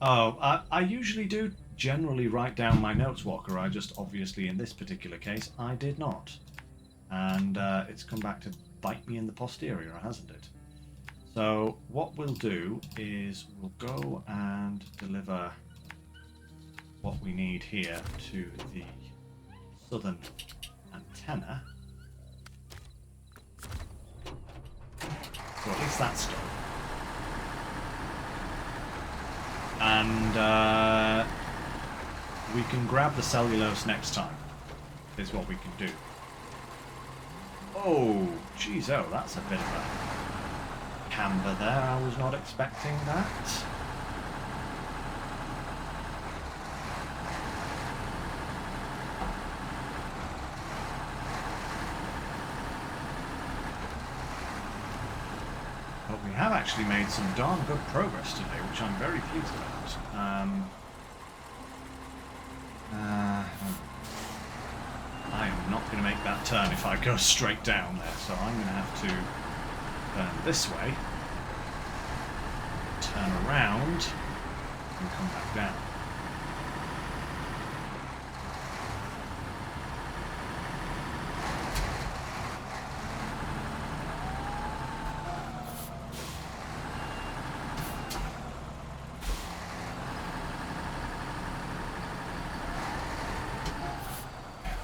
Oh, I usually do generally write down my notes, Walker. I just, obviously, in this particular case, I did not. And it's come back to bite me in the posterior, hasn't it? So what we'll do is we'll go and deliver what we need here to the southern antenna. So at least that's done. And we can grab the cellulose next time, is what we can do. Oh, geez, oh, that's a bit of a camber there. I was not expecting that. But we have actually made some darn good progress today, which I'm very pleased about. going to make that turn if I go straight down there. So I'm going to have to turn this way, turn around, and come back down.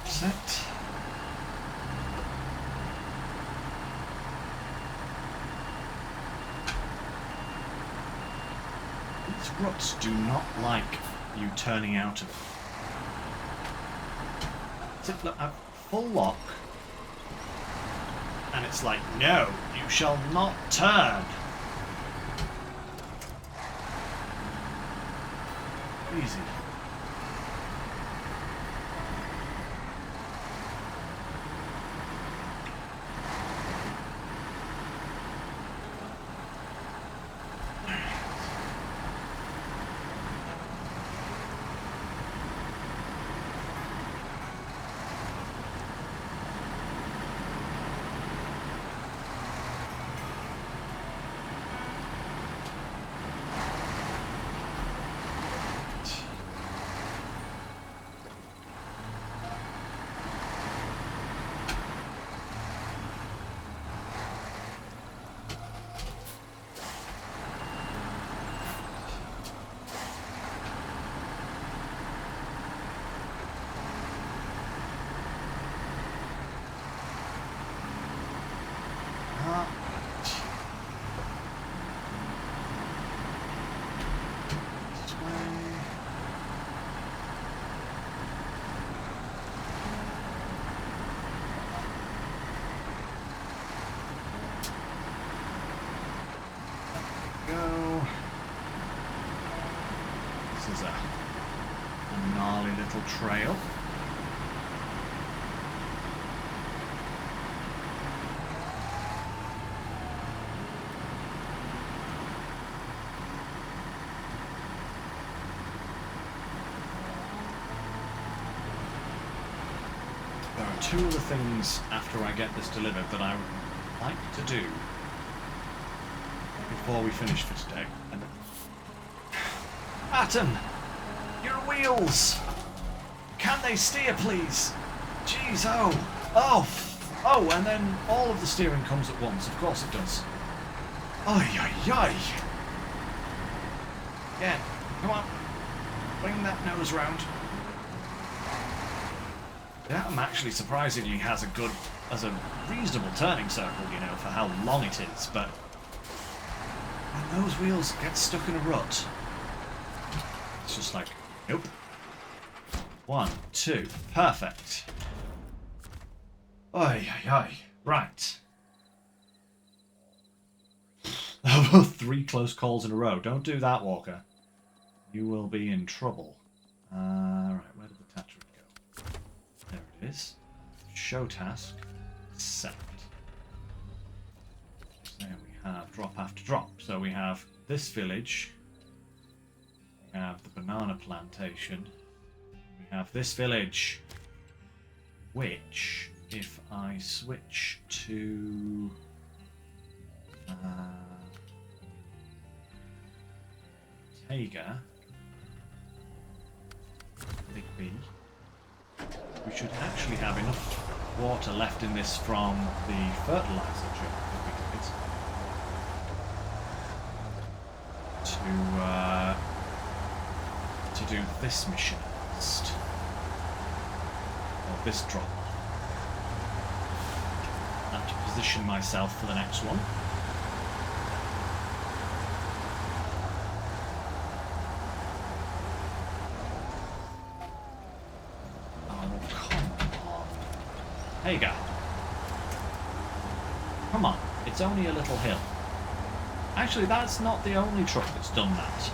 Set. These ruts do not like you turning out of it. So, look, I've full lock, and it's like, no, you shall not turn. Easy. Go. This is a gnarly little trail. There are two other things after I get this delivered that I would like to do before we finish for today. And Atom, your wheels! Can they steer, please? Jeez, oh, and then all of the steering comes at once. Of course it does. Ay, ay, ay. Yeah, come on. Bring that nose round. Yeah, I'm actually surprisingly has a reasonable turning circle, you know, for how long it is, but when those wheels get stuck in a rut, it's just like, nope. 1, 2, perfect. Ay, ay, ay. Right. 3 close calls in a row. Don't do that, Walker. You will be in trouble. Right, where did the attachment go? There it is. Show task. Set. So we have drop after drop. So we have this village. We have the banana plantation. We have this village. Which, if I switch to... Tega, Big B, we should actually have enough water left in this from the fertilizer job that we did to do this mission first, or this drop. I have to position myself for the next one. There you go. Come on, it's only a little hill. Actually, that's not the only truck that's done that.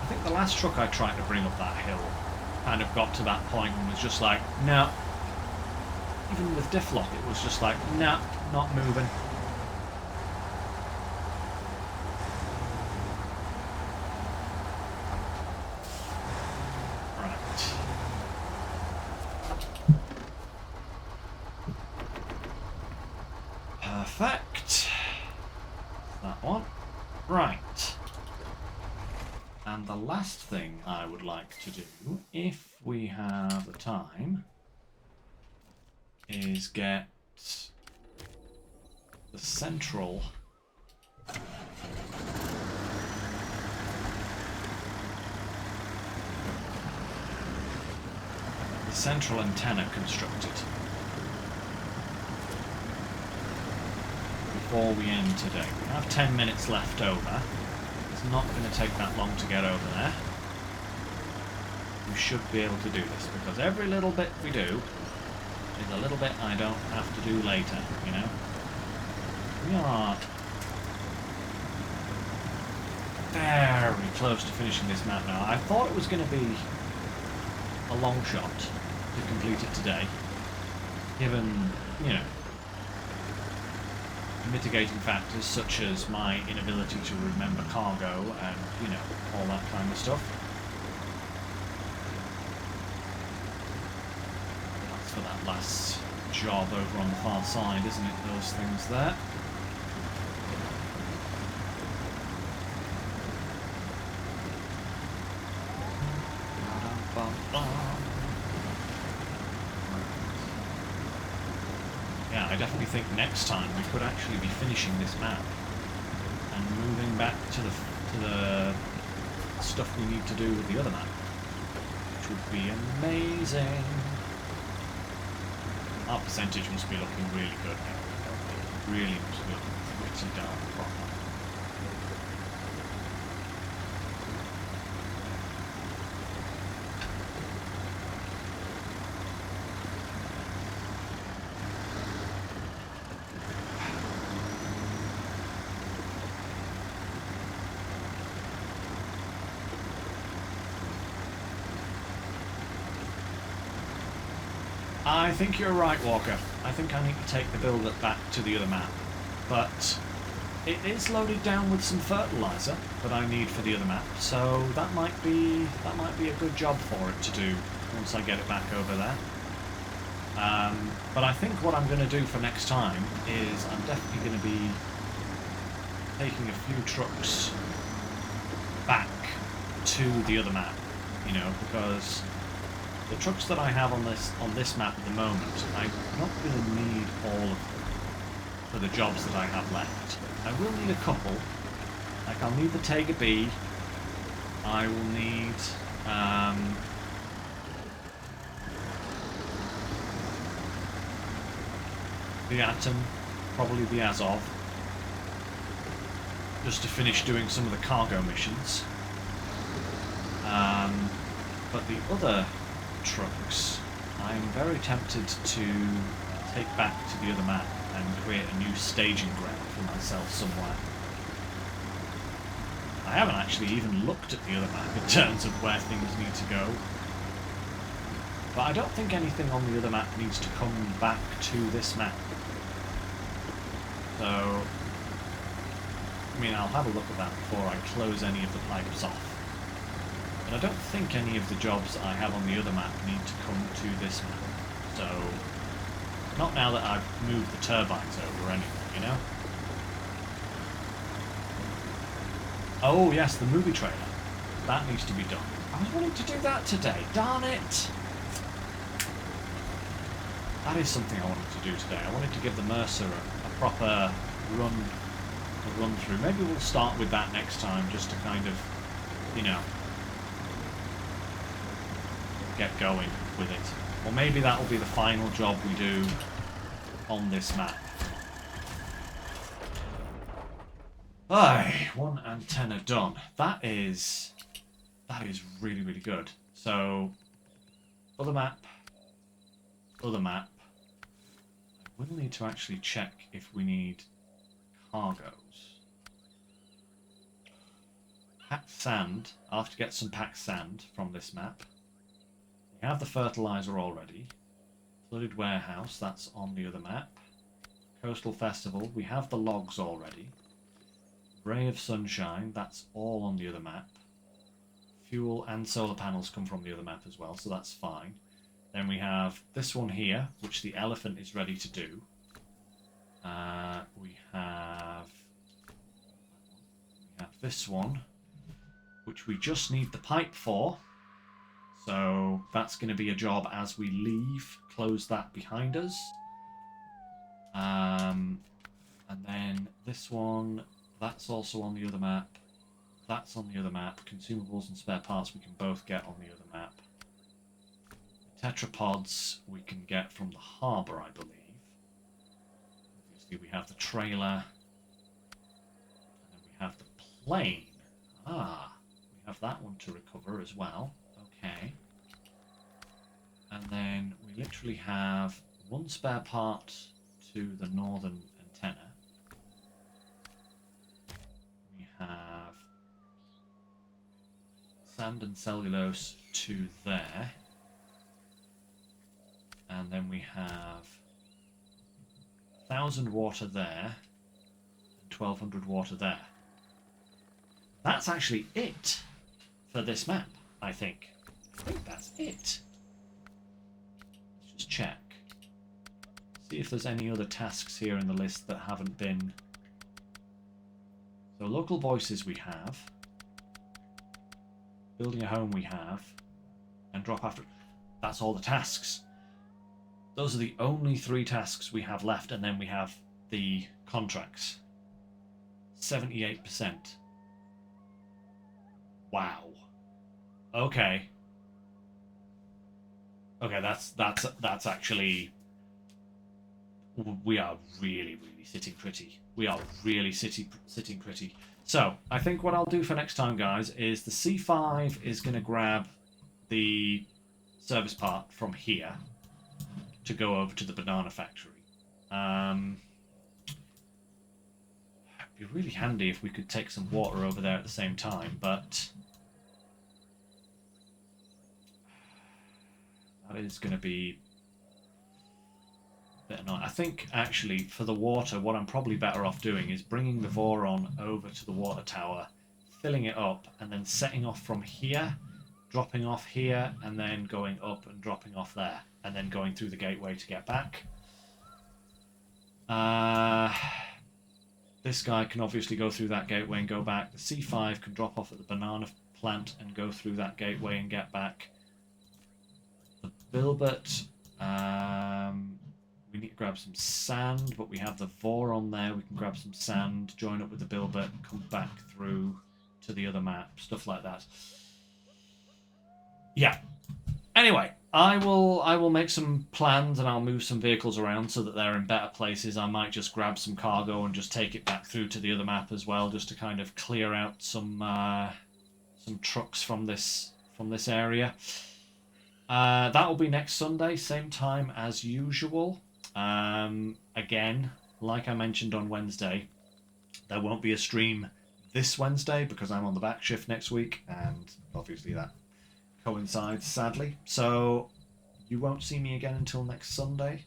I think the last truck I tried to bring up that hill kind of got to that point and was just like, no. Even with Difflock, it was just like, no, not moving. Perfect. That one. Right. And the last thing I would like to do, if we have the time, is get the central antenna constructed before we end today. We have 10 minutes left over. It's not going to take that long to get over there. We should be able to do this, because every little bit we do is a little bit I don't have to do later, you know? We are very close to finishing this map now. I thought it was going to be a long shot to complete it today, given, you know, mitigating factors such as my inability to remember cargo and, you know, all that kind of stuff. That's for that last job over on the far side, isn't it? Those things there. Yeah, I definitely think next time we could actually be finishing this map and moving back to the stuff we need to do with the other map, which would be amazing. Our percentage must be looking really good now. It really must be looking pretty darn proper. I think you're right, Walker. I think I need to take the build back to the other map. But it is loaded down with some fertilizer that I need for the other map, so that might be a good job for it to do once I get it back over there. But I think what I'm going to do for next time is I'm definitely going to be taking a few trucks back to the other map, you know, because the trucks that I have on this map at the moment, I'm not going to need all of them for the jobs that I have left. I will need a couple. Like, I'll need the Tega B. I will need the Atom, probably the Azov, just to finish doing some of the cargo missions. But the other trucks, I'm very tempted to take back to the other map and create a new staging ground for myself somewhere. I haven't actually even looked at the other map in terms of where things need to go. But I don't think anything on the other map needs to come back to this map. So, I mean, I'll have a look at that before I close any of the pipes off. But I don't think any of the jobs I have on the other map need to come to this map. So, not now that I've moved the turbines over anyway, you know? Oh yes, the movie trailer. That needs to be done. I was wanting to do that today, darn it! That is something I wanted to do today. I wanted to give the Mercer a proper run through. Maybe we'll start with that next time, just to kind of, you know, get going with it. Or maybe that will be the final job we do on this map. Aye, one antenna done. That is really, really good. So, other map. I will need to actually check if we need cargoes. Packed sand. I'll have to get some packed sand from this map. We have the fertilizer already. Flooded warehouse, that's on the other map. Coastal festival, we have the logs already. Ray of sunshine, that's all on the other map. Fuel and solar panels come from the other map as well, so that's fine. Then we have this one here, which the elephant is ready to do. We have this one, which we just need the pipe for. So that's going to be a job as we leave. Close that behind us. And then this one, that's also on the other map. That's on the other map. Consumables and spare parts we can both get on the other map. Tetrapods we can get from the harbour, I believe. Obviously we have the trailer. And then we have the plane. Ah, we have that one to recover as well. Okay. And then we literally have one spare part to the northern antenna. We have sand and cellulose to there. And then we have 1,000 water there and 1,200 water there. That's actually it for this map, I think. I think that's it. Let's just check. See if there's any other tasks here in the list that haven't been... So local voices we have. Building a home we have. And drop after... That's all the tasks. Those are the only 3 tasks we have left, and then we have the contracts. 78%. Wow. Okay. Okay, that's actually... We are really sitting pretty. We are really sitting pretty. So, I think what I'll do for next time, guys, is the C5 is going to grab the service part from here to go over to the banana factory. It'd be really handy if we could take some water over there at the same time, but that is going to be a bit annoying. I think, actually, for the water, what I'm probably better off doing is bringing the Voron over to the water tower, filling it up, and then setting off from here, dropping off here, and then going up and dropping off there, and then going through the gateway to get back. This guy can obviously go through that gateway and go back. The C5 can drop off at the banana plant and go through that gateway and get back. The Bilbert, we need to grab some sand, but we have the Voron there. We can grab some sand, join up with the Bilbert, and come back through to the other map, stuff like that. Yeah. Anyway, I will make some plans and I'll move some vehicles around so that they're in better places. I might just grab some cargo and just take it back through to the other map as well, just to kind of clear out some trucks from this area. That will be next Sunday, same time as usual. Again, like I mentioned on Wednesday, there won't be a stream this Wednesday because I'm on the back shift next week, and obviously that coincides, sadly. So you won't see me again until next Sunday.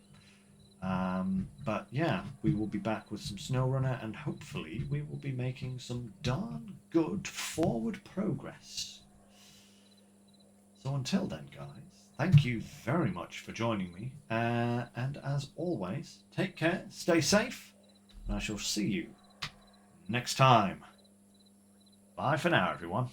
But yeah, we will be back with some SnowRunner, and hopefully we will be making some darn good forward progress. So until then, guys, thank you very much for joining me. And as always, take care, stay safe, and I shall see you next time. Bye for now, everyone.